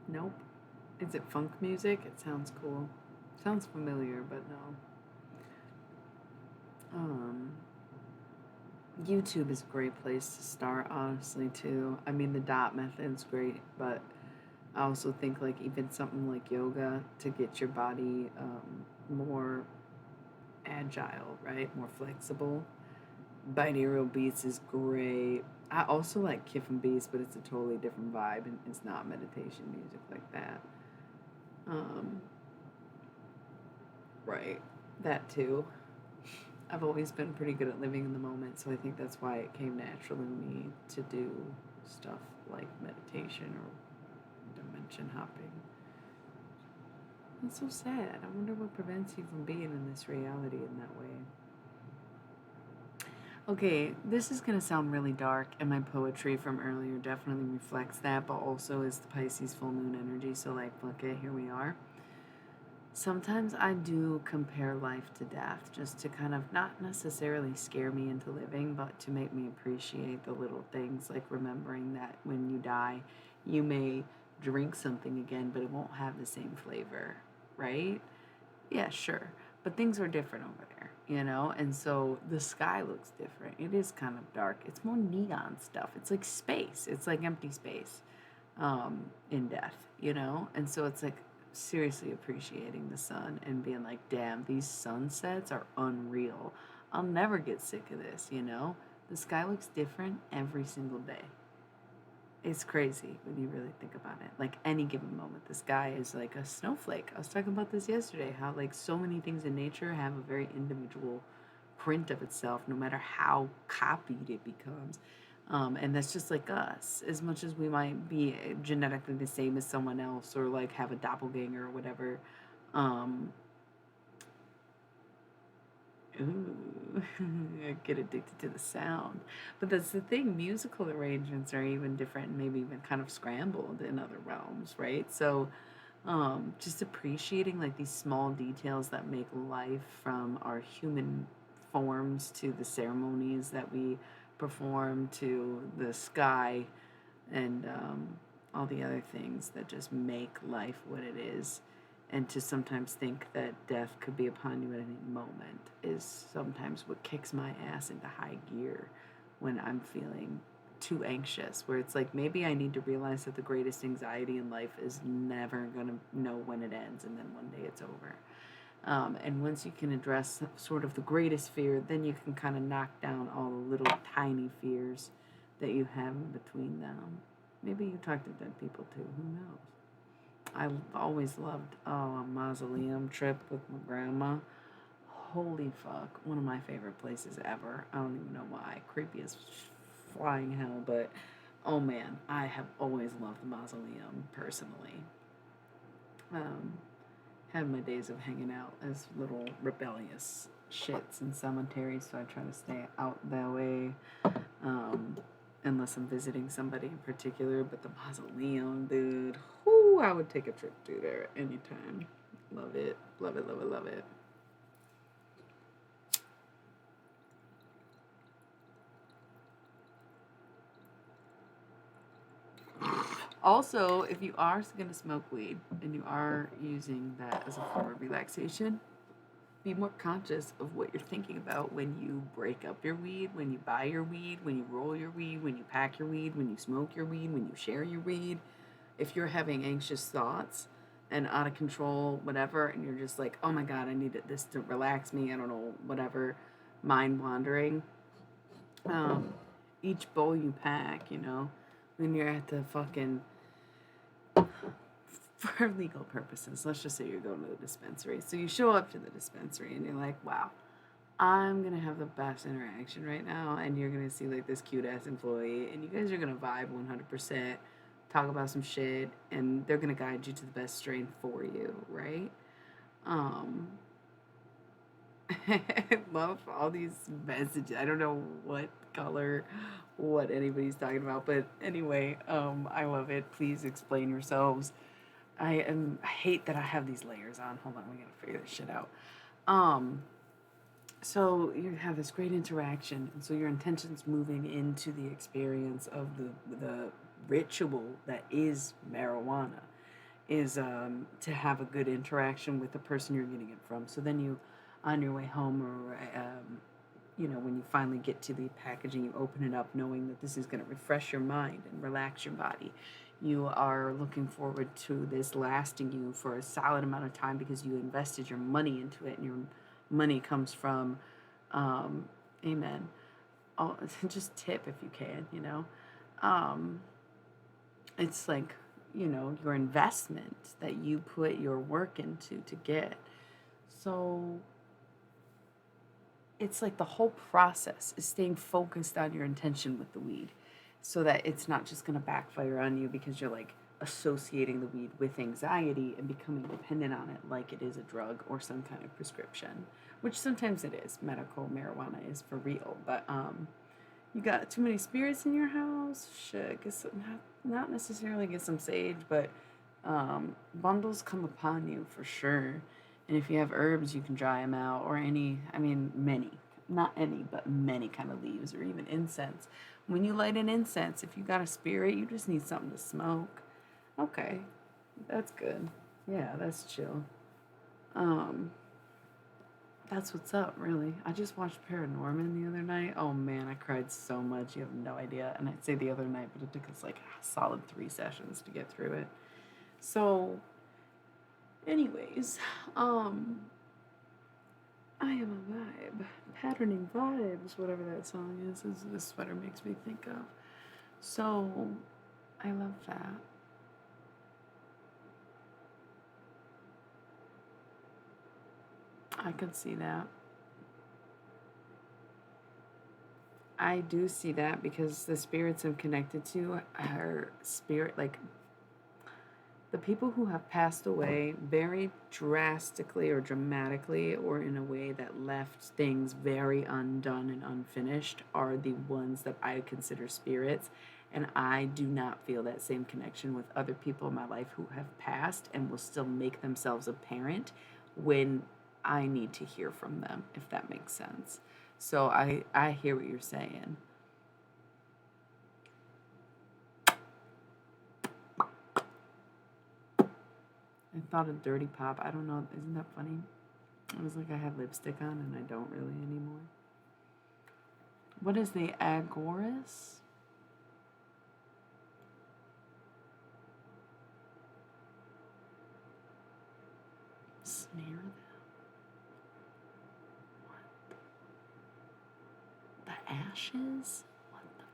Speaker 1: Nope. Is it funk music? It sounds cool. Sounds familiar, but no. Um, YouTube is a great place to start, honestly, too. I mean, the dot method's great, but I also think, like, even something like yoga to get your body more agile, right? More flexible. Binaural beats is great. I also like Kiffin beats, but it's a totally different vibe, and it's not meditation music like that. Um, right. That too. I've always been pretty good at living in the moment, so I think that's why it came natural in me to do stuff like meditation or dimension hopping. It's so sad. I wonder what prevents you from being in this reality in that way. Okay, this is going to sound really dark, and my poetry from earlier definitely reflects that, but also is the Pisces full moon energy. So, like, okay, here we are. Sometimes I do compare life to death just to kind of not necessarily scare me into living, but to make me appreciate the little things, like remembering that when you die, you may drink something again, but it won't have the same flavor, right? Yeah, sure. But things are different over there, you know? And so the sky looks different. It is kind of dark. It's more neon stuff. It's like space. It's like empty space in death, you know? And so it's like seriously appreciating the sun and being like, damn, these sunsets are unreal. I'll never get sick of this, you know? The sky looks different every single day. It's crazy when you really think about it. Like any given moment, the sky is like a snowflake. I was talking about this yesterday, how like so many things in nature have a very individual print of itself, no matter how copied it becomes. And that's just like us. As much as we might be genetically the same as someone else or like have a doppelganger or whatever, um, ooh, I get addicted to the sound. But that's the thing, musical arrangements are even different, maybe even kind of scrambled in other realms, right? So, just appreciating like these small details that make life, from our human forms to the ceremonies that we perform to the sky, and all the other things that just make life what it is. And to sometimes think that death could be upon you at any moment is sometimes what kicks my ass into high gear when I'm feeling too anxious. Where it's like, maybe I need to realize that the greatest anxiety in life is never going to know when it ends, and then one day it's over. And once you can address sort of the greatest fear, then you can kind of knock down all the little tiny fears that you have in between them. Maybe you talk to dead people too. Who knows? I always loved a mausoleum trip with my grandma. Holy fuck. One of my favorite places ever. I don't even know why. Creepy as flying hell, but oh man, I have always loved the mausoleum personally. Um, had my days of hanging out as little rebellious shits in cemeteries, so I try to stay out that way. Um, Unless I'm visiting somebody in particular, but the mausoleum, dude, whoo, I would take a trip through there anytime. Love it, love it, love it, love it. Also, if you are going to smoke weed and you are using that as a form of relaxation, be more conscious of what you're thinking about when you break up your weed, when you buy your weed, when you roll your weed, when you pack your weed, when you smoke your weed, when you share your weed. If you're having anxious thoughts and out of control, whatever, and you're just like, oh my God, I needed this to relax me, I don't know, whatever, mind wandering, um, each bowl you pack, you know, when you're at the fucking, for legal purposes, let's just say you're going to the dispensary. So you show up to the dispensary and you're like, wow, I'm gonna have the best interaction right now, and you're gonna see like this cute ass employee, and you guys are gonna vibe 100%, talk about some shit, and they're gonna guide you to the best strain for you, right? Um, I love all these messages. I don't know what color, what anybody's talking about, but anyway, I love it. Please explain yourselves. I hate that I have these layers on. Hold on, we gotta figure this shit out. Um, so you have this great interaction, and so your intention's moving into the experience of the ritual that is marijuana, is to have a good interaction with the person you're getting it from. So then you, on your way home, or you know, when you finally get to the packaging, you open it up knowing that this is going to refresh your mind and relax your body. You are looking forward to this lasting you for a solid amount of time because you invested your money into it, and your money comes from, um, amen. Oh, just tip if you can, you know. Um, it's like, you know, your investment that you put your work into to get. So it's like the whole process is staying focused on your intention with the weed, so that it's not just going to backfire on you because you're like associating the weed with anxiety and becoming dependent on it like it is a drug or some kind of prescription, which sometimes it is. Medical marijuana is for real, but you got too many spirits in your house, shit, get some, not necessarily get some sage, but bundles come upon you for sure. And if you have herbs, you can dry them out, or many, not any, but many kind of leaves, or even incense. When you light an incense, if you got a spirit, you just need something to smoke. Okay, that's good. Yeah, that's chill. Um, that's what's up, really. I just watched Paranorman the other night. Oh man, I cried so much. You have no idea. And I'd say the other night, but it took us like a solid 3 sessions to get through it. So, anyways, I am a vibe. Patterning vibes, whatever that song is this sweater makes me think of. So, I love that. I could see that. I do see that because the spirits I'm connected to are spirit, like the people who have passed away very drastically or dramatically or in a way that left things very undone and unfinished are the ones that I consider spirits. And I do not feel that same connection with other people in my life who have passed and will still make themselves apparent when I need to hear from them, if that makes sense. So I hear what you're saying. I thought a dirty pop. I don't know. Isn't that funny? It was like I had lipstick on and I don't really anymore. What is the Agorist? Smear them? What? The ashes? What the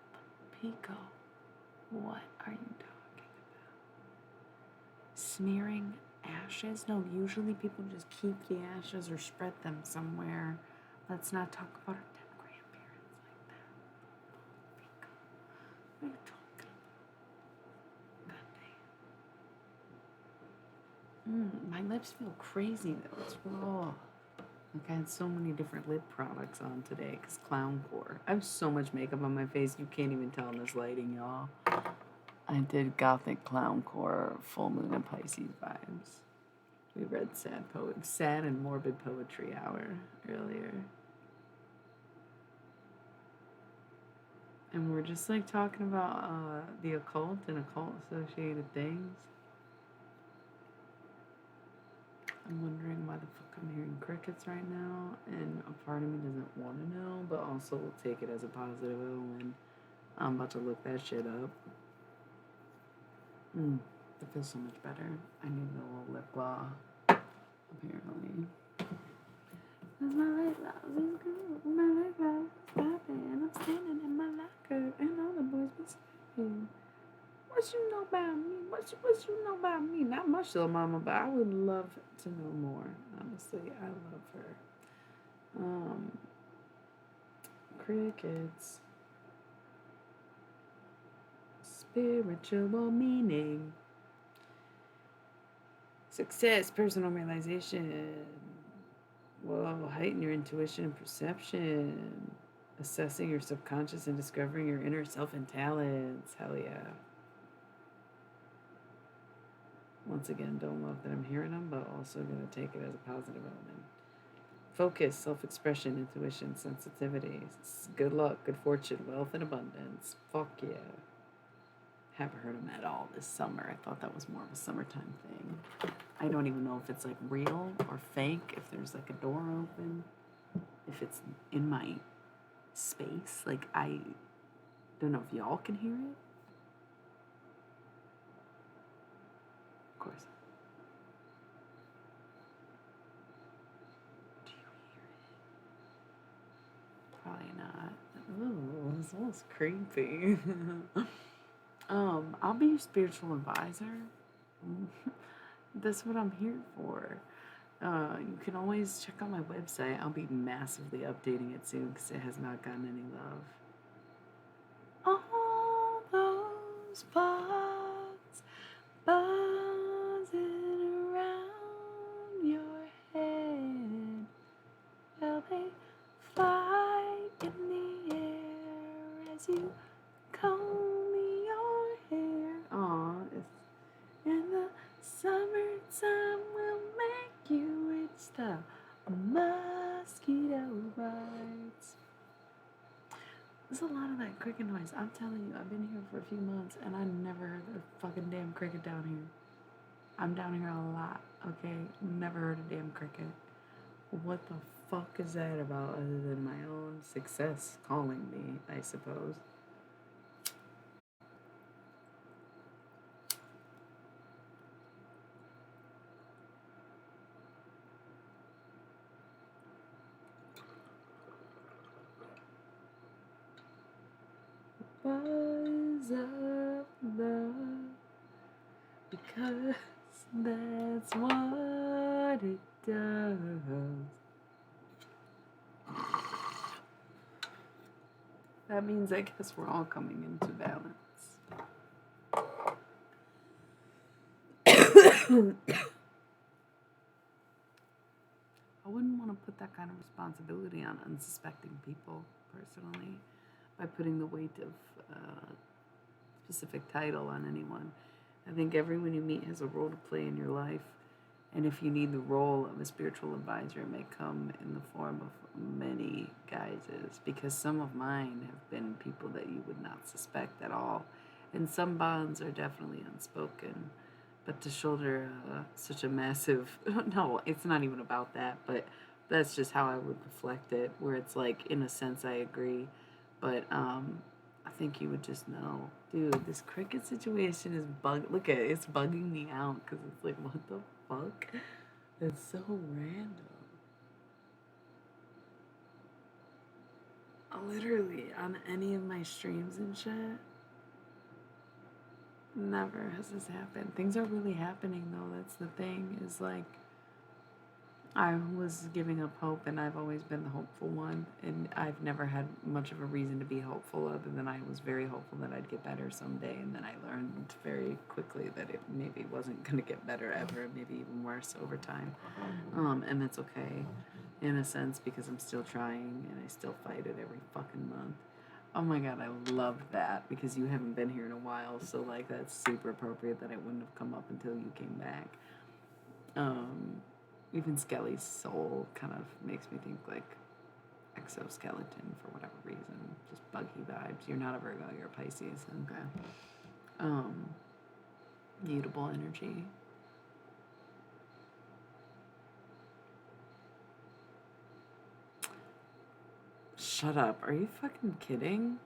Speaker 1: Pico? What are you talking about? Smearing ashes? No, usually people just keep the ashes or spread them somewhere. Let's not talk about our dead grandparents like that. Pico. What are you talking about? God damn. My lips feel crazy though. It's raw. Like I had so many different lip products on today because clowncore. I have so much makeup on my face you can't even tell in this lighting, y'all. I did gothic clowncore, full moon and Pisces vibes. We read sad and morbid poetry hour earlier. And we're just like talking about the occult and occult associated things. I'm wondering why the fuck I'm hearing crickets right now, and a part of me doesn't want to know, but also will take it as a positive omen. I'm about to look that shit up. It feels so much better. I need a little lip gloss, apparently. Cause my lip gloss is good, my lip gloss is popping, I'm standing in my locker, and all the boys be sleeping. What you know about me? What you know about me? Not much, little mama, but I would love to know more. Honestly, I love her. Crickets. Spiritual meaning. Success, personal realization. Whoa, heighten your intuition and perception. Assessing your subconscious and discovering your inner self and talents. Hell yeah. Once again, don't love that I'm hearing them, but also going to take it as a positive element. Focus, self-expression, intuition, sensitivity. Good luck, good fortune, wealth, and abundance. Fuck yeah. Haven't heard them at all this summer. I thought that was more of a summertime thing. I don't even know if it's like real or fake, if there's like a door open, if it's in my space. Like, I don't know if y'all can hear it. Of course. Do you hear it? Probably not. Ooh, this was creepy. I'll be your spiritual advisor. That's what I'm here for. You can always check out my website. I'll be massively updating it soon because it has not gotten any love. All those thoughts buzzing around your head. you comb me your hair. Aw, in the summertime will make you itch the mosquito bites. There's a lot of that cricket noise. I'm telling you, I've been here for a few months and I never heard a fucking damn cricket down here. I'm down here a lot, okay? Never heard a damn cricket. What the fuck is that about other than my own success calling me, I suppose? Buzz of love, because that's what it does. That means I guess we're all coming into balance. I wouldn't want to put that kind of responsibility on unsuspecting people, personally, by putting the weight of specific title on anyone. I think everyone you meet has a role to play in your life, and if you need the role of a spiritual advisor, it may come in the form of many guises, because some of mine have been people that you would not suspect at all, and some bonds are definitely unspoken. But to shoulder such a massive, no, it's not even about that, but that's just how I would reflect it, where it's like, in a sense, I agree, but I think you would just know, dude, this cricket situation is look at it, it's bugging me out, because it's like, what the fuck? It's so random. Literally, on any of my streams and shit, never has this happened. Things are really happening, though. That's the thing, is like, I was giving up hope, and I've always been the hopeful one, and I've never had much of a reason to be hopeful other than I was very hopeful that I'd get better someday, and then I learned very quickly that it maybe wasn't going to get better ever, maybe even worse over time, and that's okay, in a sense, because I'm still trying, and I still fight it every fucking month. Oh my god, I love that, because you haven't been here in a while, so, like, that's super appropriate that it wouldn't have come up until you came back. Even Skelly's soul kind of makes me think, like, exoskeleton for whatever reason. Just buggy vibes. You're not a Virgo, you're a Pisces. Okay. Mutable energy. Shut up. Are you fucking kidding?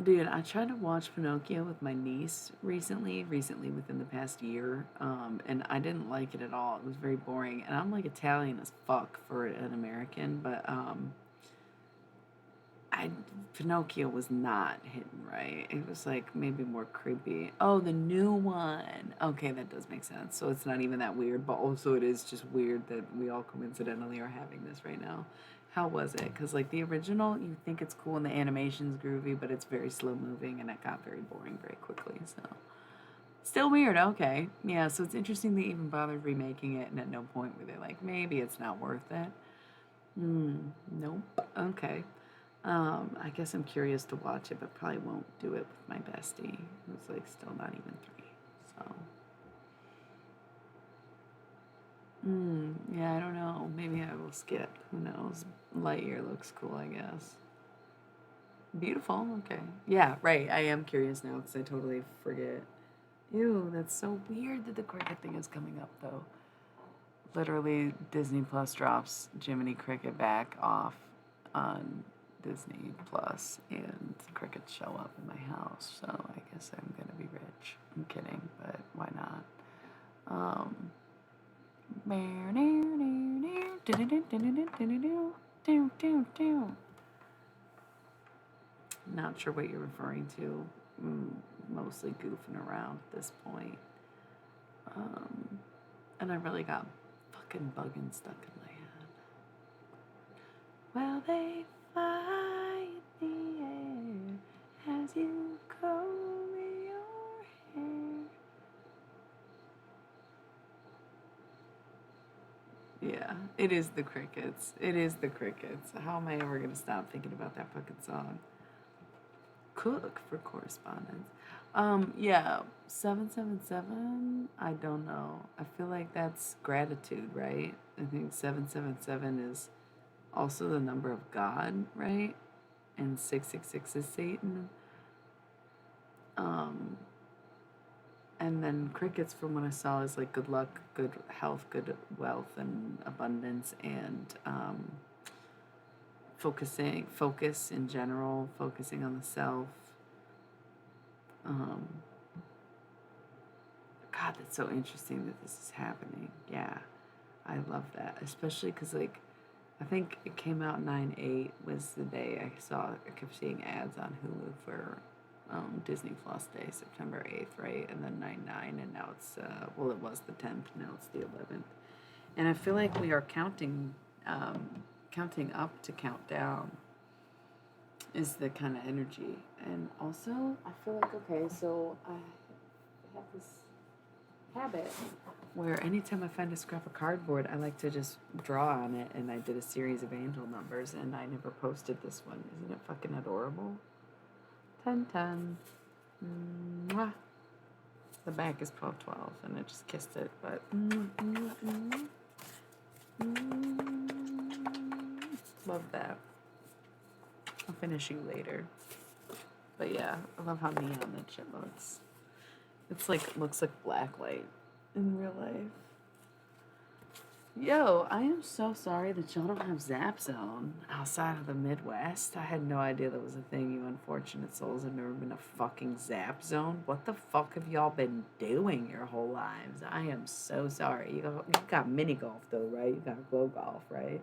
Speaker 1: Dude, I tried to watch Pinocchio with my niece recently within the past year, and I didn't like it at all. It was very boring, and I'm like Italian as fuck for an American, but Pinocchio was not hidden right. It was like maybe more creepy. Oh, the new one. Okay, that does make sense. So it's not even that weird, but also it is just weird that we all coincidentally are having this right now. How was it? Because, like, the original, you think it's cool and the animation's groovy, but it's very slow moving and it got very boring very quickly. So, still weird. Okay. Yeah, so it's interesting they even bothered remaking it, and at no point were they like, maybe it's not worth it. Nope. Okay. I guess I'm curious to watch it, but probably won't do it with my bestie, who's, like, still not even 3. So. Yeah, I don't know. Maybe I will skip. Who knows? Lightyear looks cool, I guess. Beautiful. Okay. Yeah, right. I am curious now because I totally forget. Ew, that's so weird that the cricket thing is coming up, though. Literally, Disney Plus drops Jiminy Cricket back off on Disney Plus, and crickets show up in my house, so I guess I'm gonna be rich. I'm kidding, but why not? Not sure what you're referring to. Mostly goofing around at this point. And I really got fucking bugging stuck in my head. Well, they fly in the air as you comb your hair. Yeah, it is the crickets. It is the crickets. How am I ever going to stop thinking about that fucking song? cook for correspondence. Yeah, 777, I don't know. I feel like that's gratitude, right? I think 777 is also the number of God, right? And 666 is Satan. Um, and then crickets, from what I saw, is like good luck, good health, good wealth, and abundance, and focus in general, focusing on the self. Um, God, that's so interesting that this is happening. Yeah, I love that, especially because like I think it came out 9/8 was the day I kept seeing ads on Hulu for Disney Plus Day, September 8th, right? And then 9/9, and now it's well, it was the 10th, now it's the 11th, and I feel like we are counting up to count down is the kind of energy, and also I feel like okay, so I have this habit where anytime I find a scrap of cardboard, I like to just draw on it, and I did a series of angel numbers, and I never posted this one. Isn't it fucking adorable? 1010. Mwah. The back is 1212, and I just kissed it, but love that. I'll finish you later. But yeah, I love how neon that shit looks. It's like, looks like blacklight in real life. Yo, I am so sorry that y'all don't have Zap Zone outside of the Midwest. I had no idea that was a thing. You unfortunate souls have never been a fucking Zap Zone. What the fuck have y'all been doing your whole lives? I am so sorry. You got mini golf though, right? You got glow golf, right?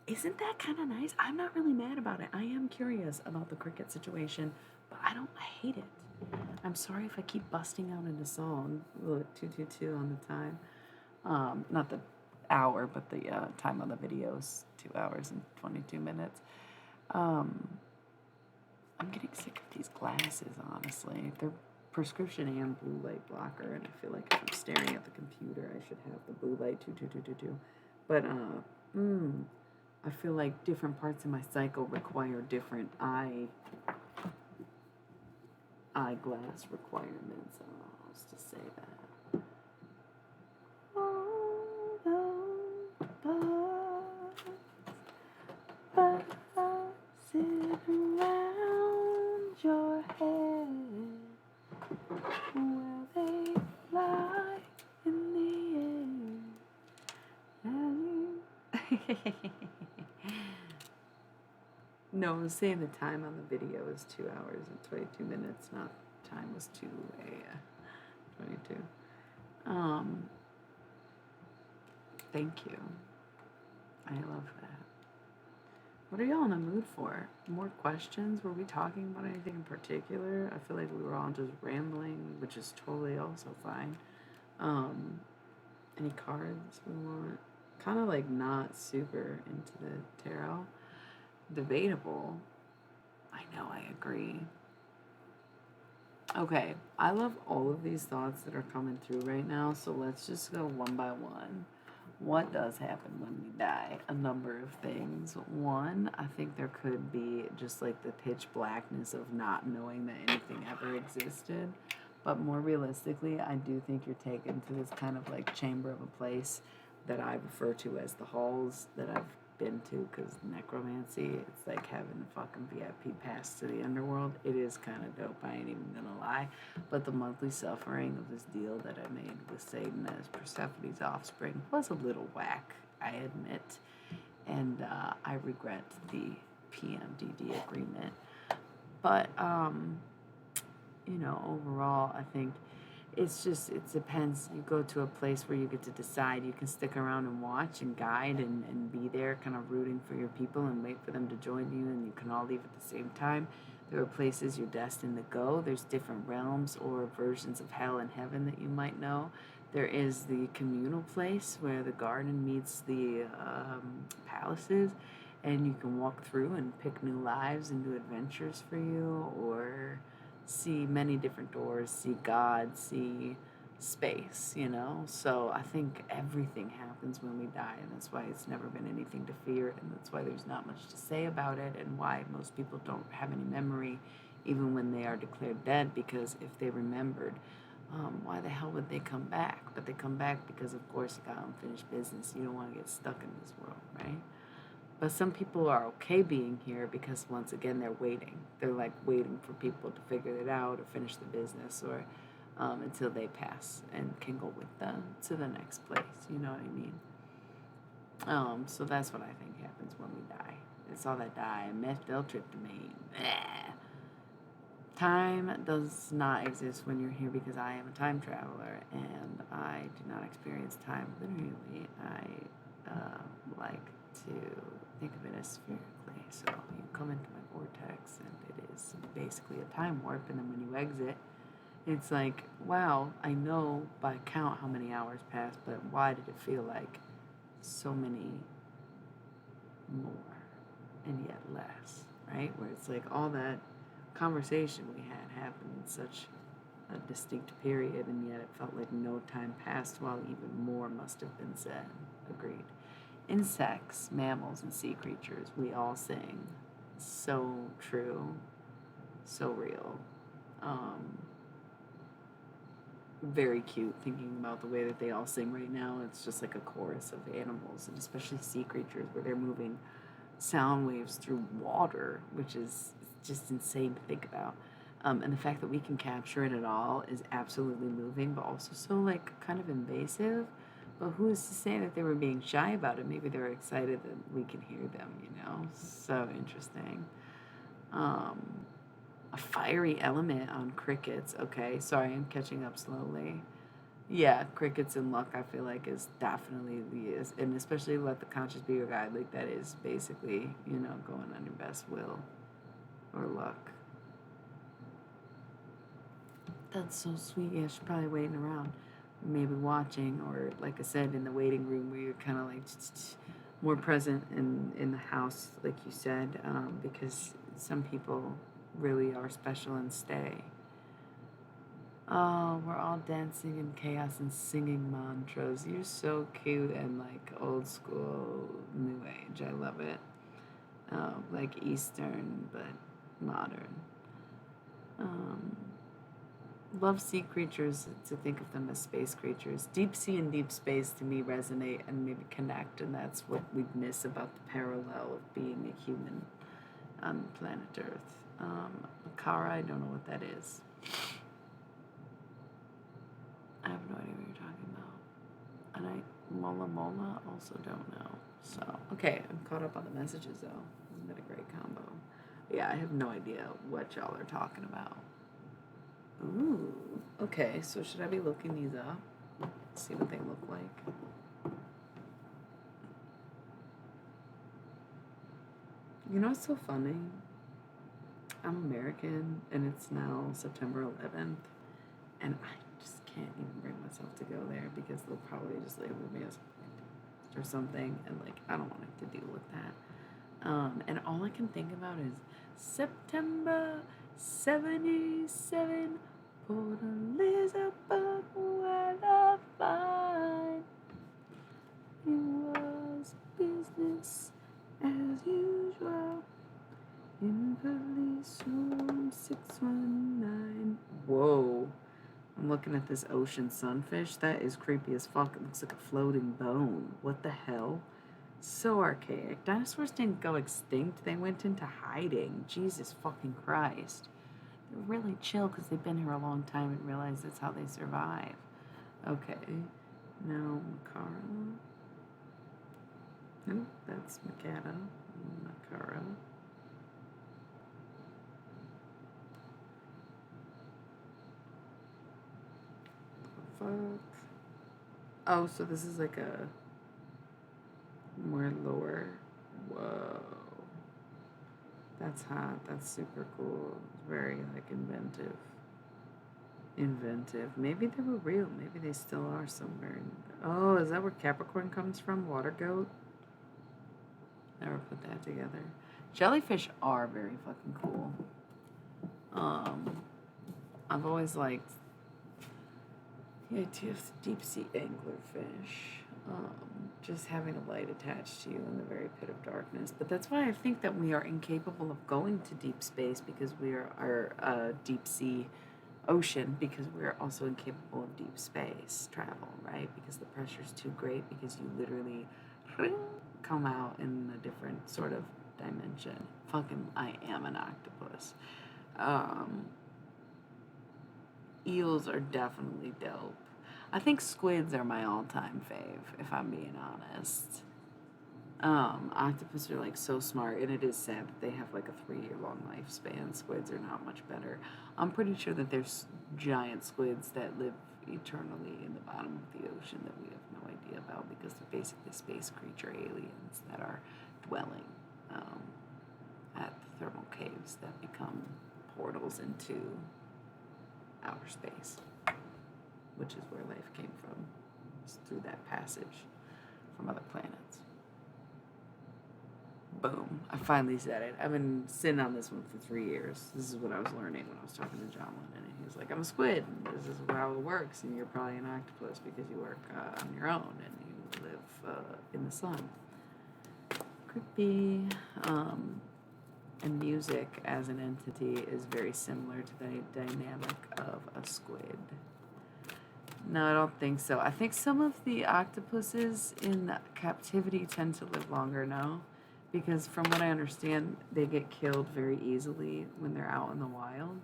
Speaker 1: Isn't that kind of nice? I'm not really mad about it. I am curious about the cricket situation, but I don't hate it. I'm sorry if I keep busting out into song. Look, 222 on the time. Not the hour, but the time on the video is 2 hours and 22 minutes. I'm getting sick of these glasses, honestly. They're prescription and blue light blocker, and I feel like if I'm staring at the computer, I should have the blue light 2222. But I feel like different parts of my cycle require different eyeglass requirements. I don't know how else to say that. All those buzzing around your head, will they fly in the air? No, I was saying the time on the video is 2 hours and 22 minutes, not time was 22. Thank you. I love that. What are y'all in the mood for? More questions? Were we talking about anything in particular? I feel like we were all just rambling, which is totally also fine. Any cards we want? Kind of like not super into the tarot. Debatable. I know, I agree. Okay, I love all of these thoughts that are coming through right now, so let's just go one by one. What does happen when we die? A number of things. One, I think there could be just like the pitch blackness of not knowing that anything ever existed. But more realistically, I do think you're taken to this kind of like chamber of a place that I refer to as the halls that I've been to, because necromancy, it's like having a fucking VIP pass to the underworld. It is kind of dope, I ain't even gonna lie. But the monthly suffering of this deal that I made with Satan as Persephone's offspring was a little whack, I admit. And I regret the PMDD agreement. But, you know, overall, I think it's just, it depends. You go to a place where you get to decide. You can stick around and watch and guide and be there kind of rooting for your people and wait for them to join you, and you can all leave at the same time. There are places you're destined to go. There's different realms or versions of hell and heaven that you might know. There is the communal place where the garden meets the palaces, and you can walk through and pick new lives and new adventures for you, or see many different doors, see God, see space, you know? So I think everything happens when we die, and that's why it's never been anything to fear, and that's why there's not much to say about it, and why most people don't have any memory even when they are declared dead, because if they remembered, why the hell would they come back? But they come back because, of course, you got unfinished business. You don't want to get stuck in this world, right? But some people are okay being here because, once again, they're waiting. They're like waiting for people to figure it out or finish the business, or until they pass and can go with them to the next place. You know what I mean? So that's what I think happens when we die. It's all that die. Methyltryptamine. Bleh. Time does not exist when you're here because I am a time traveler and I do not experience time linearly. I like to think of it as spherically. So you come into my vortex and it is basically a time warp, and then when you exit, it's like, wow, I know by count how many hours passed, but why did it feel like so many more and yet less, right? Where it's like all that conversation we had happened in such a distinct period, and yet it felt like no time passed while even more must have been said. Agreed. Insects, mammals, and sea creatures, we all sing. So true, so real. Very cute thinking about the way that they all sing right now. It's just like a chorus of animals, and especially sea creatures, where they're moving sound waves through water, which is just insane to think about. And the fact that we can capture it at all is absolutely moving, but also so like kind of invasive. But who is to say that they were being shy about it? Maybe they were excited that we can hear them, you know? So interesting. A fiery element on crickets. Okay, sorry, I'm catching up slowly. Yeah, crickets and luck, I feel like, is definitely and especially let the conscious be your guide. Like, that is basically, going on your best will or luck. That's so sweet. Yeah, she's probably waiting around, maybe watching, or like I said, in the waiting room where you're kind of like more present in the house, like you said, because some people really are special and stay. Oh, we're all dancing in chaos and singing mantras. You're so cute and like old school, new age. I love it. Like Eastern, but modern. Um, Love sea creatures, to think of them as space creatures. Deep sea and deep space to me resonate and maybe connect, and that's what we miss about the parallel of being a human on planet Earth. Makara, I don't know what that is. I have no idea what you're talking about. And Mola Mola also don't know. So, okay, I'm caught up on the messages though. Isn't that a great combo? Yeah, I have no idea what y'all are talking about. Ooh, okay, so should I be looking these up? See what they look like? You know what's so funny? I'm American, and it's now September 11th, and I just can't even bring myself to go there because they'll probably just label me as or something, and like I don't want to deal with that. And all I can think about is September 77, Port Elizabeth, where I find it was business as usual in police room 619. Whoa. I'm looking at this ocean sunfish. That is creepy as fuck. It looks like a floating bone. What the hell? So archaic. Dinosaurs didn't go extinct. They went into hiding. Jesus fucking Christ. They're really chill because they've been here a long time and realize that's how they survive. Okay. Now, Makara. Oh, that's Makata. Makara. Fuck. Oh, so this is like a more lower. Whoa. That's hot. That's super cool. It's very like inventive. Maybe they were real. Maybe they still are somewhere. Oh, is that where Capricorn comes from? Water goat? Never put that together. Jellyfish are very fucking cool. I've always liked The idea of the deep sea anglerfish, just having a light attached to you in the very pit of darkness. But that's why I think that we are incapable of going to deep space, because we are deep sea ocean, because we're also incapable of deep space travel, right? Because the pressure's too great, because you literally come out in a different sort of dimension. Fucking, I am an octopus. Um, Eels are definitely dope. I think squids are my all-time fave, if I'm being honest. Octopus are like so smart, and it is sad that they have like a 3-year long lifespan. Squids are not much better. I'm pretty sure that there's giant squids that live eternally in the bottom of the ocean that we have no idea about, because they're basically space creature aliens that are dwelling at the thermal caves that become portals into outer space, which is where life came from. It's through that passage from other planets. Boom. I finally said it. I've been sitting on this one for 3 years. This is what I was learning when I was talking to John Lennon. And he was like, I'm a squid. And this is how it works. And you're probably an octopus because you work on your own and you live in the sun. Creepy. And music as an entity is very similar to the dynamic of a squid. No, I don't think so. I think some of the octopuses in captivity tend to live longer now, because from what I understand, they get killed very easily when they're out in the wild.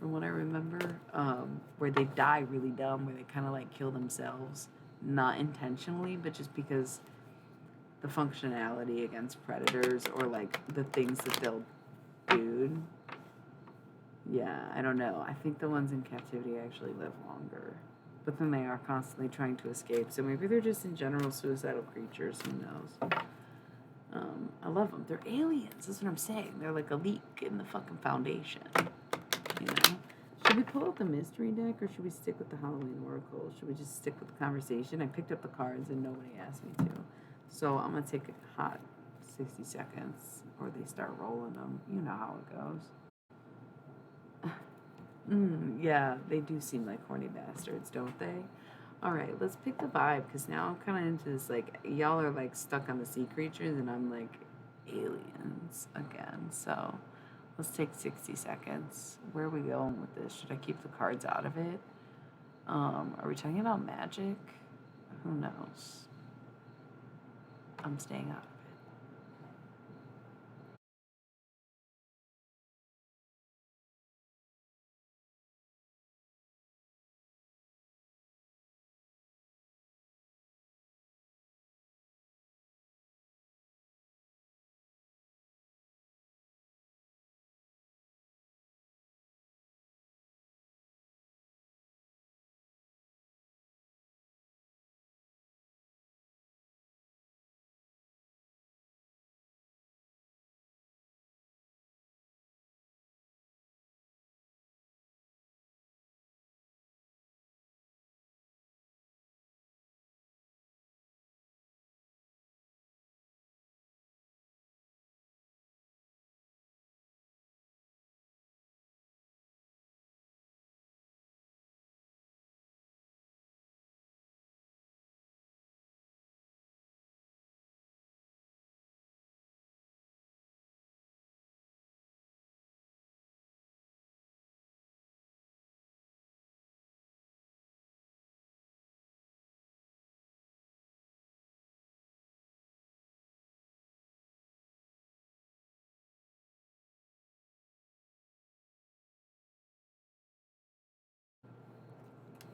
Speaker 1: From what I remember, where they die really dumb, where they kind of like kill themselves, not intentionally, but just because the functionality against predators, or like the things that they'll do. Yeah, I don't know. I think the ones in captivity actually live longer. But then they are constantly trying to escape. So maybe they're just in general suicidal creatures. Who knows? I love them. They're aliens. That's what I'm saying. They're like a leak in the fucking foundation. You know? Should we pull out the mystery deck, or should we stick with the Halloween Oracle? Should we just stick with the conversation? I picked up the cards and nobody asked me to. So I'm going to take a hot 60 seconds, or they start rolling them. You know how it goes. Yeah, they do seem like horny bastards, don't they? All right, let's pick the vibe, because now I'm kind of into this, like, y'all are, like, stuck on the sea creatures, and I'm, like, aliens again. So let's take 60 seconds. Where are we going with this? Should I keep the cards out of it? Are we talking about magic? Who knows? I'm staying out of it.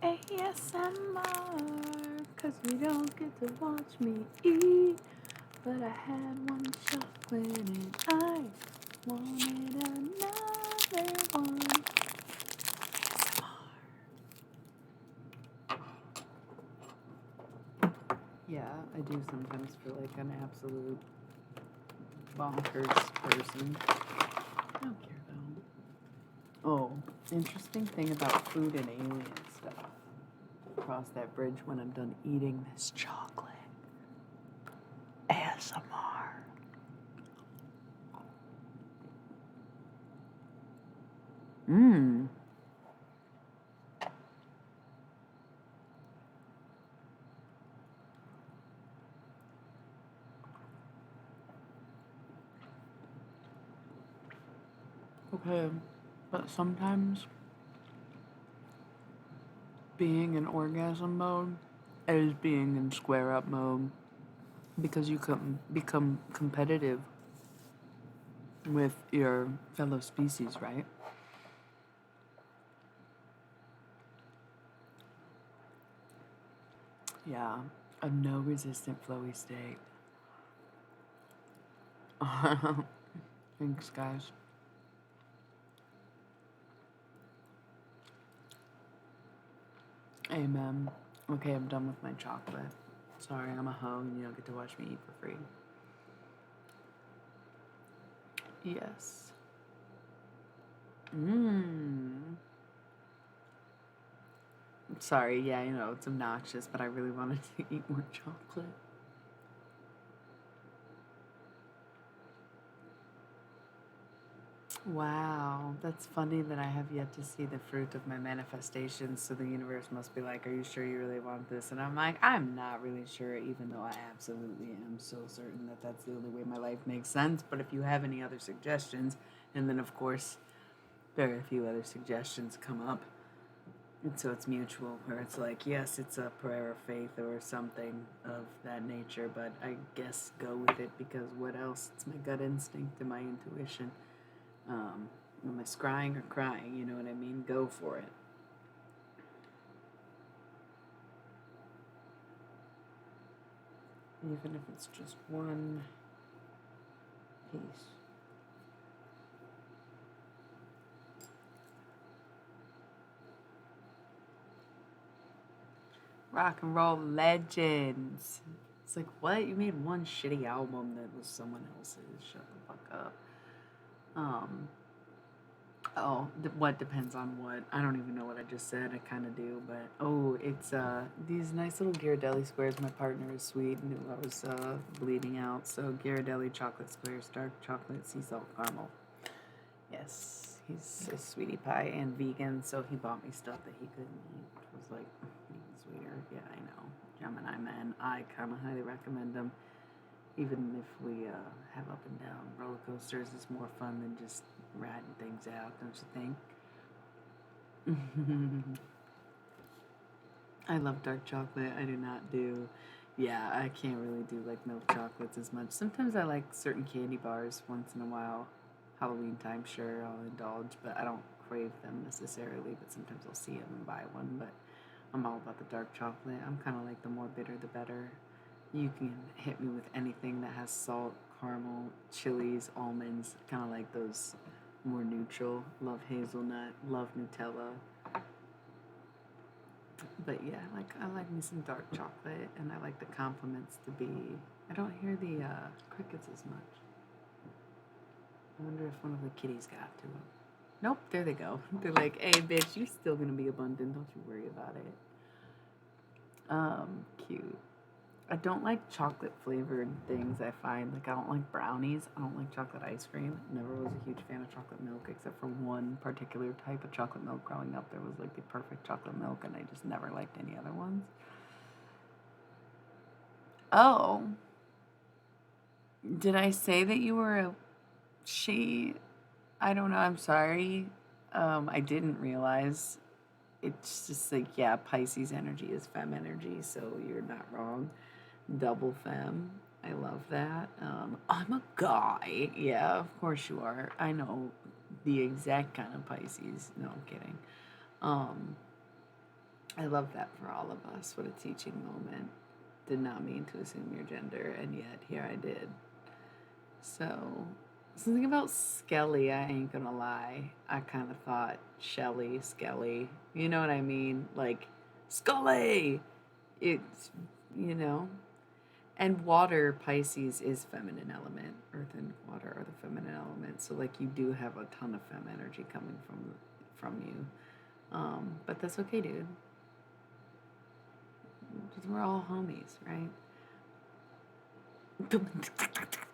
Speaker 1: ASMR, cause you don't get to watch me eat. But I had one chocolate and I wanted another one. Yeah, I do sometimes feel like an absolute bonkers person. I don't care though. Oh, interesting thing about food and alien stuff. Cross that bridge when I'm done eating this chocolate. ASMR. Mmm. Okay, but sometimes being in orgasm mode is being in square up mode because you can become competitive with your fellow species, right? Yeah, a no resistant flowy state. Thanks, guys. Amen. Okay, I'm done with my chocolate. Sorry, I'm a hoe and you don't get to watch me eat for free. Yes. Mmm. Sorry, yeah, you know, it's obnoxious, but I really wanted to eat more chocolate. Wow, that's funny that I have yet to see the fruit of my manifestations, so the universe must be like, are you sure you really want this? And I'm like, I'm not really sure, even though I absolutely am so certain that that's the only way my life makes sense. But if you have any other suggestions, and then of course, very few other suggestions come up. And so it's mutual, where it's like, yes, it's a prayer of faith or something of that nature, but I guess go with it because what else? It's my gut instinct and my intuition. Am I scrying or crying? You know what I mean? Go for it. Even if it's just one piece. Rock and roll legends. It's like, what? You made one shitty album that was someone else's. Shut the fuck up. Oh, what depends on what? I don't even know what I just said. I kind of do, but it's these nice little Ghirardelli squares. My partner is sweet and knew I was bleeding out. So Ghirardelli chocolate squares, dark chocolate, sea salt caramel. Yes, he's a sweetie pie and vegan, so he bought me stuff that he couldn't eat. It was like even sweeter. Yeah, I know. Gemini men. I kind of highly recommend them. Even if we have up and down roller coasters, it's more fun than just riding things out, don't you think? I love dark chocolate. I do not do, yeah, I can't really do like milk chocolates as much. Sometimes I like certain candy bars once in a while. Halloween time, sure, I'll indulge, but I don't crave them necessarily. But sometimes I'll see them and buy one. But I'm all about the dark chocolate. I'm kind of like the more bitter, the better. You can hit me with anything that has salt, caramel, chilies, almonds, kind of like those more neutral. Love hazelnut, love Nutella. But yeah, I like me some dark chocolate, and I like the compliments to be. I don't hear the crickets as much. I wonder if one of the kitties got to them. Nope, there they go. They're like, hey, bitch, you still gonna be abundant. Don't you worry about it. Cute. I don't like chocolate flavored things. I find like I don't like brownies. I don't like chocolate ice cream. Never was a huge fan of chocolate milk, except for one particular type of chocolate milk. Growing up, there was like the perfect chocolate milk, and I just never liked any other ones. Oh, did I say that you were a she? I don't know. I'm sorry. I didn't realize. It's just like, yeah, Pisces energy is femme energy, so you're not wrong. Double femme. I love that. I'm a guy. Yeah, of course you are. I know the exact kind of Pisces. No, I'm kidding. Um, I love that for all of us. What a teaching moment. Did not mean to assume your gender, and yet here I did. So, something about Skelly, I ain't gonna lie. I kind of thought Shelly, Skelly. You know what I mean? Like, Scully! It's, you know? And water, Pisces, is feminine element. Earth and water are the feminine element. So, like, you do have a ton of fem energy coming from you. But that's okay, dude. We're all homies, right?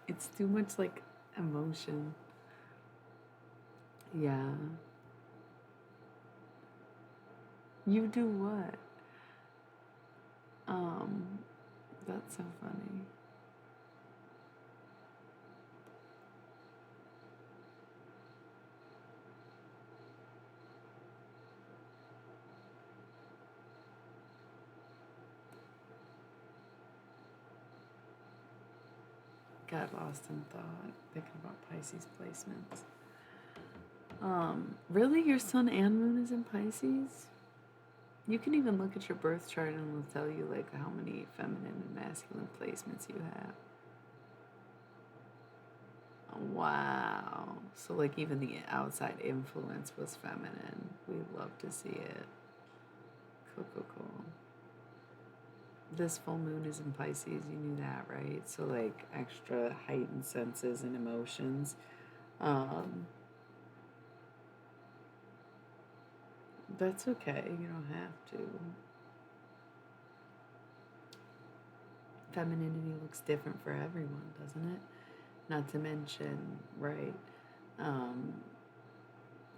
Speaker 1: It's too much, like, emotion. Yeah. You do what? Um, that's so funny. got lost in thought thinking about Pisces placements. Really, your sun and moon is in Pisces? You can even look at your birth chart and it'll tell you like how many feminine and masculine placements you have. Wow. So like even the outside influence was feminine. We'd love to see it. Cool, cool, cool. This full moon is in Pisces. You knew that, right? So like extra heightened senses and emotions. That's okay. You don't have to. Femininity looks different for everyone, doesn't it? Not to mention, right? Um,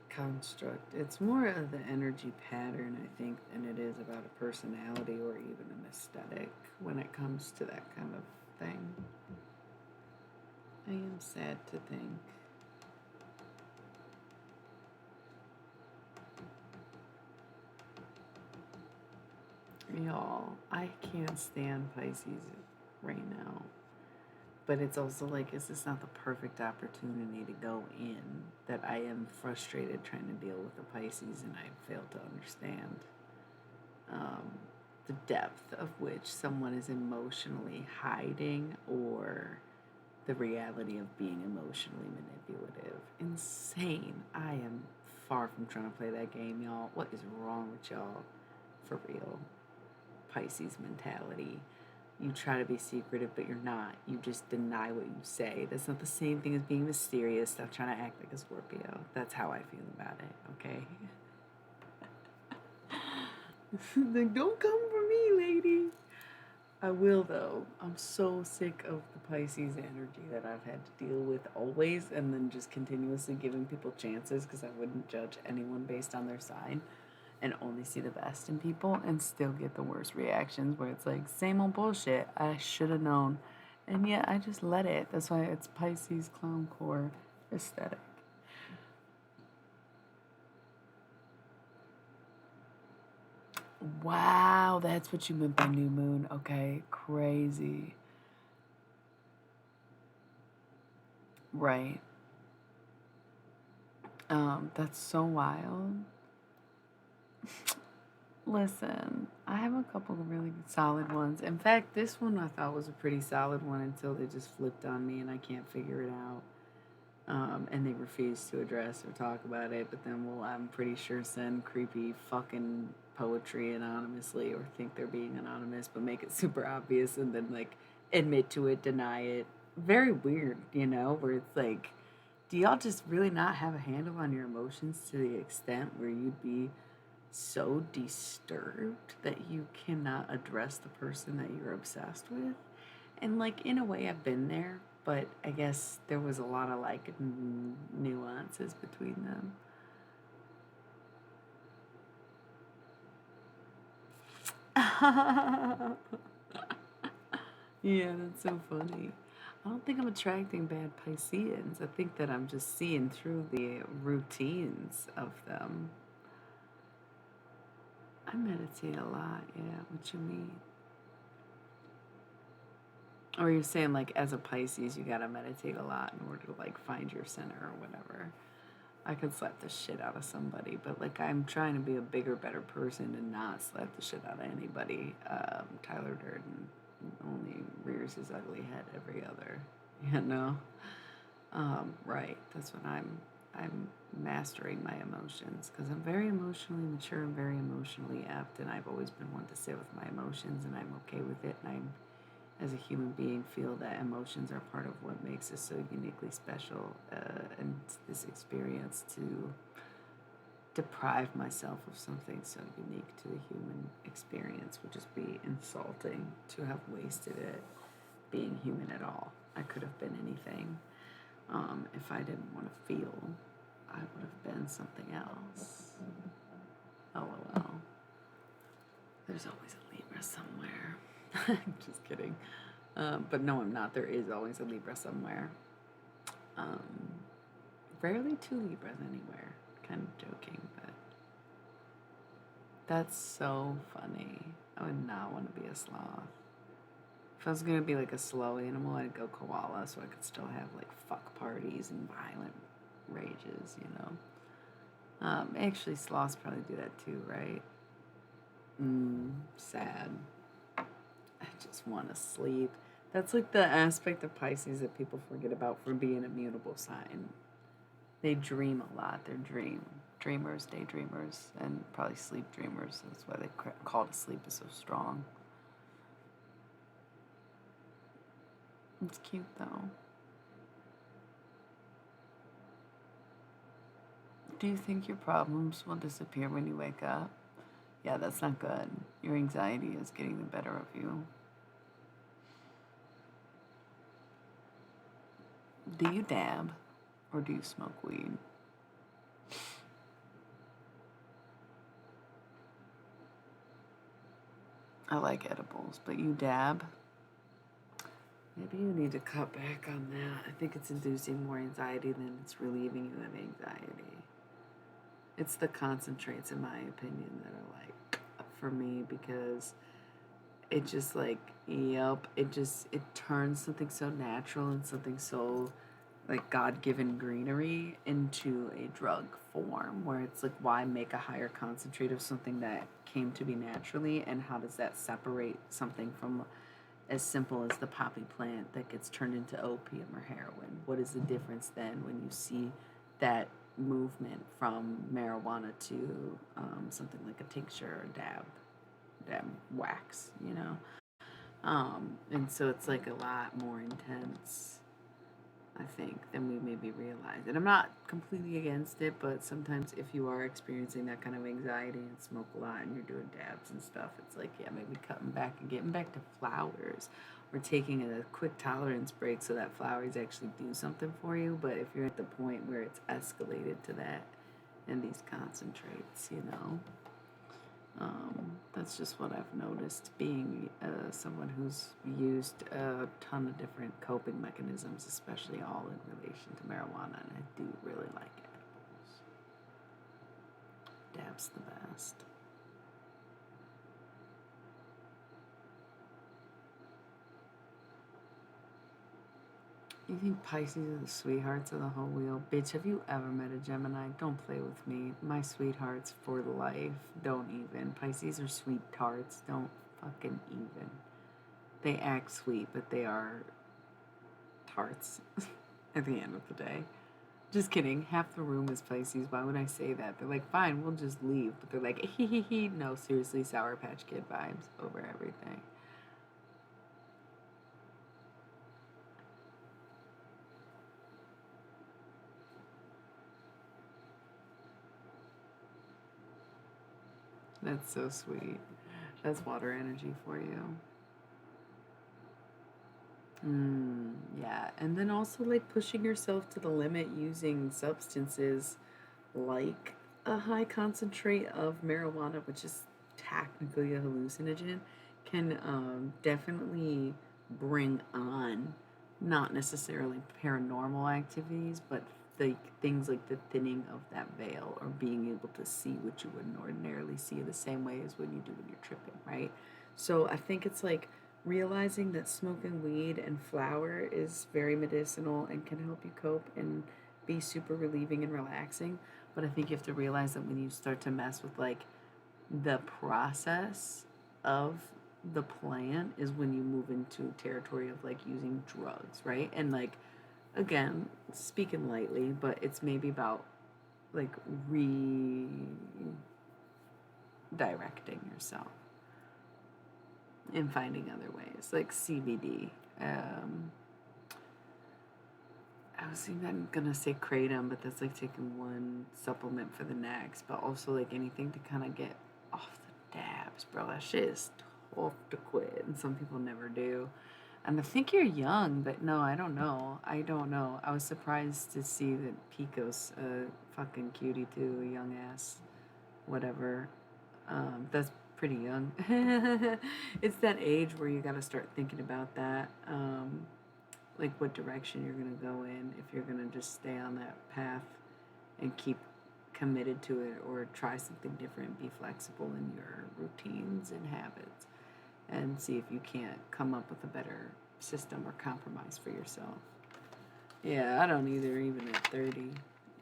Speaker 1: construct. It's more of the energy pattern, I think, than it is about a personality or even an aesthetic when it comes to that kind of thing. I am sad to think. Y'all, I can't stand Pisces right now. But it's also like, is this not the perfect opportunity to go in that I am frustrated trying to deal with the Pisces and I fail to understand the depth of which someone is emotionally hiding or the reality of being emotionally manipulative. Insane. I am far from trying to play that game, y'all. What is wrong with y'all? For real. Pisces mentality. You try to be secretive, but you're not. You just deny what you say. That's not the same thing as being mysterious. Stop trying to act like a Scorpio. That's how I feel about it, okay? Like, don't come for me, lady. I will, though. I'm so sick of the Pisces energy that I've had to deal with always and then just continuously giving people chances because I wouldn't judge anyone based on their sign and only see the best in people and still get the worst reactions where it's like, same old bullshit. I should have known. And yet I just let it. That's why it's Pisces clown core aesthetic. Wow, that's what you meant by new moon. Okay, crazy. Right. That's so wild. Listen, I have a couple of really solid ones. In fact, this one I thought was a pretty solid one until they just flipped on me and I can't figure it out. And they refuse to address or talk about it, but then will, I'm pretty sure, send creepy fucking poetry anonymously or think they're being anonymous, but make it super obvious and then like admit to it, deny it. Very weird, you know, where it's like, do y'all just really not have a handle on your emotions to the extent where you'd be so disturbed that you cannot address the person that you're obsessed with? And like in a way I've been there, but I guess there was a lot of like nuances between them. Yeah, that's so funny. I don't think I'm attracting bad Pisceans. I think that I'm just seeing through the routines of them. I meditate a lot, yeah. What you mean? Or you're saying like as a Pisces you gotta meditate a lot in order to like find your center or whatever. I could slap the shit out of somebody, but like I'm trying to be a bigger, better person and not slap the shit out of anybody. Tyler Durden only rears his ugly head every other, you know. Right. That's when I'm mastering my emotions because I'm very emotionally mature and very emotionally apt, and I've always been one to sit with my emotions, and I'm okay with it, and I'm as a human being feel that emotions are part of what makes us so uniquely special, and this experience to deprive myself of something so unique to the human experience would just be insulting to have wasted it being human at all. I could have been anything. If I didn't want to feel, I would have been something else. LOL. There's always a Libra somewhere. Just kidding. But no, I'm not. There is always a Libra somewhere. Rarely two Libras anywhere. Kind of joking, but that's so funny. I would not want to be a sloth. If I was gonna be like a slow animal, I'd go koala so I could still have like fuck parties and violent rages, you know. Actually, sloths probably do that too, right? Sad. I just want to sleep. That's like the aspect of Pisces that people forget about for being a mutable sign. They dream a lot. They're dreamers, daydreamers, and probably sleep dreamers. That's why they call to sleep is so strong. It's cute though. Do you think your problems will disappear when you wake up? Yeah, that's not good. Your anxiety is getting the better of you. Do you dab or do you smoke weed? I like edibles, but you dab? Maybe you need to cut back on that. I think it's inducing more anxiety than it's relieving you of anxiety. It's the concentrates, in my opinion, that are like for me because it just like, yep, it turns something so natural and something so like God-given greenery into a drug form where it's like, why make a higher concentrate of something that came to be naturally, and how does that separate something from as simple as the poppy plant that gets turned into opium or heroin? What is the difference then when you see that movement from marijuana to something like a tincture or dab wax, you know? And so it's like a lot more intense, I think, than we maybe realize. And I'm not completely against it, but sometimes if you are experiencing that kind of anxiety and smoke a lot and you're doing dabs and stuff, it's like, yeah, maybe cutting back and getting back to flowers or taking a quick tolerance break so that flowers actually do something for you. But if you're at the point where it's escalated to that and these concentrates, you know, that's just what I've noticed being someone who's used a ton of different coping mechanisms, especially all in relation to marijuana, and I do really like edibles. Dab's the best. You think Pisces are the sweethearts of the whole wheel? Bitch, have you ever met a Gemini? Don't play with me. My sweethearts for life. Don't even. Pisces are sweet tarts. Don't fucking even. They act sweet, but they are tarts at the end of the day. Just kidding. Half the room is Pisces. Why would I say that? They're like, fine, we'll just leave. But they're like, hee hee hee. No, seriously, Sour Patch Kid vibes over everything. That's so sweet. That's water energy for you. Yeah. And then also like pushing yourself to the limit using substances like a high concentrate of marijuana, which is technically a hallucinogen, can definitely bring on not necessarily paranormal activities, but the things like the thinning of that veil or being able to see what you wouldn't ordinarily see the same way as when you do when you're tripping, right? So I think it's like realizing that smoking weed and flower is very medicinal and can help you cope and be super relieving and relaxing. But I think you have to realize that when you start to mess with like the process of the plant is when you move into territory of like using drugs, right? And like again, speaking lightly, but it's maybe about like redirecting yourself and finding other ways, like CBD. I was even gonna say kratom, but that's like taking one supplement for the next. But also like anything to kind of get off the dabs, bro. That shit is tough to quit, and some people never do. And I think you're young, but no, I don't know. I don't know. I was surprised to see that Pico's a fucking cutie too, a young ass, whatever. That's pretty young. It's that age where you gotta start thinking about that. Like what direction you're going to go in, if you're going to just stay on that path and keep committed to it, or try something different, be flexible in your routines and habits. and see if you can't come up with a better system or compromise for yourself. Yeah, I don't either, even at 30.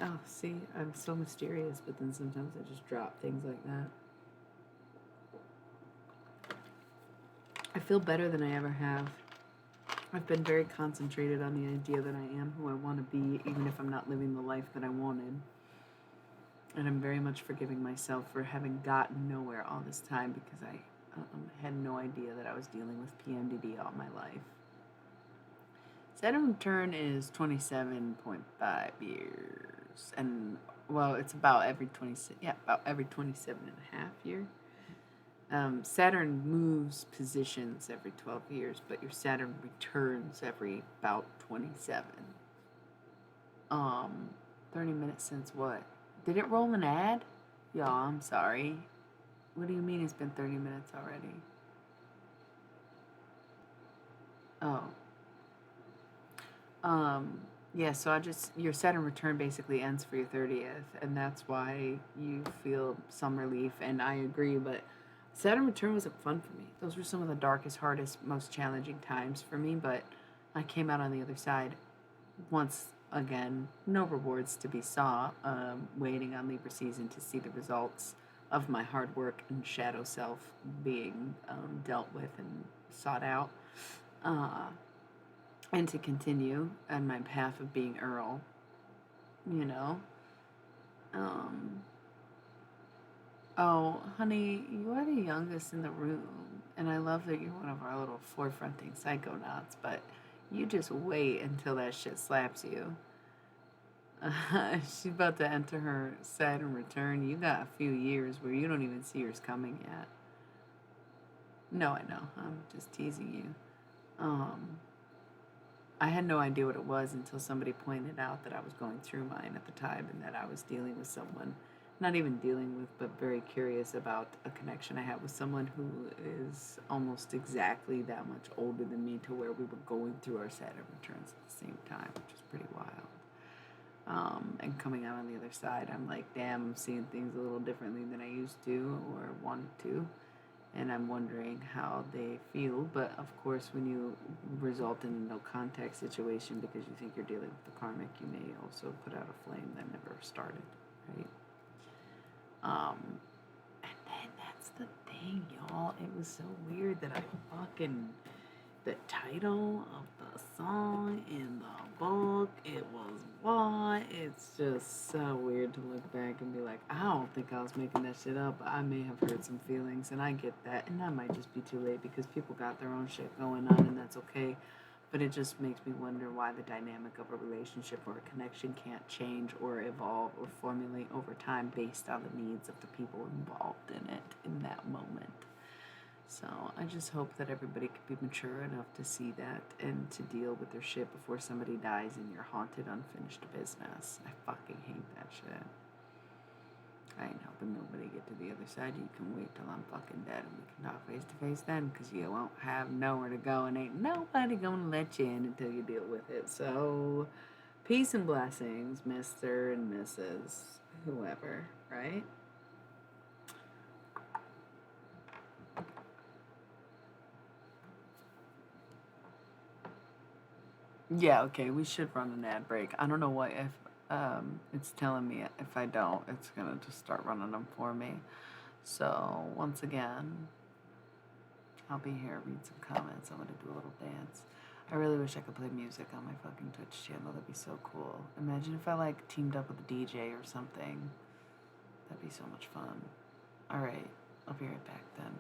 Speaker 1: Oh, see, I'm so mysterious, but then sometimes I just drop things like that. I feel better than I ever have. I've been very concentrated on the idea that I am who I want to be, even if I'm not living the life that I wanted. And I'm very much forgiving myself for having gotten nowhere all this time because I had no idea that I was dealing with PMDD all my life. Saturn return is 27.5 years. And, well, it's about every 27 and a half year. Saturn moves positions every 12 years, but your Saturn returns every about 27. 30 minutes since what? Did it roll an ad? Y'all, I'm sorry. What do you mean it's been 30 minutes already? Oh. Yeah, so your Saturn return basically ends for your 30th, and that's why you feel some relief, and I agree, but Saturn return wasn't fun for me. Those were some of the darkest, hardest, most challenging times for me, but I came out on the other side once again, no rewards to be saw, waiting on Libra season to see the results of my hard work and shadow self being dealt with and sought out. And to continue on my path of being Earl, you know. Oh, honey, you are the youngest in the room, and I love that you're one of our little forefronting psychonauts, but you just wait until that shit slaps you. She's about to enter her Saturn return. You got a few years where you don't even see yours coming yet. No, I know. I'm just teasing you. I had no idea what it was until somebody pointed out that I was going through mine at the time and that I was dealing with someone, not even dealing with, but very curious about a connection I had with someone who is almost exactly that much older than me, to where we were going through our Saturn returns at the same time, which is pretty wild. And coming out on the other side, I'm like, damn, I'm seeing things a little differently than I used to or wanted to. And I'm wondering how they feel. But of course, when you result in a no contact situation because you think you're dealing with the karmic, you may also put out a flame that never started, right? And then that's the thing, y'all. It was so weird that the title of the song in the book, it was what? It's just so weird to look back and be like, I don't think I was making that shit up, but I may have hurt some feelings, and I get that, and that might just be too late because people got their own shit going on, and that's okay. But it just makes me wonder why the dynamic of a relationship or a connection can't change or evolve or formulate over time based on the needs of the people involved in it in that moment. So I just hope that everybody could be mature enough to see that and to deal with their shit before somebody dies and you're haunted, unfinished business. I fucking hate that shit. I ain't helping nobody get to the other side. You can wait till I'm fucking dead and we can talk face to face then, because you won't have nowhere to go and ain't nobody gonna let you in until you deal with it. So peace and blessings, Mr. and Mrs. whoever, right? Yeah, okay, we should run an ad break. I don't know what if it's telling me if I don't, it's gonna just start running them for me. So once again, I'll be here, read some comments. I'm gonna do a little dance. I really wish I could play music on my fucking Twitch channel. That'd be so cool. Imagine if I like teamed up with a DJ or something. That'd be so much fun. Alright, I'll be right back then.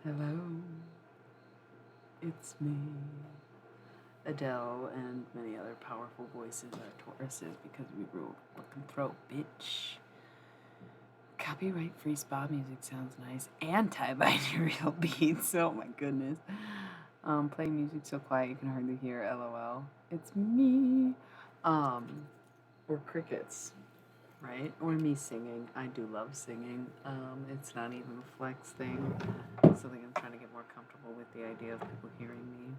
Speaker 1: Hello, it's me. Adele and many other powerful voices are Tauruses because we rule fucking throat, bitch. Copyright free spa music sounds nice. Anti-binaural beats. Oh my goodness. Playing music so quiet you can hardly hear. LOL. It's me. Or crickets, right? Or me singing. I do love singing. It's not even a flex thing. It's something I'm trying to get more comfortable with the idea of people hearing me.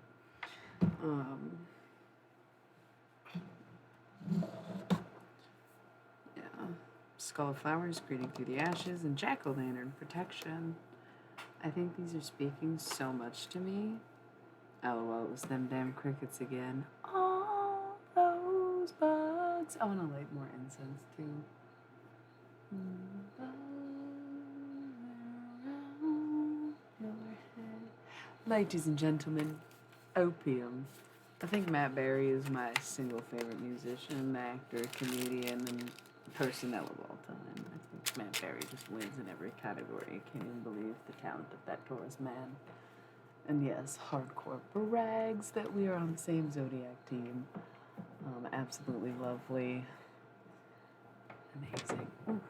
Speaker 1: Yeah. Skull of Flowers, Greeting Through the Ashes, and Jack-o'-lantern, Protection. I think these are speaking so much to me. LOL, it was them damn crickets again. All those bugs. I want to light more incense too. Ladies and gentlemen, opium. I think Matt Berry is my single favorite musician, actor, comedian, and personnel of all time. I think Matt Berry just wins in every category. I can't even believe the talent of that Taurus man. And yes, hardcore brags that we are on the same zodiac team. Absolutely lovely. Amazing. Ooh.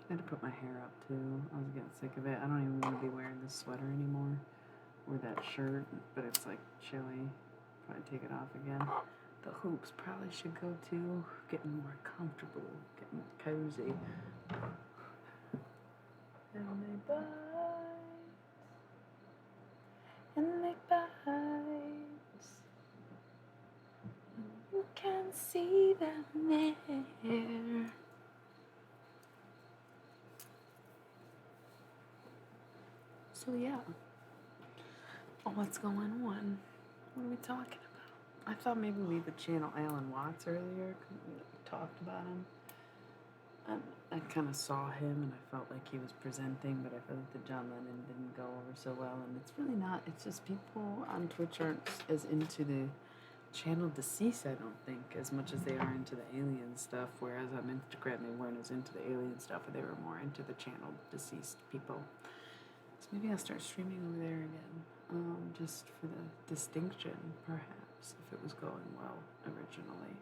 Speaker 1: I had to put my hair up too. I was getting sick of it. I don't even want to be wearing this sweater anymore. Or that shirt, but it's like chilly. Probably take it off again. The hoops probably should go too. Getting more comfortable, getting more cozy. And they bite. And they bite. You can see them there. So yeah. What's going on? What are we talking about? I thought maybe we would channel Alan Watts earlier. We talked about him. And I kind of saw him and I felt like he was presenting, but I felt like the John Lennon didn't go over so well. And it's really not. It's just people on Twitch aren't as into the channel Deceased, I don't think, as much as they are into the alien stuff. Whereas on Instagram, they weren't as into the alien stuff, but they were more into the channel Deceased people. So maybe I'll start streaming over there again, just for the distinction, perhaps, if it was going well originally.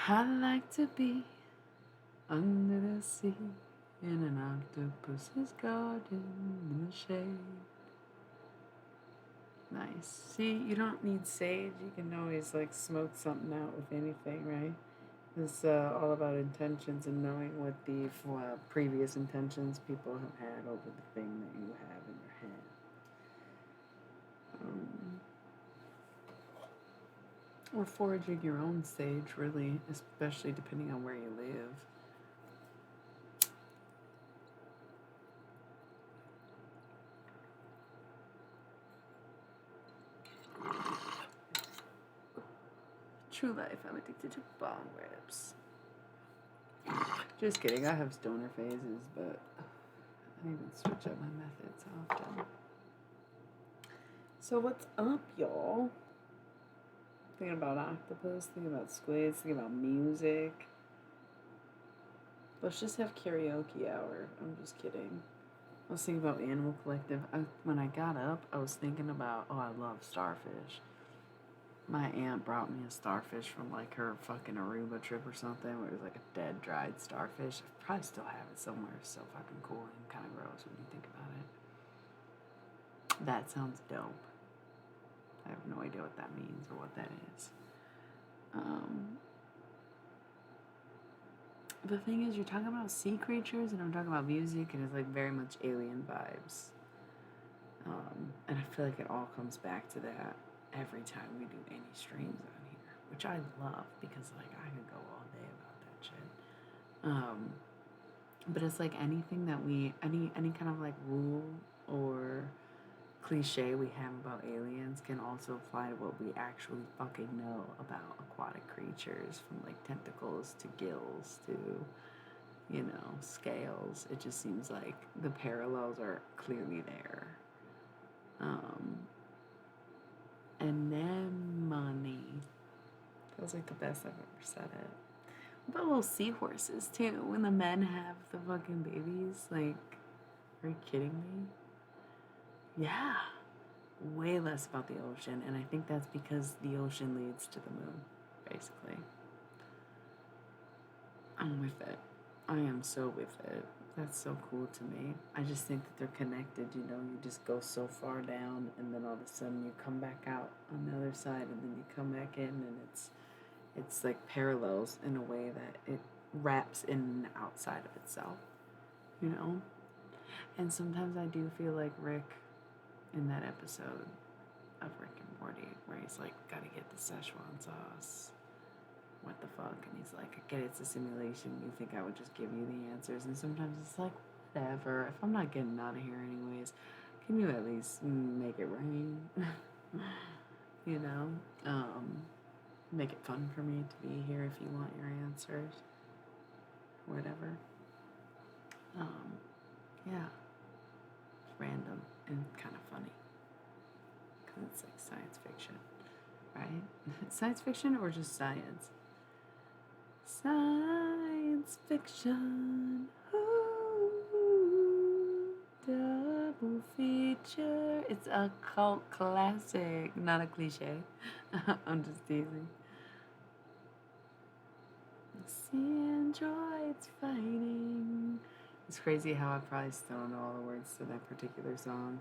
Speaker 1: I like to be under the sea in an octopus's garden in the shade. Nice. See, you don't need sage. You can always like smoke something out with anything, right? It's all about intentions and knowing what the previous intentions people have had over the thing that you have in your head. Or foraging your own sage, really, especially depending on where you live. True life, I'm addicted to bong rips. Just kidding, I have stoner phases, but I even switch up my methods often. So what's up, y'all? Thinking about octopus, thinking about squids, thinking about music. Let's just have karaoke hour. I'm just kidding. I was thinking about Animal Collective. When I got up, I was thinking about, I love starfish. My aunt brought me a starfish from like her fucking Aruba trip or something where it was like a dead, dried starfish. I probably still have it somewhere. It's so fucking cool and kind of gross when you think about it. That sounds dope. I have no idea what that means or what that is. The thing is, you're talking about sea creatures and I'm talking about music, and it's like very much alien vibes. And I feel like it all comes back to that every time we do any streams on here, which I love because like I could go all day about that shit. But it's like anything that any kind of like rule or cliche we have about aliens can also apply to what we actually fucking know about aquatic creatures, from like tentacles to gills to, you know, scales. It just seems like the parallels are clearly there. Anemone. Feels like the best I've ever said it. But little seahorses too. When the men have the fucking babies, like, are you kidding me? Yeah. Way less about the ocean, and I think that's because the ocean leads to the moon, basically. I'm with it. I am so with it. That's so cool to me. I just think that they're connected, you know, you just go so far down and then all of a sudden you come back out on the other side and then you come back in and it's like parallels in a way that it wraps in and outside of itself, you know? And sometimes I do feel like Rick in that episode of Rick and Morty where he's like, gotta get the Szechuan sauce. What the fuck? And he's like, I get it's a simulation. You think I would just give you the answers? And sometimes it's like, whatever. If I'm not getting out of here anyways, can you at least make it rain? You know? Make it fun for me to be here if you want your answers. Whatever. Yeah. It's random and kind of funny. Because it's like science fiction, right? Science fiction or just science? Science fiction. Ooh, double feature. It's a cult classic, not a cliche. I'm just teasing. See androids fighting. It's crazy how I probably still don't know all the words to that particular song.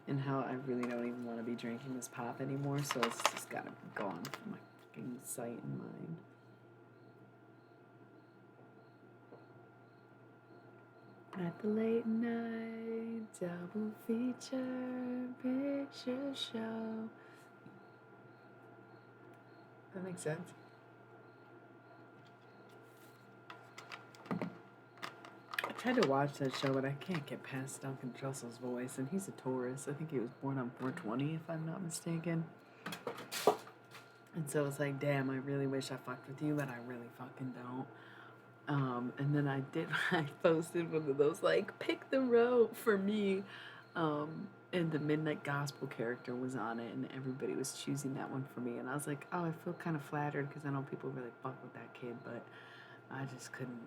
Speaker 1: And how I really don't even want to be drinking this pop anymore, so it's just gotta be gone from my fucking sight and mind. At the late night double feature picture show. That makes sense. I tried to watch that show, but I can't get past Duncan Trussell's voice, and he's a Taurus. I think he was born on 420, if I'm not mistaken. And so it's like, damn, I really wish I fucked with you, but I really fucking don't. And then I posted one of those, like, pick the rope for me. And the Midnight Gospel character was on it, and everybody was choosing that one for me. And I was like, oh, I feel kind of flattered because I know people really fuck with that kid, but I just couldn't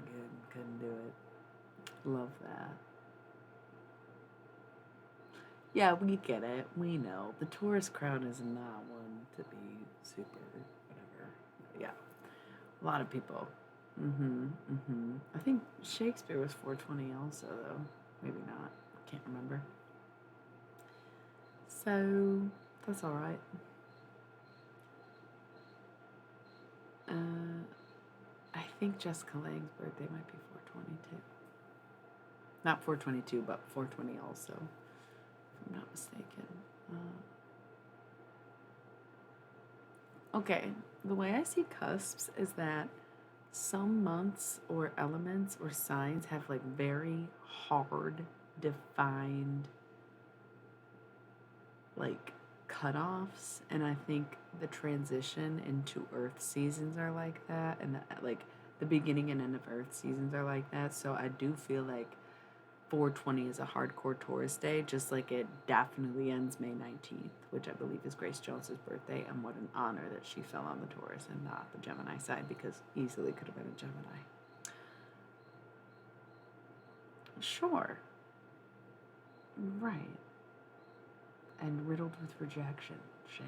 Speaker 1: do it. Love that. Yeah, we get it. We know. The tourist crowd is not one to be super whatever. Yeah. A lot of people. I think Shakespeare was 420 also, though. Maybe not. Can't remember. So, that's alright. I think Jessica Lange's birthday might be 422. Not 422, but 420 also, if I'm not mistaken. Okay, the way I see cusps is that some months or elements or signs have like very hard, defined, like cutoffs, and I think the transition into Earth seasons are like that, and like the beginning and end of Earth seasons are like that. So I do feel like 420 is a hardcore Taurus day, just like it definitely ends May 19th, which I believe is Grace Jones's birthday, and what an honor that she fell on the Taurus and not the Gemini side, because easily could have been a Gemini. Sure. Right. And riddled with rejection, shame,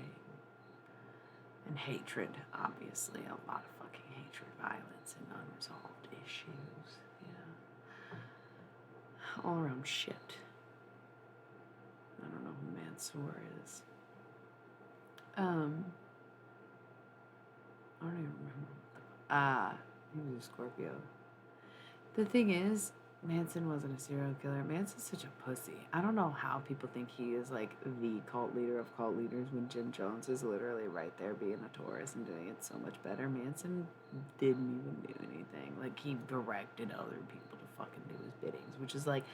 Speaker 1: and hatred, obviously. A lot of fucking hatred, violence, and unresolved issues. Yeah. All around shit. I don't know who Mansoor is. I don't even remember. He was a Scorpio. The thing is, Manson wasn't a serial killer. Manson's such a pussy. I don't know how people think he is like the cult leader of cult leaders when Jim Jones is literally right there being a Taurus and doing it so much better. Manson didn't even do anything. Like, he directed other people to fucking do his biddings, which is like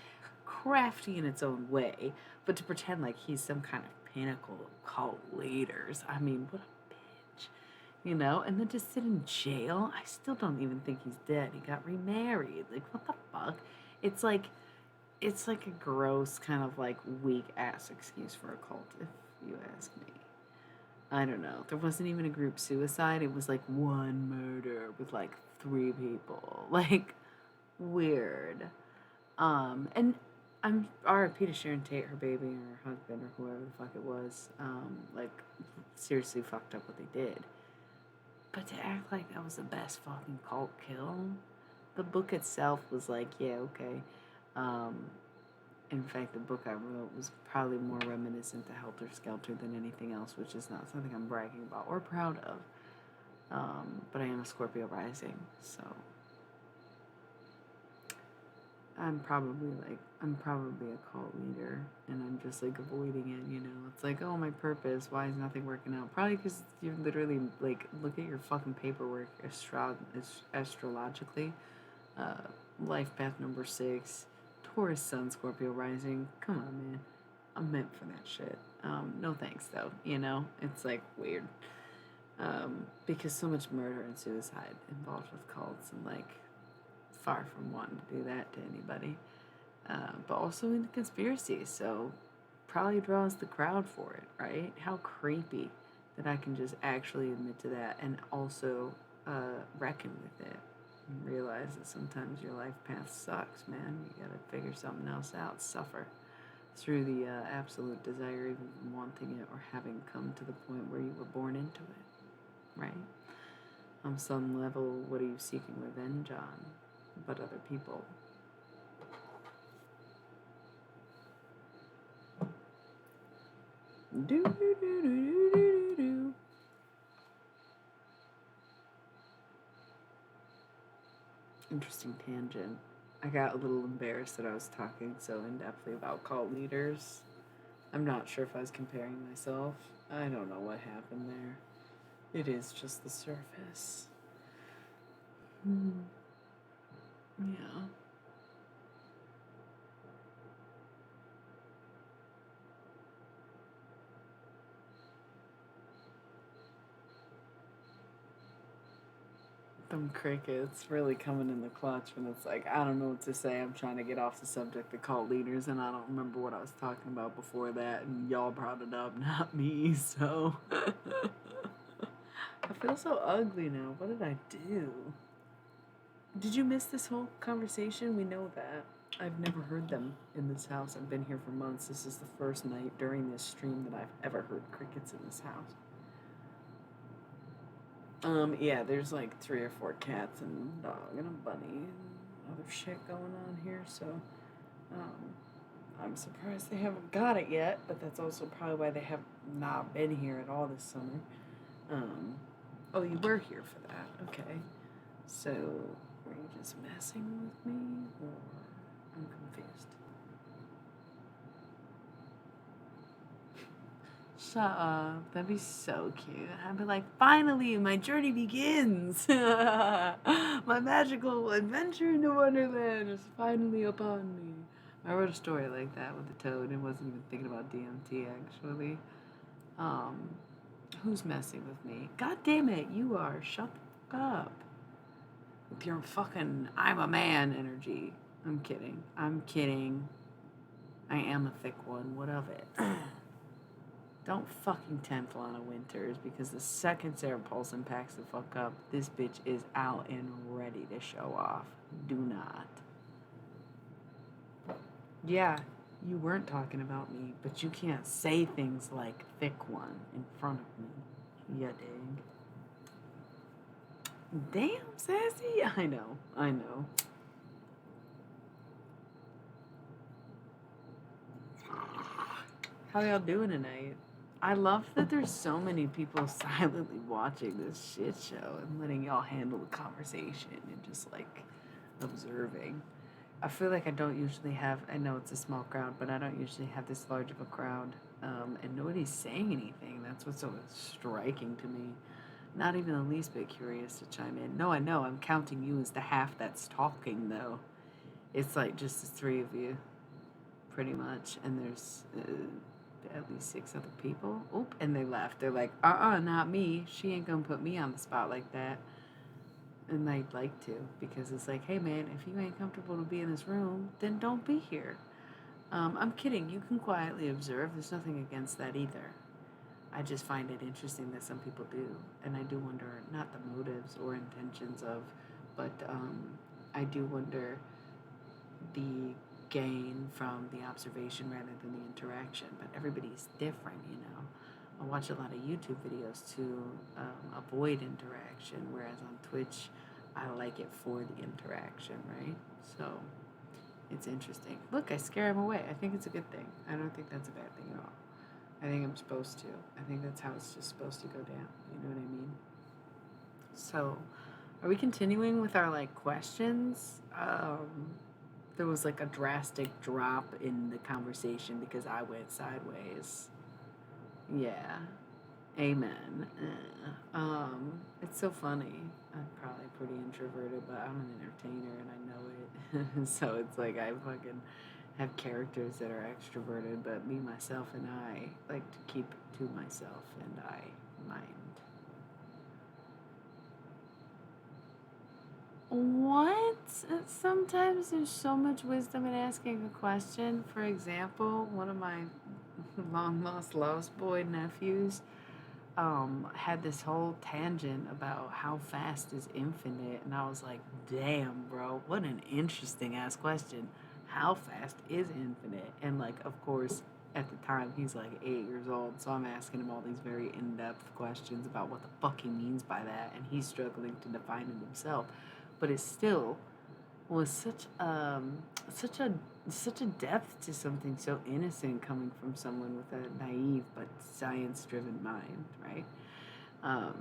Speaker 1: crafty in its own way. But to pretend like he's some kind of pinnacle of cult leaders, I mean, what a bitch. You know, and then to sit in jail, I still don't even think he's dead. He got remarried. Like, what the fuck? It's like a gross kind of like weak ass excuse for a cult, if you ask me. I don't know. There wasn't even a group suicide. It was like one murder with like 3 people. Like, weird. And I'm RIP to Sharon Tate, her baby, and her husband, or whoever the fuck it was. Like, seriously fucked up what they did. But to act like that was the best fucking cult kill, the book itself was like, yeah, okay. In fact, the book I wrote was probably more reminiscent to Helter Skelter than anything else, which is not something I'm bragging about or proud of. But I am a Scorpio rising, so I'm probably a cult leader, and I'm just like avoiding it, you know. It's like, oh, my purpose, why is nothing working out? Probably because you literally, like, look at your fucking paperwork astrologically. Life path number 6, Taurus Sun, Scorpio rising. Come on, man. I'm meant for that shit. No thanks, though, you know. It's like weird. Because so much murder and suicide involved with cults, and like, far from wanting to do that to anybody, but also into conspiracy, so probably draws the crowd for it, right? How creepy that I can just actually admit to that and also reckon with it and realize that sometimes your life path sucks, man. You gotta figure something else out, suffer through the absolute desire even wanting it or having come to the point where you were born into it, right? On some level, what are you seeking revenge on? But other people. Do, do, do, do, do, do, do. Interesting tangent. I got a little embarrassed that I was talking so in-depthly about cult leaders. I'm not sure if I was comparing myself. I don't know what happened there. It is just the surface. Yeah. Them crickets really coming in the clutch when it's like, I don't know what to say. I'm trying to get off the subject of cult leaders, and I don't remember what I was talking about before that, and y'all brought it up, not me, so. I feel so ugly now. What did I do? Did you miss this whole conversation? We know that. I've never heard them in this house. I've been here for months. This is the first night during this stream that I've ever heard crickets in this house. Yeah, there's like 3 or 4 cats and a dog and a bunny and other shit going on here, so I'm surprised they haven't got it yet, but that's also probably why they have not been here at all this summer. Oh, you were here for that, okay. So, were you just messing with me, or I'm confused? Shut up. That'd be so cute. I'd be like, finally, my journey begins. My magical adventure into Wonderland is finally upon me. I wrote a story like that with the toad and wasn't even thinking about DMT, actually. Um, who's messing with me? God damn it, you are. Shut the fuck up. With your fucking I'm a man energy. I'm kidding. I am a thick one. What of it? Don't fucking tempt Lana Winters, because the second Sarah Paulson packs the fuck up, this bitch is out and ready to show off. Do not. Yeah, you weren't talking about me, but you can't say things like thick one in front of me. Ya dig? Damn, sassy. I know. How y'all doing tonight? I love that there's so many people silently watching this shit show and letting y'all handle the conversation and just like observing. I feel like I don't usually have, I know it's a small crowd, but I don't usually have this large of a crowd. And nobody's saying anything. That's what's so striking to me. Not even the least bit curious to chime in. No, I know. I'm counting you as the half that's talking, though. It's like just the 3 of you, pretty much. And there's at least 6 other people. Oop, and they left. They're like, not me. She ain't gonna put me on the spot like that. And I'd like to, because it's like, hey man, if you ain't comfortable to be in this room, then don't be here. I'm kidding. You can quietly observe. There's nothing against that either. I just find it interesting that some people do. And I do wonder, not the motives or intentions of But I do wonder the gain from the observation rather than the interaction. But everybody's different, you know. I watch a lot of YouTube videos to avoid interaction, whereas on Twitch, I like it for the interaction, right? So it's interesting. Look, I scare him away. I think it's a good thing. I don't think that's a bad thing at all. I think I'm supposed to. I think that's how it's just supposed to go down. You know what I mean? So, are we continuing with our like questions? There was like a drastic drop in the conversation because I went sideways. Yeah. Amen. It's so funny. I'm probably pretty introverted, but I'm an entertainer and I know it. So it's like I fucking have characters that are extroverted, but me, myself, and I like to keep it to myself and I mind. What? Sometimes there's so much wisdom in asking a question. For example, one of my long lost boy nephews had this whole tangent about how fast is infinite, and I was like, damn, bro, what an interesting ass question. How fast is infinite? And like, of course, at the time he's like 8 years old, so I'm asking him all these very in-depth questions about what the fuck he means by that, and he's struggling to define it himself. But it still was such a depth to something so innocent coming from someone with a naive but science-driven mind, right?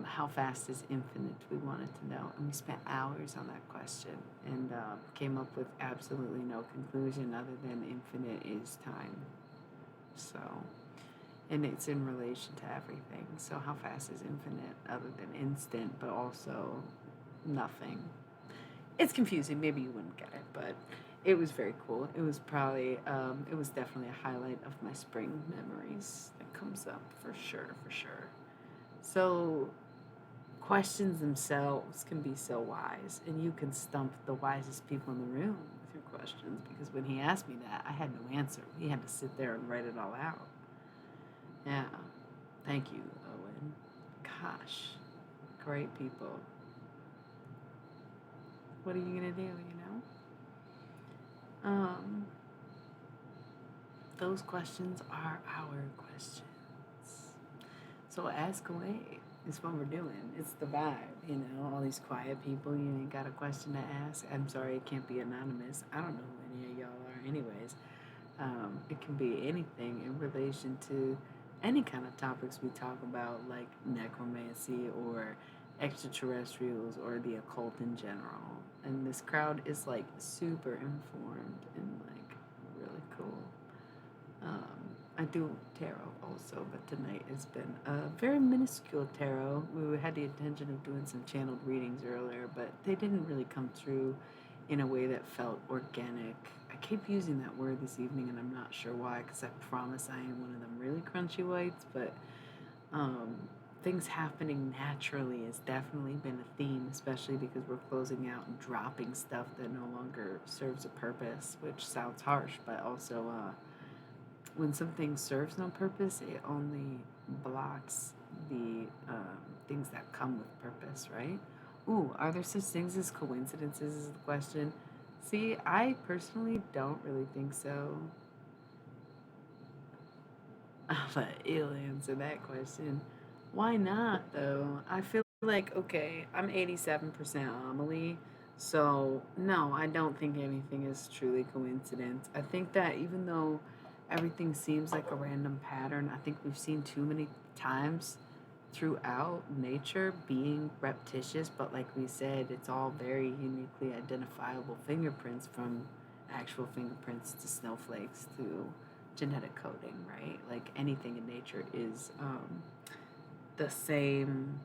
Speaker 1: How fast is infinite? We wanted to know, and we spent hours on that question, and came up with absolutely no conclusion other than infinite is time. So, and it's in relation to everything. So, how fast is infinite other than instant, but also nothing? It's confusing. Maybe you wouldn't get it, but it was very cool. It was probably, it was definitely a highlight of my spring memories that comes up for sure, for sure. So, questions themselves can be so wise, and you can stump the wisest people in the room with your questions because when he asked me that, I had no answer. He had to sit there and write it all out. Yeah. Thank you, Owen. Gosh. Great people. What are you going to do, you know? Um, those questions are our questions. So ask away. It's what we're doing. It's the vibe, you know. All these quiet people, you ain't got a question to ask. I'm sorry, it can't be anonymous. I don't know who any of y'all are, anyways. It can be anything in relation to any kind of topics we talk about, like necromancy or extraterrestrials or the occult in general. And this crowd is like super informed and like really cool. Um, I do tarot also, but tonight has been a very minuscule tarot. We had the intention of doing some channeled readings earlier, but they didn't really come through in a way that felt organic. I keep using that word this evening, and I'm not sure why, because I promise I am one of them really crunchy whites, but um, things happening naturally has definitely been a theme, especially because we're closing out and dropping stuff that no longer serves a purpose, which sounds harsh, but also when something serves no purpose, it only blocks the things that come with purpose, right? Ooh, are there such things as coincidences? Is the question. See, I personally don't really think so. But it'll answer that question. Why not, though? I feel like, okay, I'm 87% Amelie, so no, I don't think anything is truly coincidence. I think that even though everything seems like a random pattern, I think we've seen too many times throughout nature being repetitious, but like we said, it's all very uniquely identifiable fingerprints from actual fingerprints to snowflakes to genetic coding, right? Like anything in nature is the same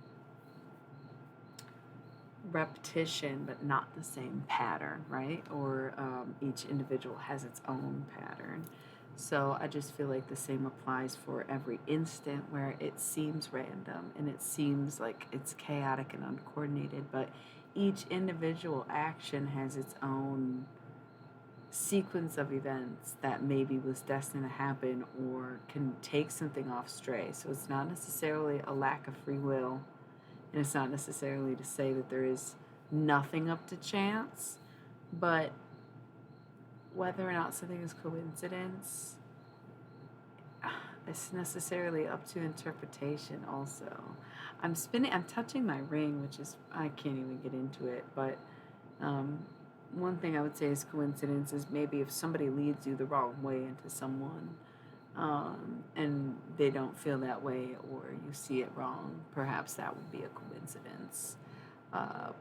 Speaker 1: repetition, but not the same pattern, right? Or each individual has its own pattern. So I just feel like the same applies for every instant where it seems random and it seems like it's chaotic and uncoordinated, but each individual action has its own sequence of events that maybe was destined to happen or can take something off stray. So it's not necessarily a lack of free will, and it's not necessarily to say that there is nothing up to chance, but whether or not something is coincidence, it's necessarily up to interpretation also. I'm touching my ring, which is, I can't even get into it, but um, one thing I would say is coincidence is maybe if somebody leads you the wrong way into someone, and they don't feel that way or you see it wrong, perhaps that would be a coincidence.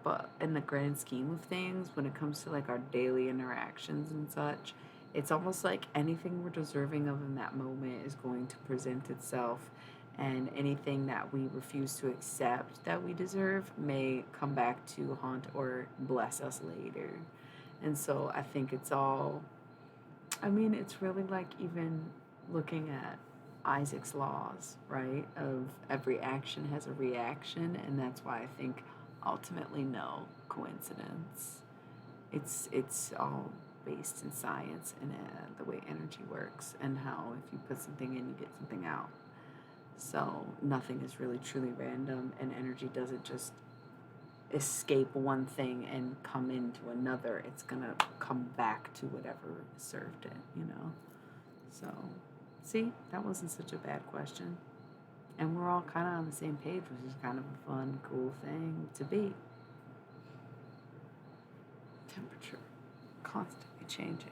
Speaker 1: But in the grand scheme of things, when it comes to like our daily interactions and such, it's almost like anything we're deserving of in that moment is going to present itself, and anything that we refuse to accept that we deserve may come back to haunt or bless us later. And so I think it's all, I mean, it's really like even looking at Isaac's laws, right? Of every action has a reaction, and that's why I think ultimately no coincidence. It's all based in science and the way energy works, and how if you put something in, you get something out. So nothing is really truly random, and energy doesn't just escape one thing and come into another. It's gonna come back to whatever served it, you know? So, see, that wasn't such a bad question. And we're all kind of on the same page, which is kind of a fun, cool thing to be. Temperature constantly changing.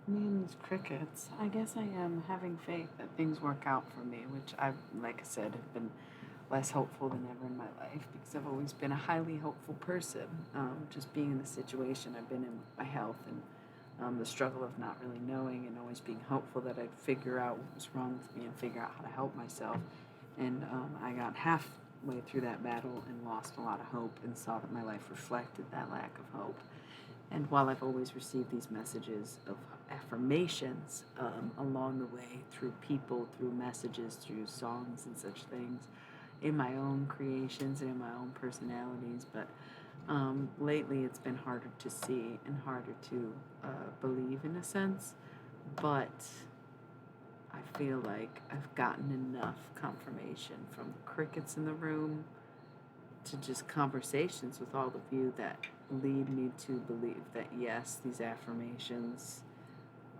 Speaker 1: Me and these crickets, I guess I am having faith that things work out for me, which I've, like I said, have been less hopeful than ever in my life because I've always been a highly hopeful person. Just being in the situation I've been in with my health, and the struggle of not really knowing and always being hopeful that I'd figure out what was wrong with me and figure out how to help myself. And I got halfway through that battle and lost a lot of hope and saw that my life reflected that lack of hope. And while I've always received these messages of affirmations along the way through people, through messages, through songs and such things, in my own creations and in my own personalities, but lately it's been harder to see and harder to believe in a sense. But I feel like I've gotten enough confirmation from the crickets in the room to just conversations with all of you that lead me to believe that yes, these affirmations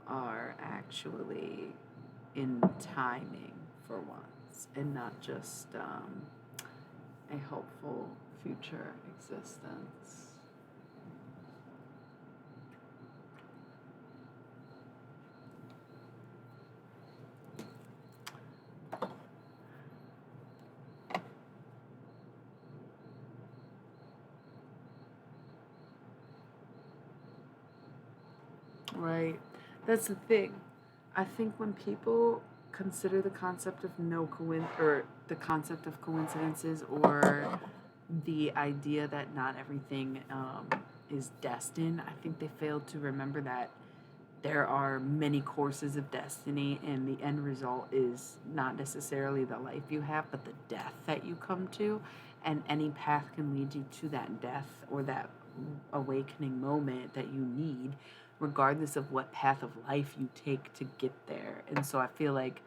Speaker 1: are actually in timing for once and not just a hopeful future existence. Right. That's the thing. I think when people consider the concept of or the concept of coincidences, or the idea that not everything is destined, I think they fail to remember that there are many courses of destiny, and the end result is not necessarily the life you have, but the death that you come to. And any path can lead you to that death or that awakening moment that you need, regardless of what path of life you take to get there. And so I feel like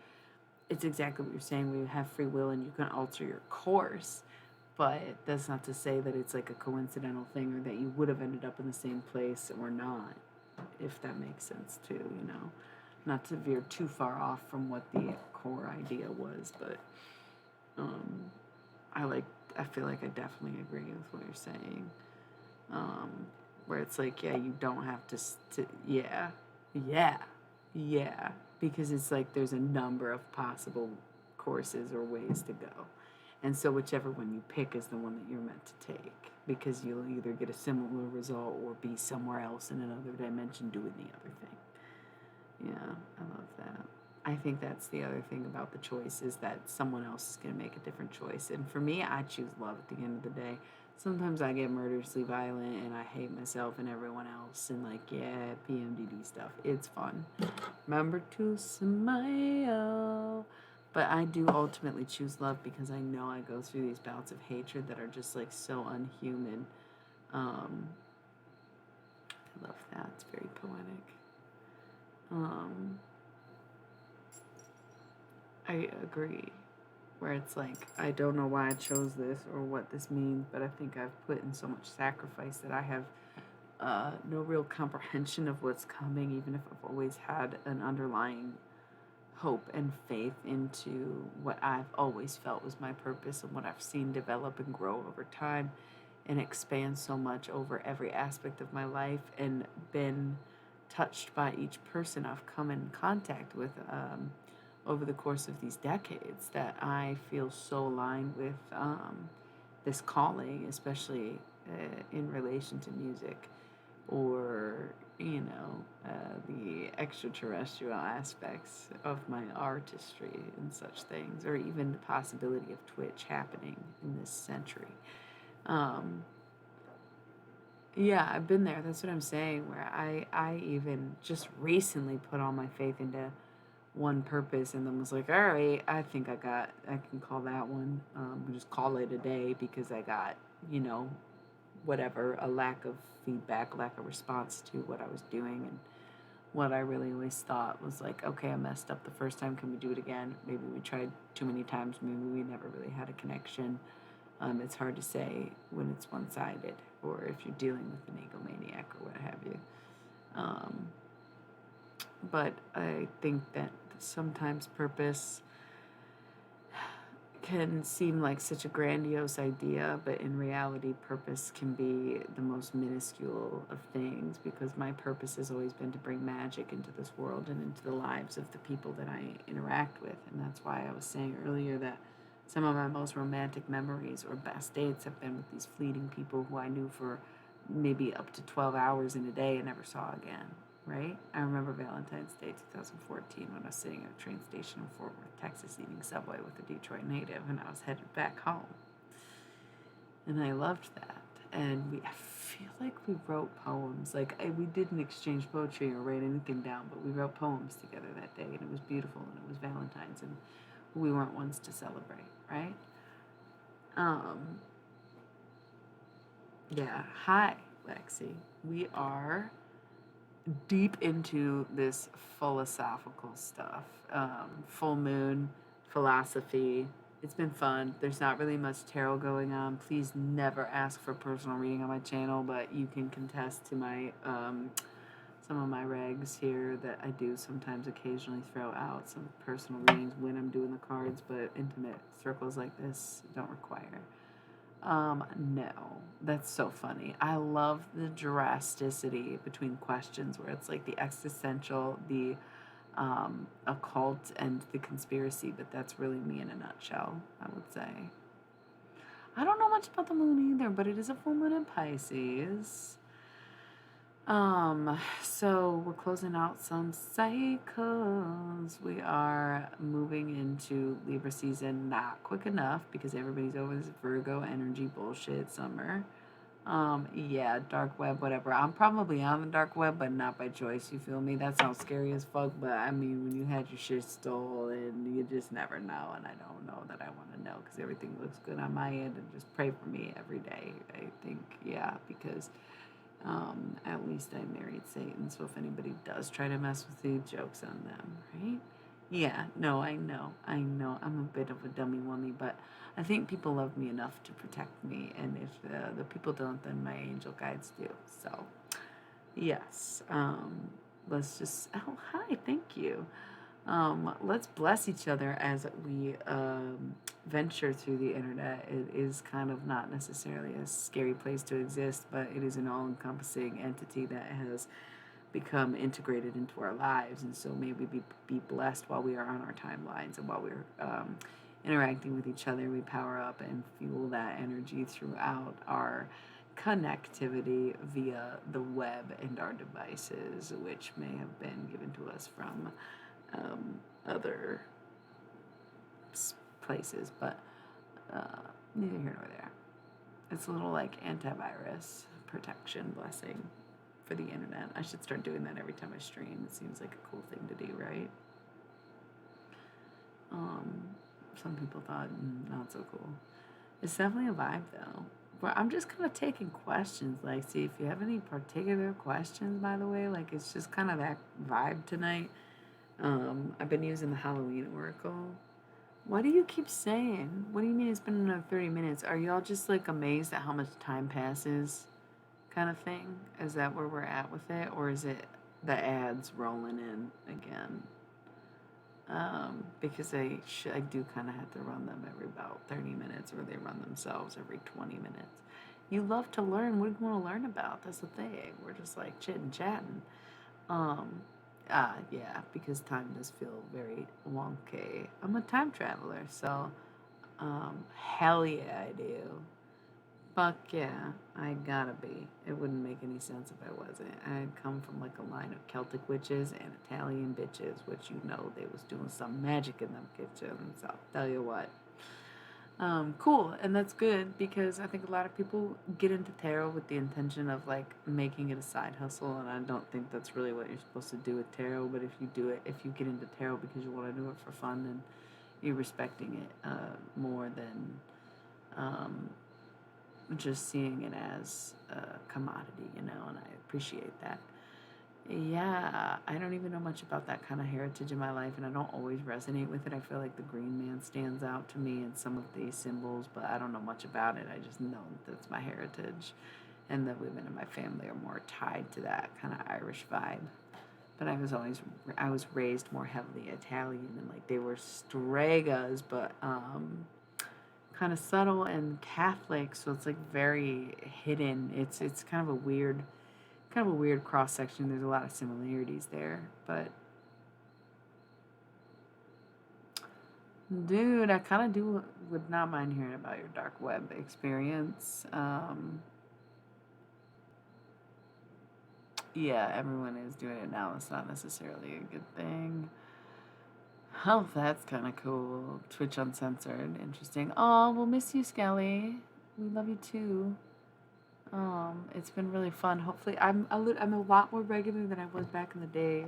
Speaker 1: it's exactly what you're saying, where you have free will and you can alter your course. But that's not to say that it's like a coincidental thing, or that you would have ended up in the same place or not, if that makes sense too, you know. Not to veer too far off from what the core idea was, but um, I feel like I definitely agree with what you're saying. Um, where it's like, yeah, you don't have yeah, yeah, yeah, because it's like there's a number of possible courses or ways to go. And so whichever one you pick is the one that you're meant to take, because you'll either get a similar result or be somewhere else in another dimension doing the other thing. Yeah, I love that. I think that's the other thing about the choice, is that someone else is going to make a different choice. And for me, I choose love at the end of the day. Sometimes I get murderously violent and I hate myself and everyone else, and like, yeah, PMDD stuff. It's fun. Remember to smile. But I do ultimately choose love, because I know I go through these bouts of hatred that are just like so unhuman. I love that. It's very poetic. I agree. where it's like, I don't know why I chose this or what this means, but I think I've put in so much sacrifice that I have no real comprehension of what's coming, even if I've always had an underlying hope and faith into what I've always felt was my purpose and what I've seen develop and grow over time and expand so much over every aspect of my life, and been touched by each person I've come in contact with over the course of these decades, that I feel so aligned with this calling, especially in relation to music, or the extraterrestrial aspects of my artistry and such things, or even the possibility of Twitch happening in this century. Yeah, I've been there. That's what I'm saying. Where I even just recently put all my faith into one purpose, and then was like, all right, I think I can call that one. Just call it a day, because I got, you know, whatever, a lack of feedback, lack of response to what I was doing, and what I really always thought was like, okay, I messed up the first time. Can we do it again? Maybe we tried too many times. Maybe we never really had a connection. It's hard to say when it's one-sided, or if you're dealing with an egomaniac or what have you. But I think that sometimes purpose can seem like such a grandiose idea, but in reality, purpose can be the most minuscule of things, because my purpose has always been to bring magic into this world and into the lives of the people that I interact with. And that's why I was saying earlier that some of my most romantic memories or best dates have been with these fleeting people who I knew for maybe up to 12 hours in a day and never saw again, right? I remember Valentine's Day 2014 when I was sitting at a train station in Fort Worth, Texas, eating Subway with a Detroit native, and I was headed back home. And I loved that. And I feel like we wrote poems. We didn't exchange poetry or write anything down, but we wrote poems together that day, and it was beautiful, and it was Valentine's, and we weren't ones to celebrate, right? Yeah. Hi, Lexi. We are deep into this philosophical stuff. Full moon, philosophy. It's been fun. There's not really much tarot going on. Please never ask for personal reading on my channel, but you can contest to my some of my regs here that I do sometimes occasionally throw out some personal readings when I'm doing the cards, but intimate circles like this don't require. No, that's so funny. I love the drasticity between questions where it's like the existential, the occult, and the conspiracy, but that's really me in a nutshell, I would say. I don't know much about the moon either, but it is a full moon in Pisces. So we're closing out some cycles. We are moving into Libra season, not quick enough because everybody's over this Virgo energy bullshit summer. Yeah, dark web, whatever. I'm probably on the dark web, but not by choice. You feel me? That sounds scary as fuck, but I mean, when you had your shit stolen, you just never know, and I don't know that I want to know because everything looks good on my end, and just pray for me every day. I think, yeah, because at least I married Satan, so if anybody does try to mess with you, joke's on them, right? Yeah, no, I know. I'm a bit of a dummy wummy, but I think people love me enough to protect me, and if the people don't, then my angel guides do. So, yes, let's just, oh, hi, thank you. Let's bless each other as we venture through the internet. It is kind of not necessarily a scary place to exist, but it is an all-encompassing entity that has become integrated into our lives. And so may we be blessed while we are on our timelines, and while we're interacting with each other. We power up and fuel that energy throughout our connectivity via the web and our devices, which may have been given to us from other places, but neither here nor there. It's a little like antivirus protection blessing for the internet. I should start doing that every time I stream. It seems like a cool thing to do, right? Some people thought not so cool. It's definitely a vibe though. But I'm just kind of taking questions. Like, see if you have any particular questions, by the way. Like, it's just kind of that vibe tonight. I've been using the Halloween Oracle, What do you keep saying? What do you mean it's been another 30 minutes? Are y'all just like amazed at how much time passes kind of thing? Is that where we're at with it? Or is it the ads rolling in again? Because I do kind of have to run them every about 30 minutes, or they run themselves every 20 minutes. You love to learn. What do you want to learn about? That's the thing. We're just like chitting, chatting. Um, yeah, because time does feel very wonky. I'm a time traveler, so hell yeah, I do. Fuck yeah, I gotta be. It wouldn't make any sense if I wasn't. I come from like a line of Celtic witches and Italian bitches, which you know they was doing some magic in them kitchens. I'll tell you what. Cool, and that's good because I think a lot of people get into tarot with the intention of like making it a side hustle, and I don't think that's really what you're supposed to do with tarot. But if you get into tarot because you want to do it for fun and you're respecting it more than um, just seeing it as a commodity, and I appreciate that. Yeah, I don't even know much about that kind of heritage in my life, and I don't always resonate with it. I feel like the green man stands out to me in some of these symbols, but I don't know much about it. I just know that that's my heritage, and the women in my family are more tied to that kind of Irish vibe. But I was raised more heavily Italian, and like they were stregas, but kind of subtle and Catholic, so it's like very hidden. It's kind of a weird cross section. There's a lot of similarities there, but dude, I kind of do would not mind hearing about your dark web experience. Yeah, everyone is doing it now. It's not necessarily a good thing. Oh, that's kind of cool. Twitch Uncensored. Interesting. Oh, we'll miss you, Skelly. We love you too. It's been really fun. Hopefully, I'm a lot more regular than I was back in the day,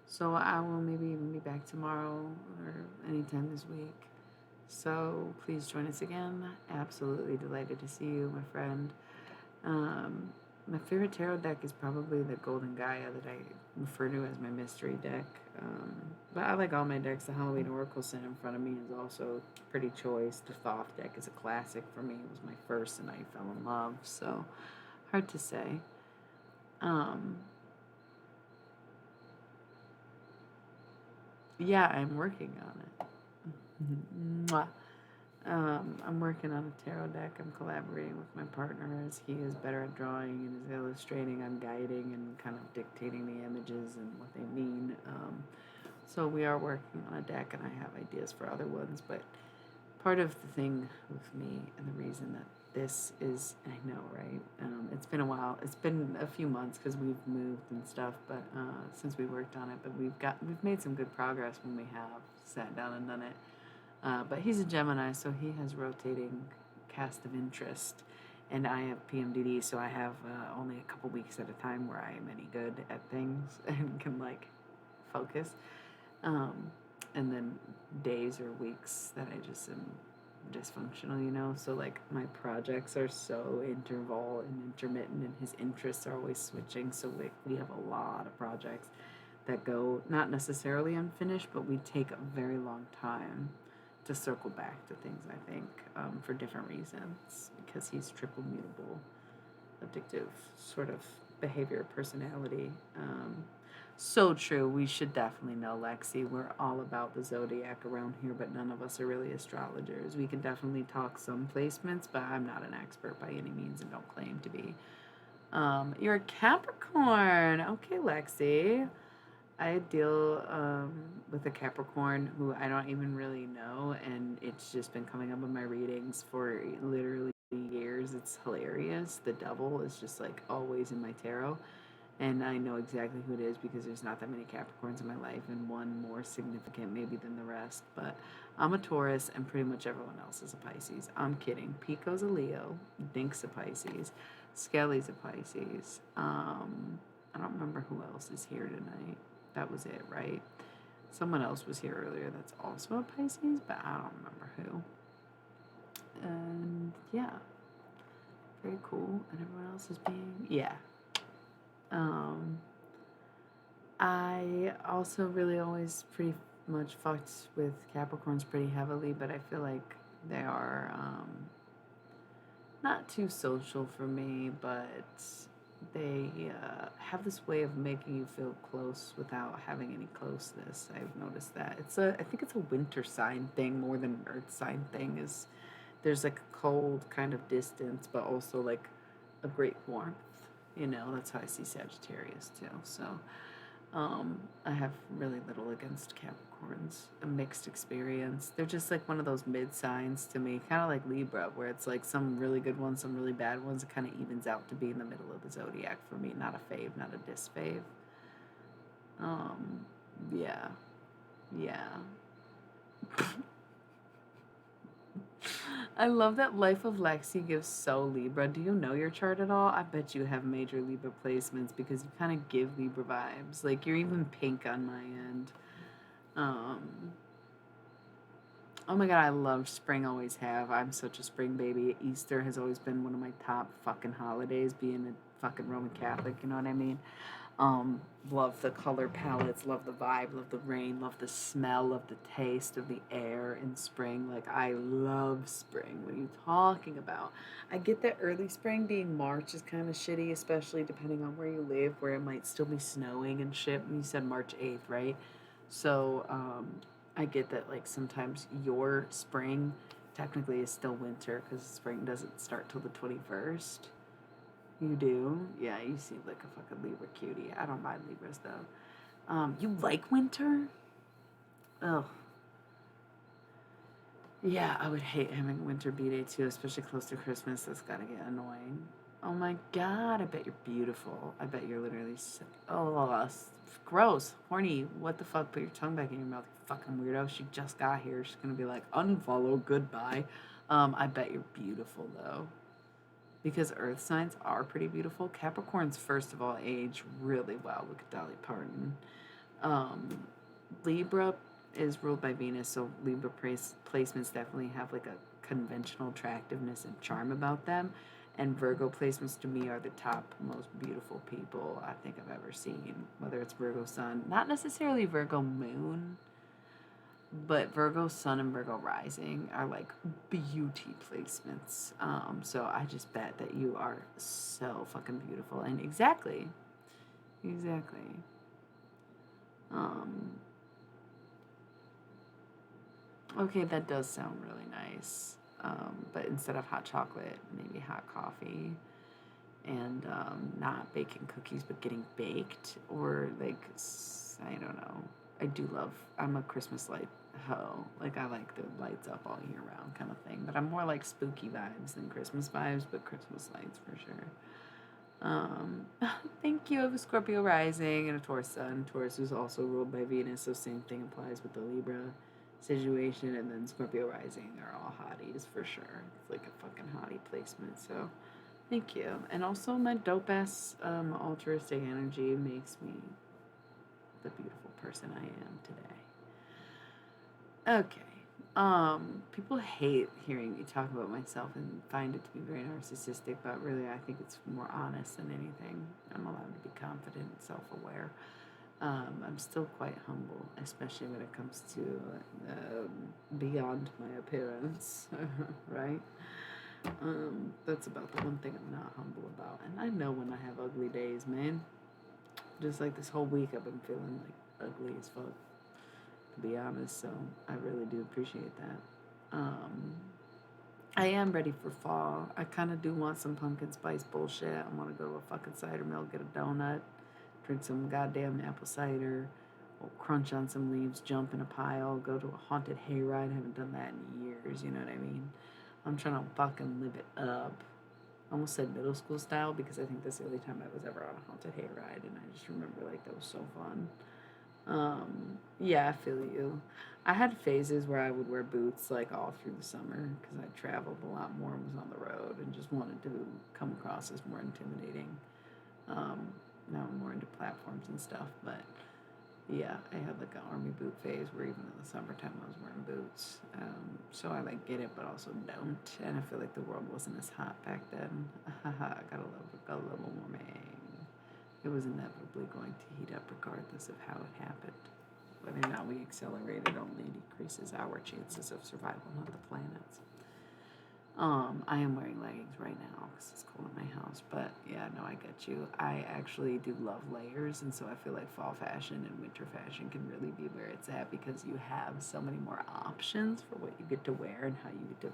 Speaker 1: so I will maybe even be back tomorrow or anytime this week. So please join us again. Absolutely delighted to see you, my friend. Um, my favorite tarot deck is probably the Golden Gaia that I refer to as my mystery deck. But I like all my decks. The Halloween Oracle sitting in front of me is also pretty choice. The Thoth deck is a classic for me. It was my first, and I fell in love. So hard to say. Um, yeah, I'm working on it. Mwah. I'm working on a tarot deck. I'm collaborating with my partner as he is better at drawing and is illustrating. I'm guiding and kind of dictating the images and what they mean. So we are working on a deck, and I have ideas for other ones. But part of the thing with me and the reason that this is, I know, right? It's been a while. It's been a few months because we've moved and stuff, but since we worked on it, but we've made some good progress when we have sat down and done it. But he's a Gemini, so he has rotating cast of interest, and I have PMDD, so I have only a couple weeks at a time where I am any good at things and can like focus, um, and then days or weeks that I just am dysfunctional. So like my projects are so interval and intermittent, and his interests are always switching. So we have a lot of projects that go not necessarily unfinished, but we take a very long time to circle back to things, I think, for different reasons, because he's triple mutable, addictive sort of behavior, personality. So true. We should definitely know, Lexi. We're all about the zodiac around here, but none of us are really astrologers. We can definitely talk some placements, but I'm not an expert by any means and don't claim to be. You're a Capricorn. Okay, Lexi. I deal with a Capricorn who I don't even really know, and it's just been coming up in my readings for literally years. It's hilarious. The devil is just like always in my tarot, and I know exactly who it is because there's not that many Capricorns in my life, and one more significant maybe than the rest. But I'm a Taurus, and pretty much everyone else is a Pisces. I'm kidding. Pico's a Leo, Dink's a Pisces, Skelly's a Pisces. I don't remember who else is here tonight. That was it, right? Someone else was here earlier that's also a Pisces, but I don't remember who. And yeah, very cool. And everyone else is being, yeah. I also really always pretty much fucked with Capricorns pretty heavily, but I feel like they are not too social for me, but they have this way of making you feel close without having any closeness. I've noticed that. I think it's a winter sign thing more than an earth sign thing. Is there's like a cold kind of distance, but also like a great warmth. You know, that's how I see Sagittarius too. So I have really little against Capricorns. A mixed experience. They're just like one of those mid signs to me, kind of like Libra, where it's like some really good ones, some really bad ones. It kind of evens out to be in the middle of the zodiac for me. Not a fave, not a disfave. Um, yeah, yeah. I love that Life of Lexi gives so Libra. Do you know your chart at all? I bet you have major Libra placements because you kind of give Libra vibes. Like you're even pink on my end. Um, oh my god, I love spring, always have. I'm such a spring baby. Easter has always been one of my top fucking holidays, being a fucking Roman Catholic, you know what I mean? Love the color palettes, love the vibe, love the rain, love the smell, love the taste of the air in spring. Like, I love spring. What are you talking about? I get that early spring being March is kind of shitty, especially depending on where you live, where it might still be snowing and shit. You said March 8th, right? So, I get that, like, sometimes your spring technically is still winter because spring doesn't start till the 21st. You do? Yeah, you seem like a fucking Libra cutie. I don't mind Libras though. You like winter? Oh, yeah, I would hate having winter B-Day too, especially close to Christmas. That's gotta get annoying. Oh my god, I bet you're beautiful. I bet you're literally sick. Oh, gross, horny. What the fuck? Put your tongue back in your mouth, you fucking weirdo. She just got here. She's gonna be like, unfollow, goodbye. I bet you're beautiful though. Because earth signs are pretty beautiful. Capricorns, first of all, age really well. Look at Dolly Parton. Um, Libra is ruled by Venus, so Libra placements definitely have like a conventional attractiveness and charm about them. And Virgo placements to me are the top most beautiful people I think I've ever seen. Whether it's Virgo Sun, not necessarily Virgo Moon, but Virgo Sun and Virgo Rising are like beauty placements. So I just bet that you are so fucking beautiful. And exactly. Um, okay, that does sound really nice. But instead of hot chocolate, maybe hot coffee. And not baking cookies, but getting baked. Or like, I don't know. I'm a Christmas light hoe. Like, I like the lights up all year round kind of thing. But I'm more like spooky vibes than Christmas vibes, but Christmas lights for sure. Thank you. I have a Scorpio rising and a Taurus sun. Taurus is also ruled by Venus, so same thing applies with the Libra situation. And then Scorpio rising are all hotties for sure. It's like a fucking hottie placement. So thank you. And also, my dope ass altruistic energy makes me the beautiful person I am today. Okay. People hate hearing me talk about myself and find it to be very narcissistic, but really I think it's more honest than anything. I'm allowed to be confident and self-aware. I'm still quite humble, especially when it comes to beyond my appearance, right? That's about the one thing I'm not humble about. And I know when I have ugly days, man. Just like this whole week, I've been feeling like ugly as fuck, to be honest. So I really do appreciate that. I am ready for fall. I kind of do want some pumpkin spice bullshit. I want to go to a fucking cider mill, get a donut, drink some goddamn apple cider, crunch on some leaves, jump in a pile, go to a haunted hayride. I haven't done that in years, you know what I mean? I'm trying to fucking live it up. I almost said middle school style because I think that's the only time I was ever on a haunted hayride, and I just remember like that was so fun. Yeah, I feel you. I had phases where I would wear boots like all through the summer because I traveled a lot more and was on the road and just wanted to come across as more intimidating. Um, Now I'm more into platforms and stuff, but yeah, I had like an army boot phase where even in the summertime I was wearing boots. So I like get it, but also don't. And I feel like the world wasn't as hot back then. I gotta love a global warming. It was inevitably going to heat up regardless of how it happened. Whether or not we accelerate it only decreases our chances of survival, not the planet's. I am wearing leggings right now because it's cold in my house. But yeah, no, I get you. I actually do love layers, and so I feel like fall fashion and winter fashion can really be where it's at because you have so many more options for what you get to wear and how you get to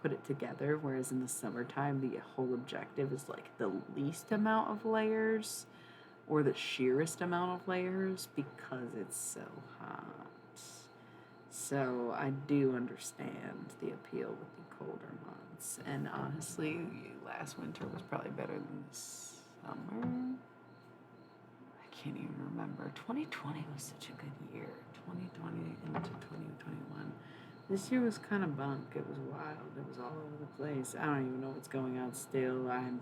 Speaker 1: put it together. Whereas in the summertime, the whole objective is like the least amount of layers or the sheerest amount of layers because it's so hot. So I do understand the appeal with the colder months. And honestly, last winter was probably better than this summer. I can't even remember. 2020 was such a good year. 2020 into 2021. This year was kind of bunk. It was wild. It was all over the place. I don't even know what's going on still. I'm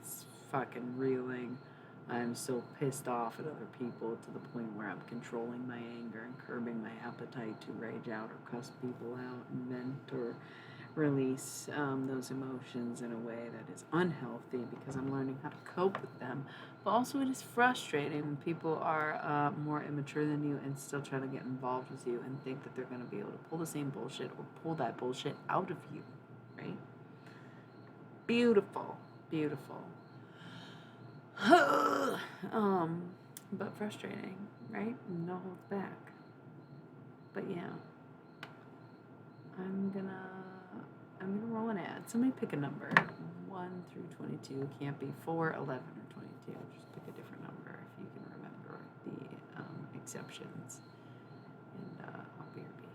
Speaker 1: fucking reeling. I'm so pissed off at other people to the point where I'm controlling my anger and curbing my appetite to rage out or cuss people out and vent or release those emotions in a way that is unhealthy because I'm learning how to cope with them. But also, it is frustrating when people are more immature than you and still trying to get involved with you and think that they're going to be able to pull the same bullshit or pull that bullshit out of you, right? Beautiful, beautiful. But frustrating, right? No holds back. But yeah, I'm gonna roll an ad. Somebody pick a number. 1 through 22. Can't be 4, 11, or 22. Just pick a different number if you can remember the exceptions. And I'll be your bee.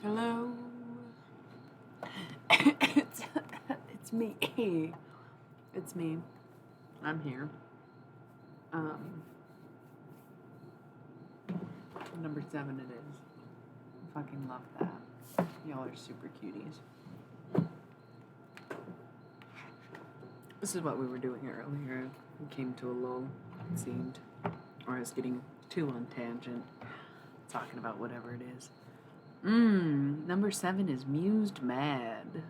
Speaker 1: Hello. it's me. It's me. I'm here. Um, Number 7 it is. I fucking love that. Y'all are super cuties. This is what we were doing earlier. We came to a lull, it seemed. Or I was getting too on tangent, talking about whatever it is. Number 7 is Mused Mad.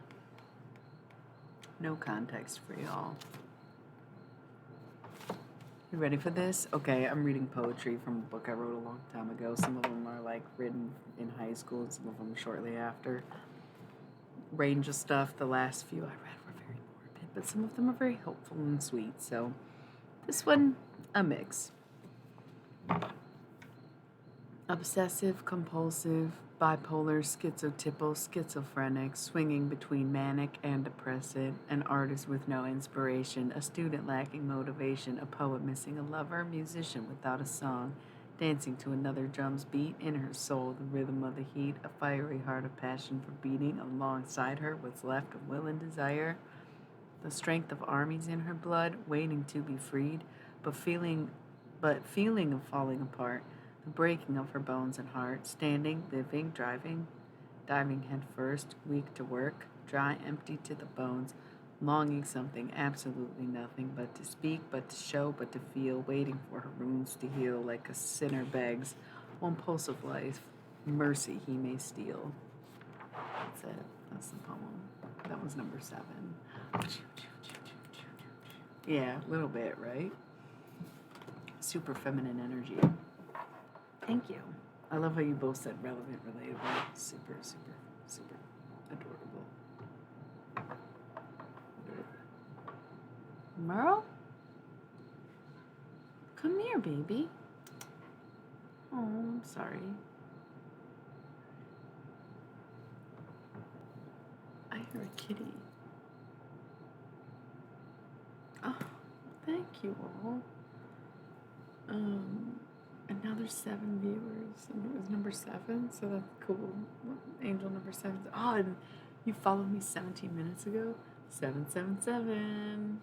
Speaker 1: No context for y'all. You ready for this? Okay, I'm reading poetry from a book I wrote a long time ago. Some of them are like written in high school, some of them shortly after. range of stuff. The last few I read were very morbid, but some of them are very hopeful and sweet. So this one, a mix. Obsessive, compulsive, bipolar, schizotypal, schizophrenic, swinging between manic and depressive, an artist with no inspiration, a student lacking motivation, a poet missing a lover, musician without a song, dancing to another drum's beat, in her soul the rhythm of the heat, a fiery heart of passion for beating alongside her, what's left of will and desire, the strength of armies in her blood, waiting to be freed, but feeling of falling apart, the breaking of her bones and heart, standing, living, driving, diving head first, weak to work, dry, empty to the bones, longing something, absolutely nothing, but to speak, but to show, but to feel, waiting for her wounds to heal, like a sinner begs, one pulse of life, mercy he may steal. That's it. That's the poem. That was number 7. Yeah, a little bit, right? Super feminine energy. Thank you. I love how you both said relevant, relatable. Super, super, super adorable. Merle? Come here, baby. Oh, I'm sorry. I hear a kitty. Oh, thank you all. And now there's 7 viewers, and it was number 7, so that's cool. Angel number 7. Oh, and you followed me 17 minutes ago. 777.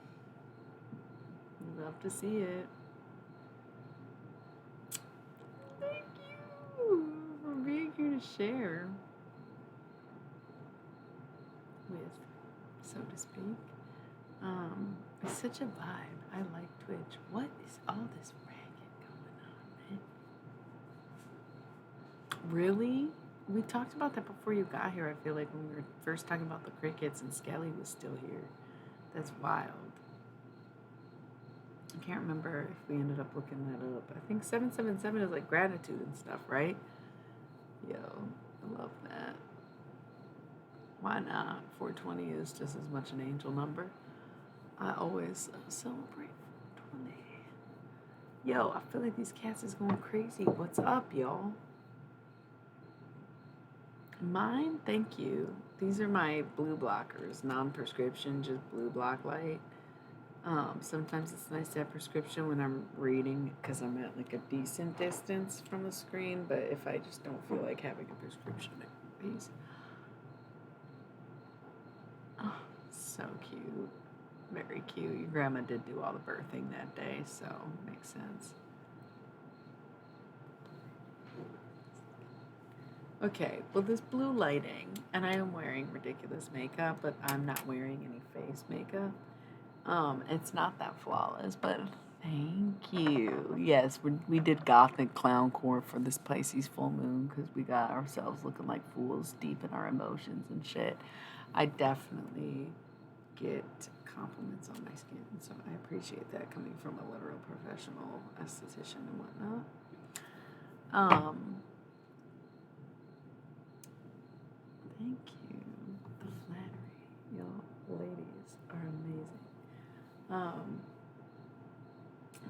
Speaker 1: Love to see it. Thank you for being here to share with, so to speak. It's such a vibe. I like Twitch. What is all this racket going on, man? Really? We talked about that before you got here. I feel like when we were first talking about the crickets and Skelly was still here. That's wild. I can't remember if we ended up looking that up. I think 777 is like gratitude and stuff, right? Yo, I love that. Why not? 420 is just as much an angel number. I always celebrate 420. Yo, I feel like these cats is going crazy. What's up, y'all? Mine? Thank you. These are my blue blockers. Non-prescription, just blue block light. Sometimes it's nice to have prescription when I'm reading because I'm at like a decent distance from the screen, but if I just don't feel like having a prescription, please. Oh, so cute. Very cute. Your grandma did do all the birthing that day, so makes sense. Okay, well, this blue lighting, and I am wearing ridiculous makeup, but I'm not wearing any face makeup. It's not that flawless, but thank you. Yes, we did gothic clowncore for this Pisces full moon because we got ourselves looking like fools deep in our emotions and shit. I definitely get compliments on my skin, so I appreciate that coming from a literal professional esthetician and whatnot. Thank you. The flattery. Y'all ladies are amazing.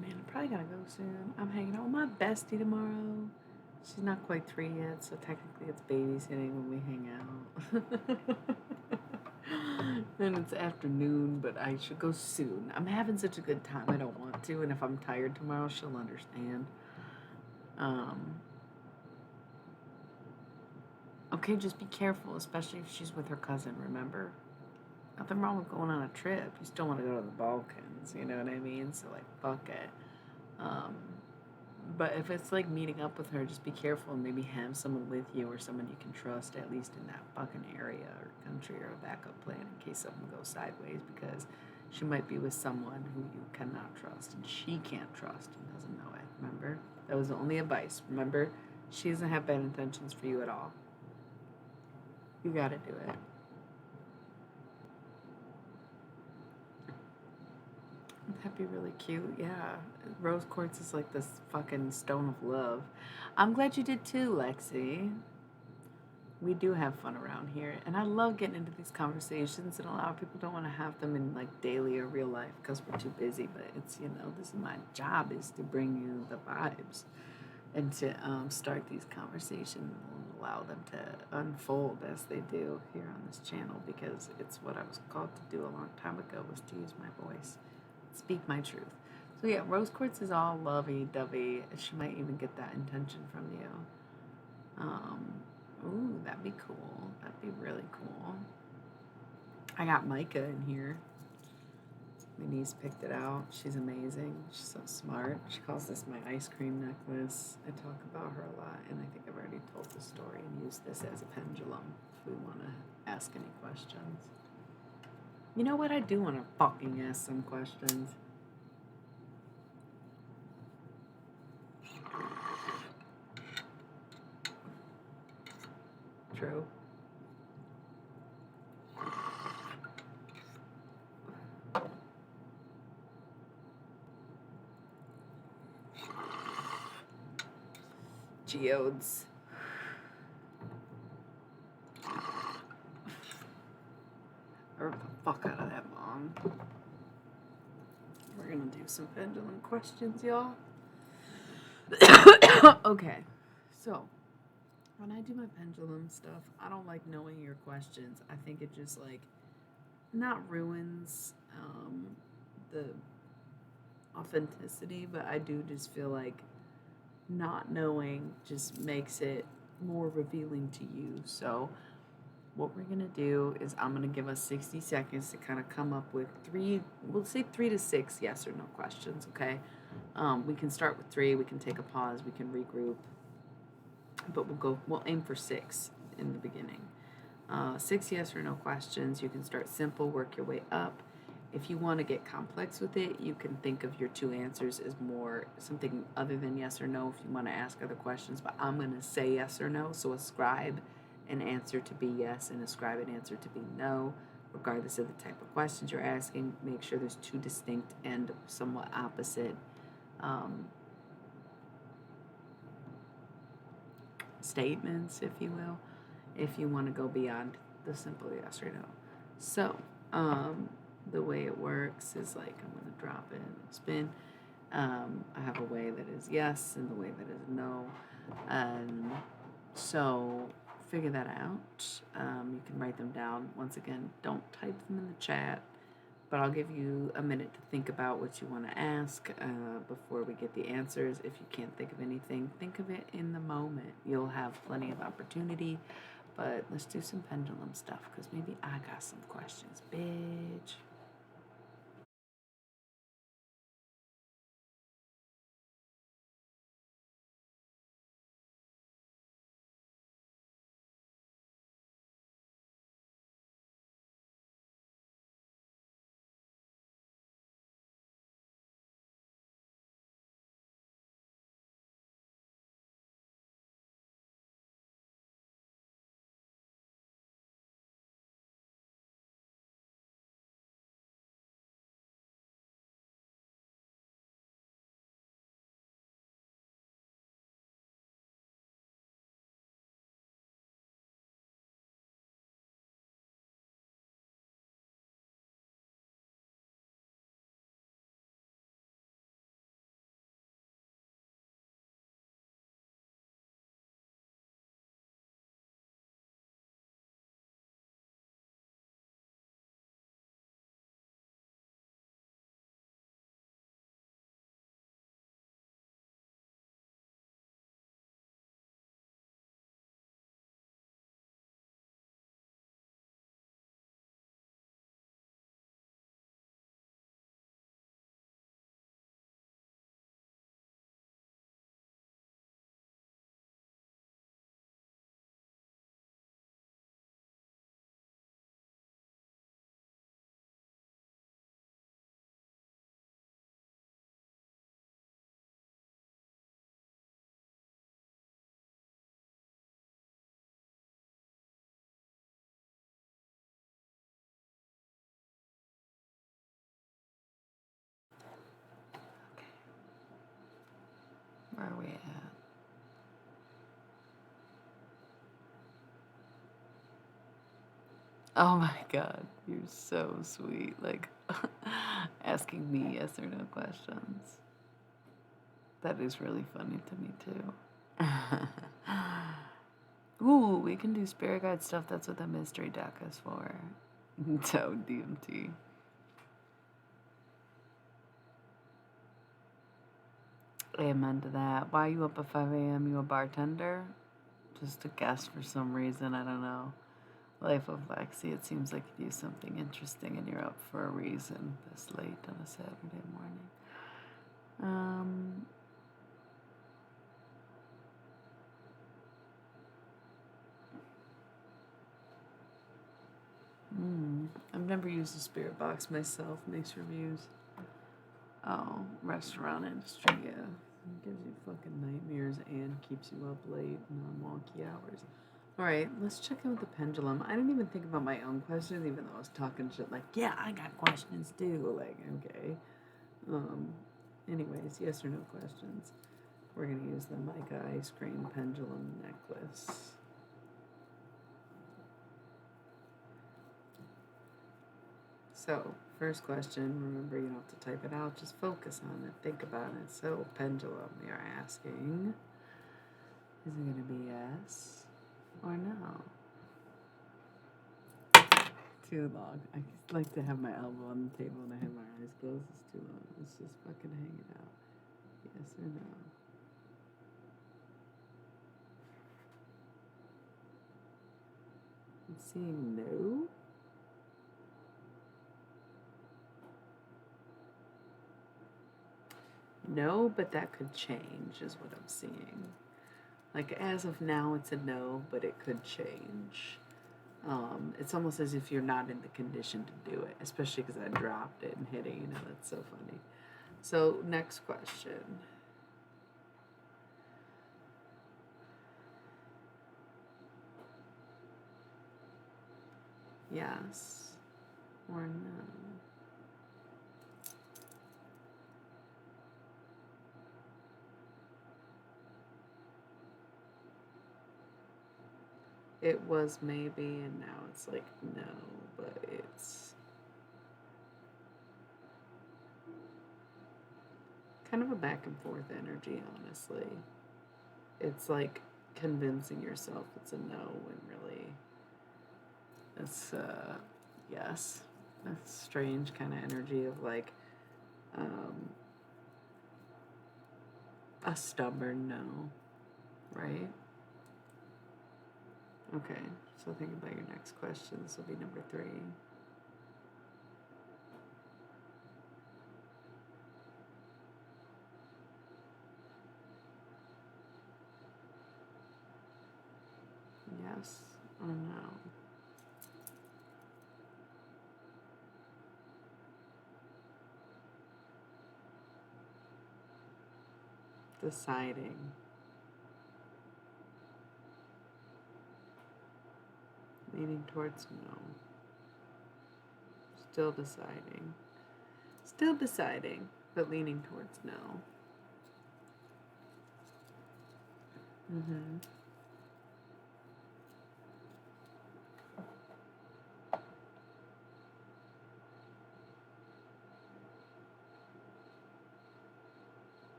Speaker 1: Man, I'm probably gonna go soon. I'm hanging out with my bestie tomorrow. She's not quite 3 yet, so technically it's babysitting when we hang out. And it's afternoon, but I should go soon. I'm having such a good time, I don't want to, and if I'm tired tomorrow, she'll understand. Okay, just be careful, especially if she's with her cousin, remember? Nothing wrong with going on a trip. You still want to go to the Balkans, you know what I mean? So, like, fuck it. But if it's like meeting up with her, just be careful and maybe have someone with you or someone you can trust, at least in that fucking area or country, or a backup plan in case something goes sideways, because she might be with someone who you cannot trust and she can't trust and doesn't know it. Remember? That was the only advice. Remember? She doesn't have bad intentions for you at all. You gotta do it. That'd be really cute, yeah. Rose quartz is like this fucking stone of love. I'm glad you did too, Lexi. we do have fun around here, and I love getting into these conversations. And a lot of people don't want to have them in like daily or real life because we're too busy. But it's, this is my job, is to bring you the vibes and to start these conversations and allow them to unfold as they do here on this channel, because it's what I was called to do a long time ago, was to use my voice, speak my truth. So yeah, rose quartz is all lovey-dovey. She might even get that intention from you. Ooh, that'd be cool. That'd be really cool. I got Micah in here. My niece picked it out. She's amazing. She's so smart. She calls this my ice cream necklace. I talk about her a lot, and I think I've already told the story and used this as a pendulum if we want to ask any questions. You know what? I do want to fucking ask some questions. True. Geodes. I ripped the fuck out of that, Mom. We're gonna do some pendulum questions, y'all. Okay, so when I do my pendulum stuff, I don't like knowing your questions. I think it just like not ruins the authenticity, but I do just feel like not knowing just makes it more revealing to you. So what we're gonna do is I'm gonna give us 60 seconds to kind of come up with we'll say 3 to 6 yes or no questions, okay? We can start with 3, we can take a pause, we can regroup, but we'll aim for 6 in the beginning. 6 yes or no questions. You can start simple, work your way up. If you want to get complex with it, you can think of your 2 answers as more something other than yes or no if you want to ask other questions, but I'm going to say yes or no, so ascribe an answer to be yes and ascribe an answer to be no, regardless of the type of questions you're asking. Make sure there's 2 distinct and somewhat opposite statements, if you will, if you want to go beyond the simple yes or no. So, the way it works is like I'm going to drop it and spin. I have a way that is yes and the way that is no. So figure that out. You can write them down. Once again, don't type them in the chat, but I'll give you a minute to think about what you want to ask before we get the answers. If you can't think of anything, think of it in the moment. You'll have plenty of opportunity, but let's do some pendulum stuff, because maybe I got some questions, bitch. Where are we at? Oh my God, you're so sweet. Like, asking me yes or no questions. That is really funny to me, too. Ooh, we can do spirit guide stuff. That's what the mystery deck is for. So, DMT. Amen to that. Why are you up at 5 a.m.? You a bartender? Just a guess for some reason. I don't know. Life of Lexi, it seems like you do something interesting and you're up for a reason this late on a Saturday morning. I've never used a spirit box myself. Makes reviews. Oh, restaurant industry, yeah. It gives you fucking nightmares and keeps you up late and on wonky hours. Alright, let's check in with the pendulum. I didn't even think about my own questions, even though I was talking shit like, yeah, I got questions too. Like, okay. Anyways, yes or no questions. We're gonna use the mica ice cream pendulum necklace. So, first question, remember you don't have to type it out, just focus on it, think about it. So, pendulum, we are asking, is it going to be yes or no? Too long. I just like to have my elbow on the table and I have my eyes closed. It's too long. Let's just fucking hang it out. Yes or no? I'm seeing no. No, but that could change, is what I'm seeing. Like, as of now, it's a no, but it could change. It's almost as if you're not in the condition to do it, especially because I dropped it and hit it. You know, that's so funny. So, next question. Yes or no? It was maybe, and now it's like no, but it's kind of a back and forth energy, honestly. It's like convincing yourself it's a no when really it's yes. That's strange kind of energy of like um, a stubborn no, right? Okay, so think about your next question. This will be number 3. Yes or no? Deciding. Leaning towards no. Still deciding. Still deciding, but leaning towards no. Mm-hmm.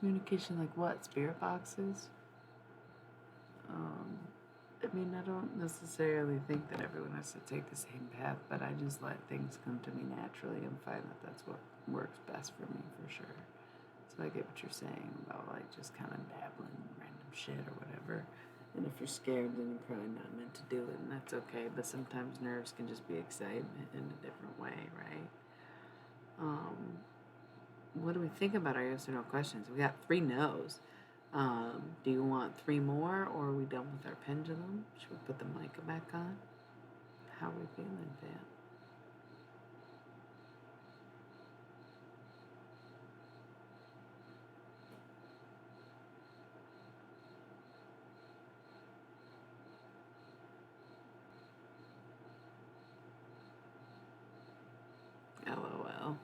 Speaker 1: Communication like what? Spirit boxes? I mean, I don't necessarily think that everyone has to take the same path, but I just let things come to me naturally and find that that's what works best for me for sure. So I get what you're saying about like just kind of dabbling in random shit or whatever. And if you're scared, then you're probably not meant to do it, and that's okay. But sometimes nerves can just be excitement in a different way, right? What do we think about our yes or no questions? We got 3 no's. Do you want 3 more, or are we done with our pendulum? Should we put the mic back on? How are we feeling, Van? LOL.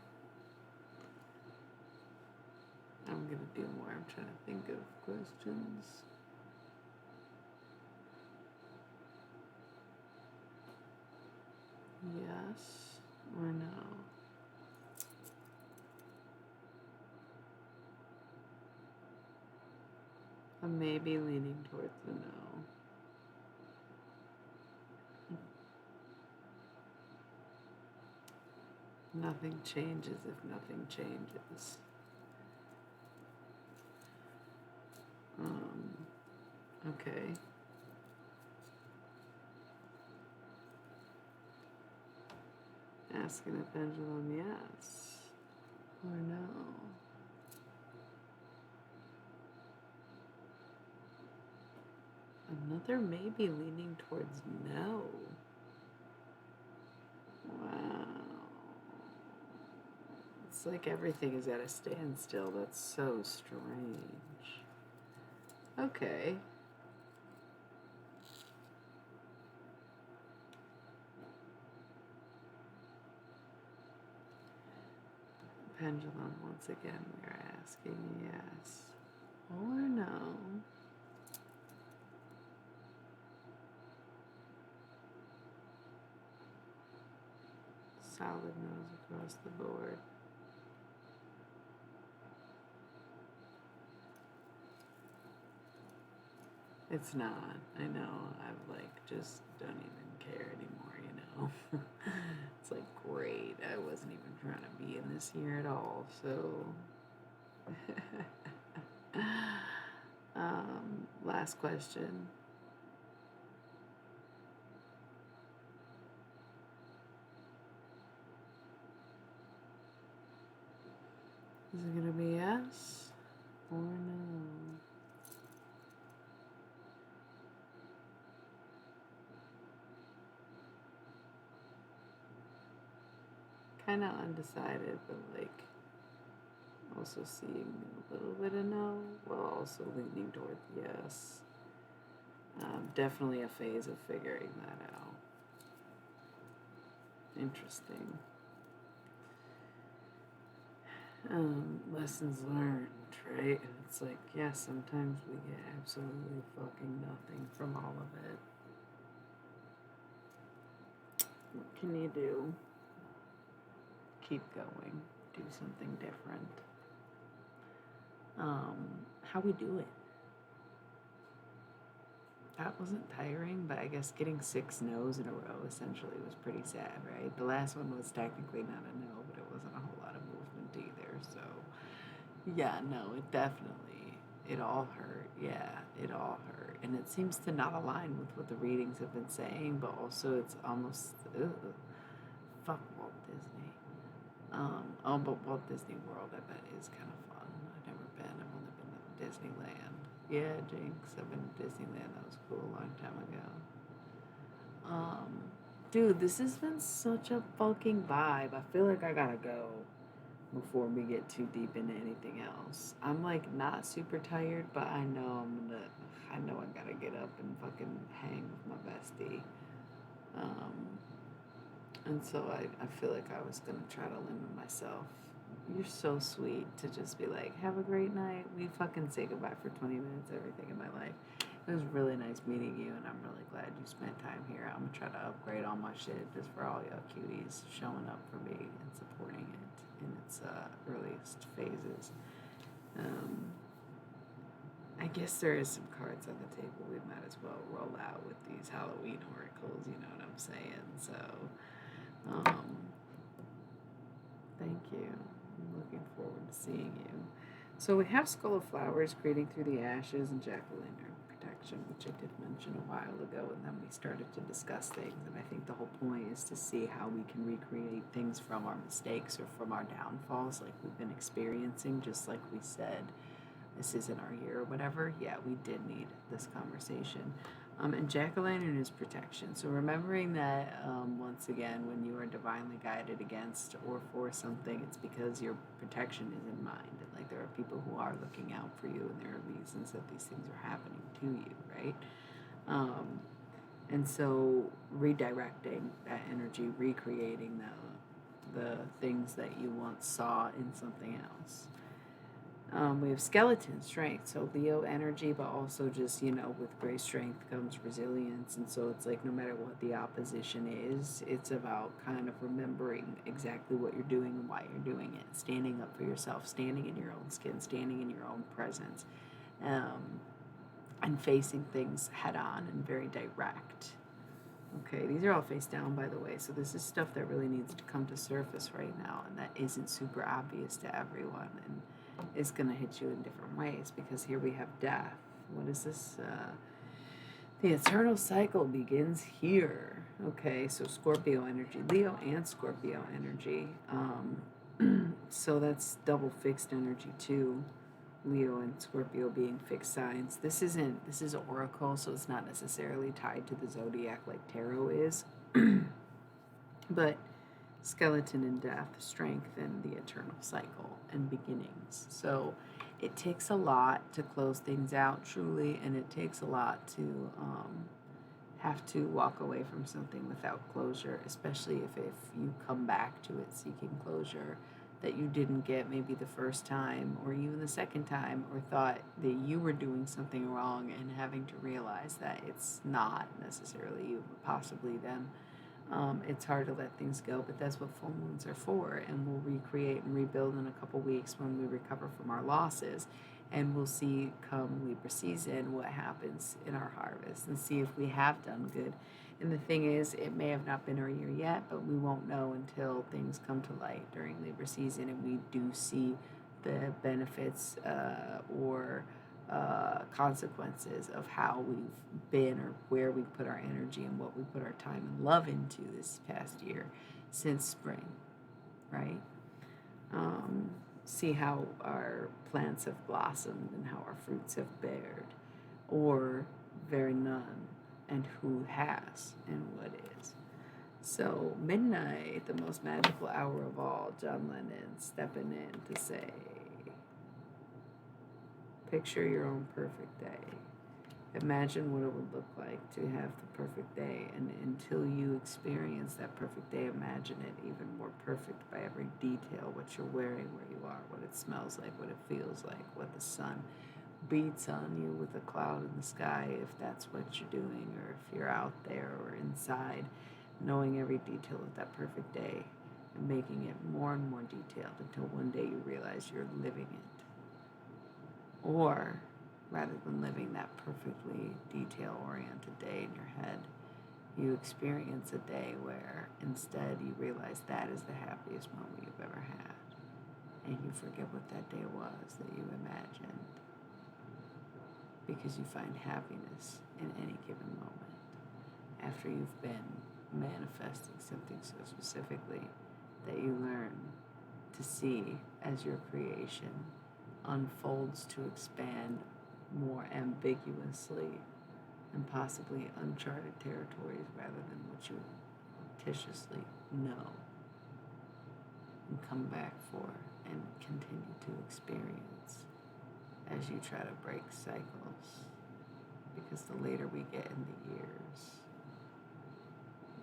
Speaker 1: I'm gonna do more. I'm trying to think of questions. yes or no? I may be leaning towards the no. Nothing changes if nothing changes. Okay. Asking a pendulum, yes or no. Another maybe leaning towards no. Wow. It's like everything is at a standstill. That's so strange. Okay. Pendulum, once again, we are asking yes or no. Solid no's across the board. It's not. I know. I've just don't even care anymore, It's like, great. I wasn't even trying to be in this year at all, so. Last question. Is it gonna be yes or no? Kind of undecided, but also seeing a little bit of no, while also leaning towards yes. Definitely a phase of figuring that out. Interesting. Lessons learned, right? It's like, yeah, sometimes we get absolutely fucking nothing from all of it. What can you do? Keep going. Do something different. How we do it. That wasn't tiring, but I guess getting 6 no's in a row essentially was pretty sad, right? The last one was technically not a no, but it wasn't a whole lot of movement either. So, yeah, no, it all hurt. Yeah, it all hurt. And it seems to not align with what the readings have been saying, but also it's almost, fuck Walt Disney. But Walt Disney World, I bet, is kind of fun. I've never been. I've only been to Disneyland. Yeah, Jinx. I've been to Disneyland. That was cool a long time ago. Dude, this has been such a fucking vibe. I feel like I gotta go before we get too deep into anything else. I'm not super tired, but I know I gotta get up and fucking hang with my bestie. And so I feel like I was gonna try to limit myself. You're so sweet to just be like, have a great night. We fucking say goodbye for 20 minutes, everything in my life. It was really nice meeting you, and I'm really glad you spent time here. I'm gonna try to upgrade all my shit just for all y'all cuties showing up for me and supporting it in its earliest phases. I guess there is some cards on the table we might as well roll out with these Halloween oracles, you know what I'm saying? So, thank you. I'm looking forward to seeing you. So we have Skull of Flowers creating through the ashes and jack-o'-lantern protection, which I did mention a while ago, and then we started to discuss things. And I think the whole point is to see how we can recreate things from our mistakes or from our downfalls, like we've been experiencing, just like we said. This isn't our year or whatever. Yeah, we did need this conversation. And jack-o'-lantern is protection. So remembering that, once again, when you are divinely guided against or for something, it's because your protection is in mind. And there are people who are looking out for you, and there are reasons that these things are happening to you, right? And so redirecting that energy, recreating the things that you once saw in something else. We have skeleton strength, so Leo energy, but also just, with great strength comes resilience. And so it's like no matter what the opposition is, it's about kind of remembering exactly what you're doing and why you're doing it, standing up for yourself, standing in your own skin, standing in your own presence, um, and facing things head on and very direct. Okay, these are all face down, by the way. So this is stuff that really needs to come to surface right now, and that isn't super obvious to everyone, and it's going to hit you in different ways because here we have death. What is this? The eternal cycle begins here. Okay, so Scorpio energy, Leo and Scorpio energy. So that's double fixed energy too. Leo and Scorpio being fixed signs. This is oracle, so it's not necessarily tied to the zodiac like tarot is. But skeleton and death, strength and the eternal cycle and beginnings. So it takes a lot to close things out truly, and it takes a lot to have to walk away from something without closure, especially if you come back to it seeking closure that you didn't get maybe the first time or even the second time, or thought that you were doing something wrong and having to realize that it's not necessarily you, but possibly them. It's hard to let things go, but that's what full moons are for, and we'll recreate and rebuild in a couple weeks when we recover from our losses, and we'll see come Libra season what happens in our harvest and see if we have done good. And the thing is, it may have not been our year yet, but we won't know until things come to light during Libra season and we do see the benefits or consequences of how we've been or where we put our energy and what we put our time and love into this past year since spring, right? See how our plants have blossomed and how our fruits have bared, or very none, and who has and what is. So, midnight, the most magical hour of all, John Lennon stepping in to say, picture your own perfect day. Imagine what it would look like to have the perfect day, and until you experience that perfect day, imagine it even more perfect by every detail, what you're wearing, where you are, what it smells like, what it feels like, what the sun beats on you with a cloud in the sky, if that's what you're doing, or if you're out there or inside, knowing every detail of that perfect day and making it more and more detailed until one day you realize you're living it. Or rather than living that perfectly detail-oriented day in your head, you experience a day where instead you realize that is the happiest moment you've ever had, and you forget what that day was that you imagined, because you find happiness in any given moment after you've been manifesting something so specifically that you learn to see as your creation unfolds to expand more ambiguously and possibly uncharted territories rather than what you fictitiously know and come back for and continue to experience as you try to break cycles. Because the later we get in the years,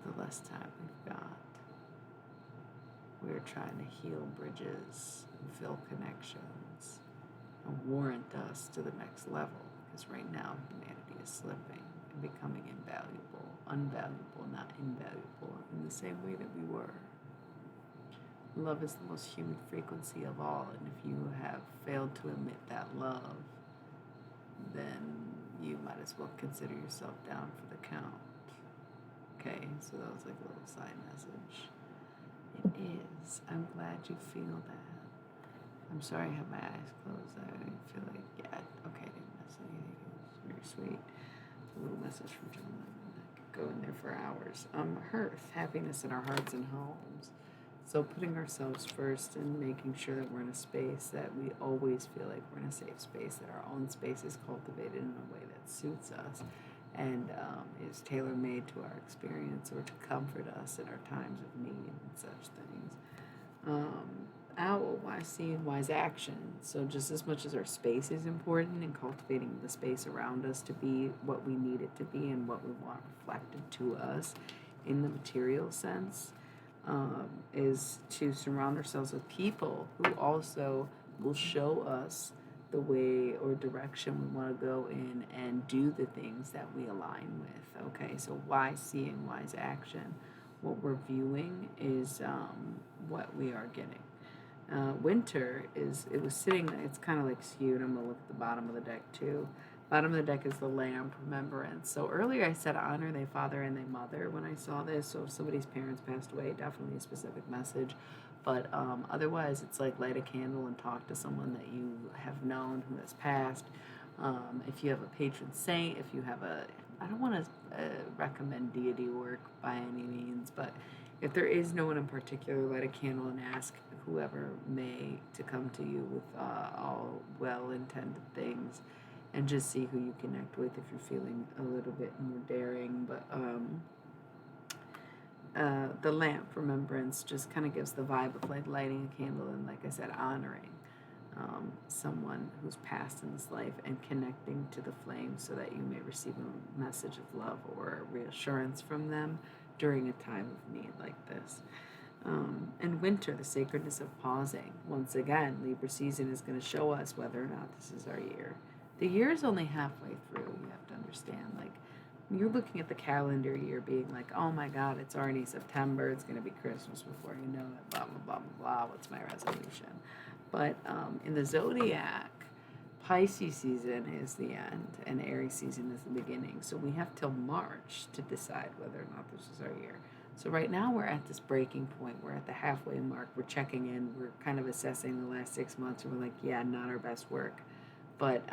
Speaker 1: the less time we've got. We're trying to heal bridges and fill connections and warrant us to the next level, because right now humanity is slipping and becoming unvaluable, not invaluable, in the same way that we were. Love is the most human frequency of all, and if you have failed to emit that love, then you might as well consider yourself down for the count. Okay, so that was like a little side message. It is. I'm glad you feel that. I'm sorry I have my eyes closed. I didn't feel like, okay, I didn't miss anything. It was very sweet. A little message from John Lennon. I could go in there for hours. Hearth, happiness in our hearts and homes. So putting ourselves first and making sure that we're in a space that we always feel like we're in a safe space, that our own space is cultivated in a way that suits us and is tailor-made to our experience or to comfort us in our times of need and such things. Owl, wise seeing, wise action. So just as much as our space is important in cultivating the space around us to be what we need it to be and what we want reflected to us in the material sense, is to surround ourselves with people who also will show us the way or direction we want to go in and do the things that we align with. Okay, so wise seeing, wise action. What we're viewing is what we are getting. Winter is, it was sitting, it's kind of like skewed. I'm going to look at the bottom of the deck too. Bottom of the deck is the lamp, remembrance. So earlier I said honor thy father and thy mother when I saw this. So if somebody's parents passed away, definitely a specific message. But otherwise, it's like light a candle and talk to someone that you have known who has passed. If you have a patron saint, if you have a, I don't want to recommend deity work by any means, but if there is no one in particular, light a candle and ask whoever may to come to you with all well-intended things, and just see who you connect with if you're feeling a little bit more daring. But the lamp, remembrance, just kind of gives the vibe of like lighting a candle and, like I said, honoring someone who's passed in this life and connecting to the flame so that you may receive a message of love or reassurance from them during a time of need like this. And winter, the sacredness of pausing. Once again, Libra season is going to show us whether or not this is our year. The year is only halfway through, you have to understand. Like, you're looking at the calendar year being like, oh my God, it's already September, it's going to be Christmas before you know it, blah, blah, blah, blah, blah, what's my resolution? But in the zodiac, Pisces season is the end and Aries season is the beginning. So we have till March to decide whether or not this is our year. So right now we're at this breaking point. We're at the halfway mark. We're checking in. We're kind of assessing the last 6 months. And we're like, yeah, not our best work. But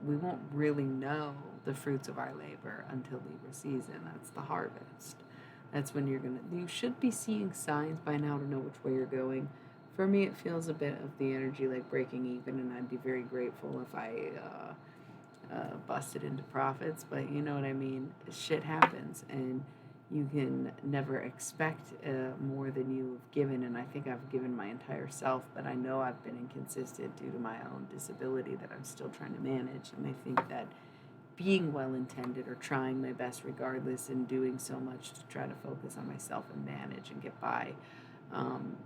Speaker 1: we won't really know the fruits of our labor until Libra season. That's the harvest. That's when you should be seeing signs by now to know which way you're going. For me, it feels a bit of the energy like breaking even, and I'd be very grateful if I busted into profits. But you know what I mean? Shit happens, and you can never expect more than you've given. And I think I've given my entire self, but I know I've been inconsistent due to my own disability that I'm still trying to manage. And I think that being well-intended or trying my best regardless and doing so much to try to focus on myself and manage and get by,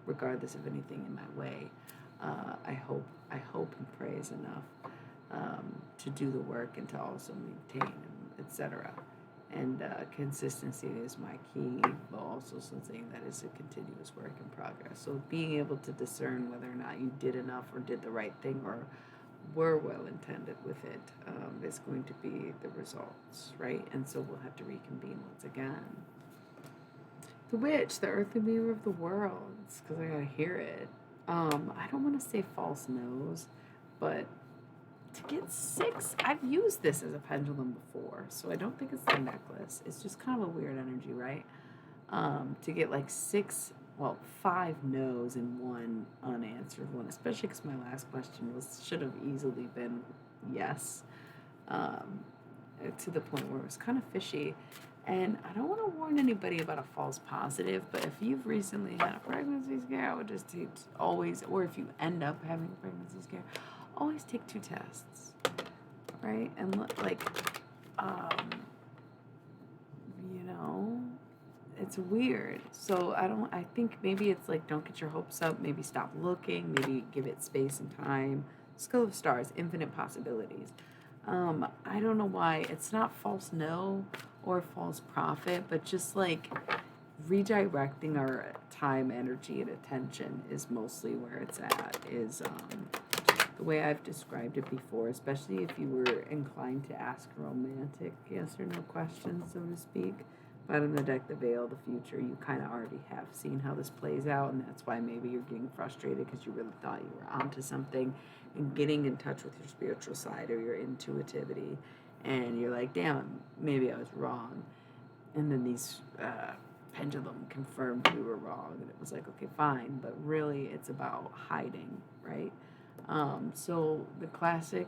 Speaker 1: regardless of anything in my way, I hope and pray is enough to do the work and to also maintain, etc. And consistency is my key, but also something that is a continuous work in progress. So being able to discern whether or not you did enough or did the right thing or were well intended with it is going to be the results, right? And so we'll have to reconvene once again. The witch, the earthly mirror of the worlds, because I gotta hear it. I don't want to say false nose, but to get 6, I've used this as a pendulum before, so I don't think it's the necklace. It's just kind of a weird energy, right? To get like 5 no's and 1 unanswered one, especially because my last question should have easily been yes, to the point where it was kind of fishy. And I don't want to warn anybody about a false positive, but if you've recently had a pregnancy scare, I would just always, or if you end up having a pregnancy scare, always take 2 tests, right? And it's weird. So I think maybe it's like, don't get your hopes up, maybe stop looking, maybe give it space and time. Skull of Stars, infinite possibilities. I don't know why. It's not false no or false prophet, but just like redirecting our time, energy, and attention is mostly where it's at, is the way I've described it before, especially if you were inclined to ask romantic yes or no questions, so to speak. Bottom of the deck, the veil, the future, you kind of already have seen how this plays out, and that's why maybe you're getting frustrated because you really thought you were onto something and getting in touch with your spiritual side or your intuitivity, and you're like, damn, maybe I was wrong. And then these pendulum confirmed we were wrong, and it was like, okay, fine, but really it's about hiding, right? So the classic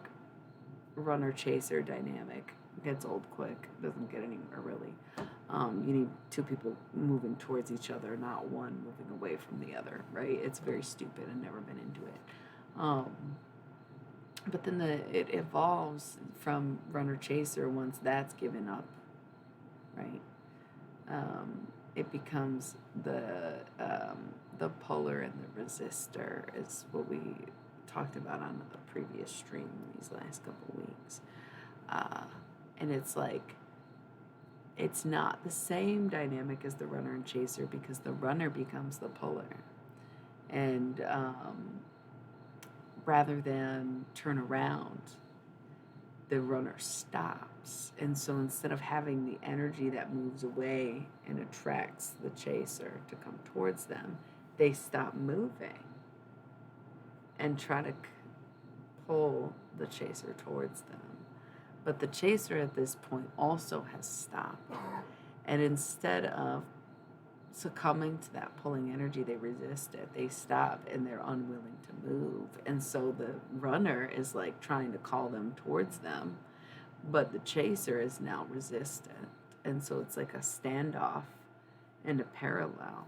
Speaker 1: runner-chaser dynamic gets old quick, doesn't get anywhere really. You need 2 people moving towards each other, not one moving away from the other, right? It's very stupid and never been into it. But then it evolves from runner-chaser once that's given up, right? It becomes the polar and the resistor is what we talked about on a previous stream these last couple weeks. And it's like, it's not the same dynamic as the runner and chaser, because the runner becomes the puller. And rather than turn around, the runner stops. And so instead of having the energy that moves away and attracts the chaser to come towards them, they stop moving and try to pull the chaser towards them. But the chaser at this point also has stopped. And instead of succumbing to that pulling energy, they resist it. They stop and they're unwilling to move. And so the runner is like trying to call them towards them, but the chaser is now resistant. And so it's like a standoff and a parallel.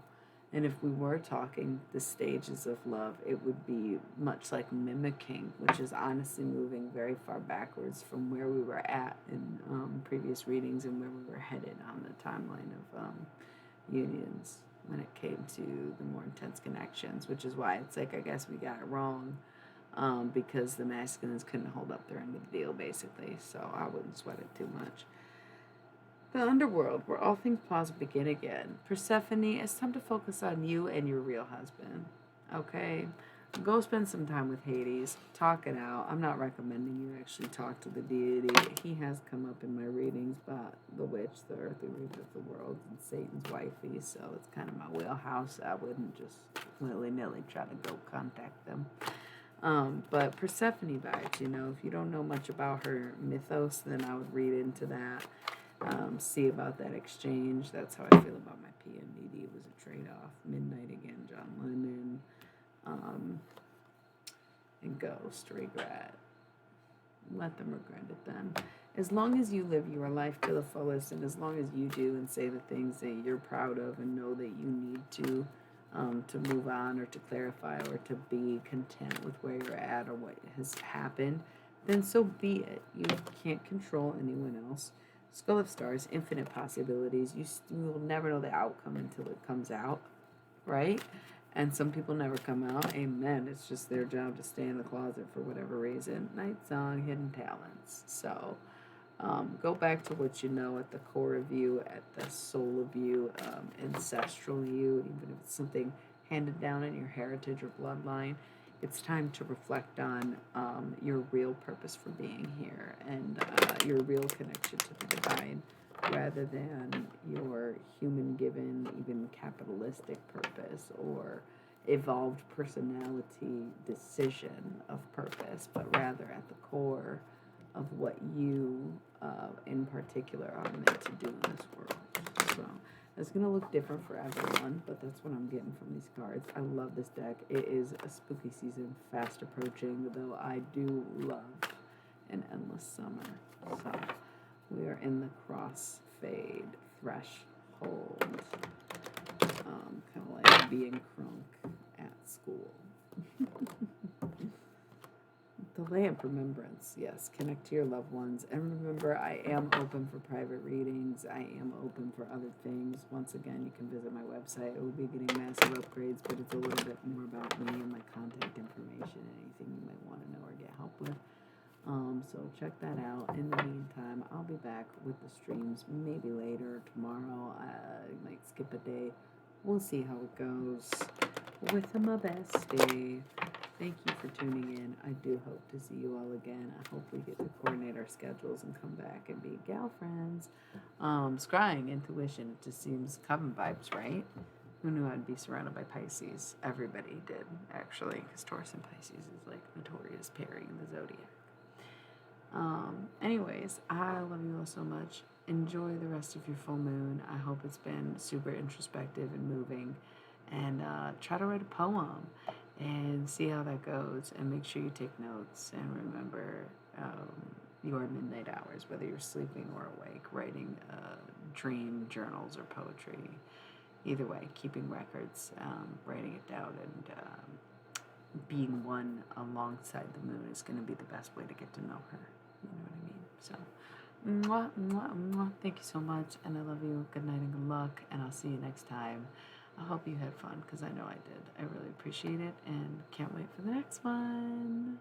Speaker 1: And if we were talking the stages of love, it would be much like mimicking, which is honestly moving very far backwards from where we were at in previous readings and where we were headed on the timeline of unions when it came to the more intense connections, which is why it's like, I guess we got it wrong, because the masculines couldn't hold up their end of the deal, basically. So I wouldn't sweat it too much. The underworld, where all things pause and begin again. Persephone, it's time to focus on you and your real husband. Okay? Go spend some time with Hades. Talk it out. I'm not recommending you actually talk to the deity. He has come up in my readings about the witch, the earthly ruler of the world, and Satan's wifey, so it's kind of my wheelhouse. I wouldn't just willy-nilly try to go contact them. But Persephone vibes, if you don't know much about her mythos, then I would read into that. See about that exchange. That's how I feel about my PMDD. It was a trade-off. Midnight again, John Lennon, and Ghost, regret. Let them regret it then. As long as you live your life to the fullest, and as long as you do and say the things that you're proud of and know that you need to move on or to clarify or to be content with where you're at or what has happened, then so be it. You can't control anyone else. Skull of Stars, infinite possibilities. You will never know the outcome until it comes out, right? And some people never come out. Amen. It's just their job to stay in the closet for whatever reason. Night Song, Hidden Talents. So go back to what you know at the core of you, at the soul of you, ancestral you, even if it's something handed down in your heritage or bloodline. It's time to reflect on your real purpose for being here and your real connection to the divine, rather than your human-given, even capitalistic purpose or evolved personality decision of purpose, but rather at the core of what you, in particular, are meant to do in this world. So it's going to look different for everyone, but that's what I'm getting from these cards. I love this deck. It is a spooky season fast approaching, though I do love an endless summer. So we are in the crossfade threshold, kind of like being crunk at school. The lamp, remembrance, yes, connect to your loved ones. And remember, I am open for private readings. I am open for other things. Once again, you can visit my website. It will be getting massive upgrades, but it's a little bit more about me and my contact information and anything you might want to know or get help with. So check that out. In the meantime, I'll be back with the streams maybe later, tomorrow. I might skip a day. We'll see how it goes with my bestie. Thank you for tuning in. I do hope to see you all again. I hope we get to coordinate our schedules and come back and be gal friends. Scrying, intuition, it just seems coven vibes, right? Who knew I'd be surrounded by Pisces? Everybody did, actually, because Taurus and Pisces is like notorious pairing in the zodiac. Anyways, I love you all so much. Enjoy the rest of your full moon. I hope it's been super introspective and moving. And try to write a poem and see how that goes. And make sure you take notes. And remember your midnight hours, whether you're sleeping or awake, writing dream journals or poetry. Either way, keeping records, writing it down, and being one alongside the moon is going to be the best way to get to know her. You know what I mean? So, mwah, mwah, mwah. Thank you so much, and I love you. Good night and good luck, and I'll see you next time I hope you had fun because I know I did. I really appreciate it and can't wait for the next one.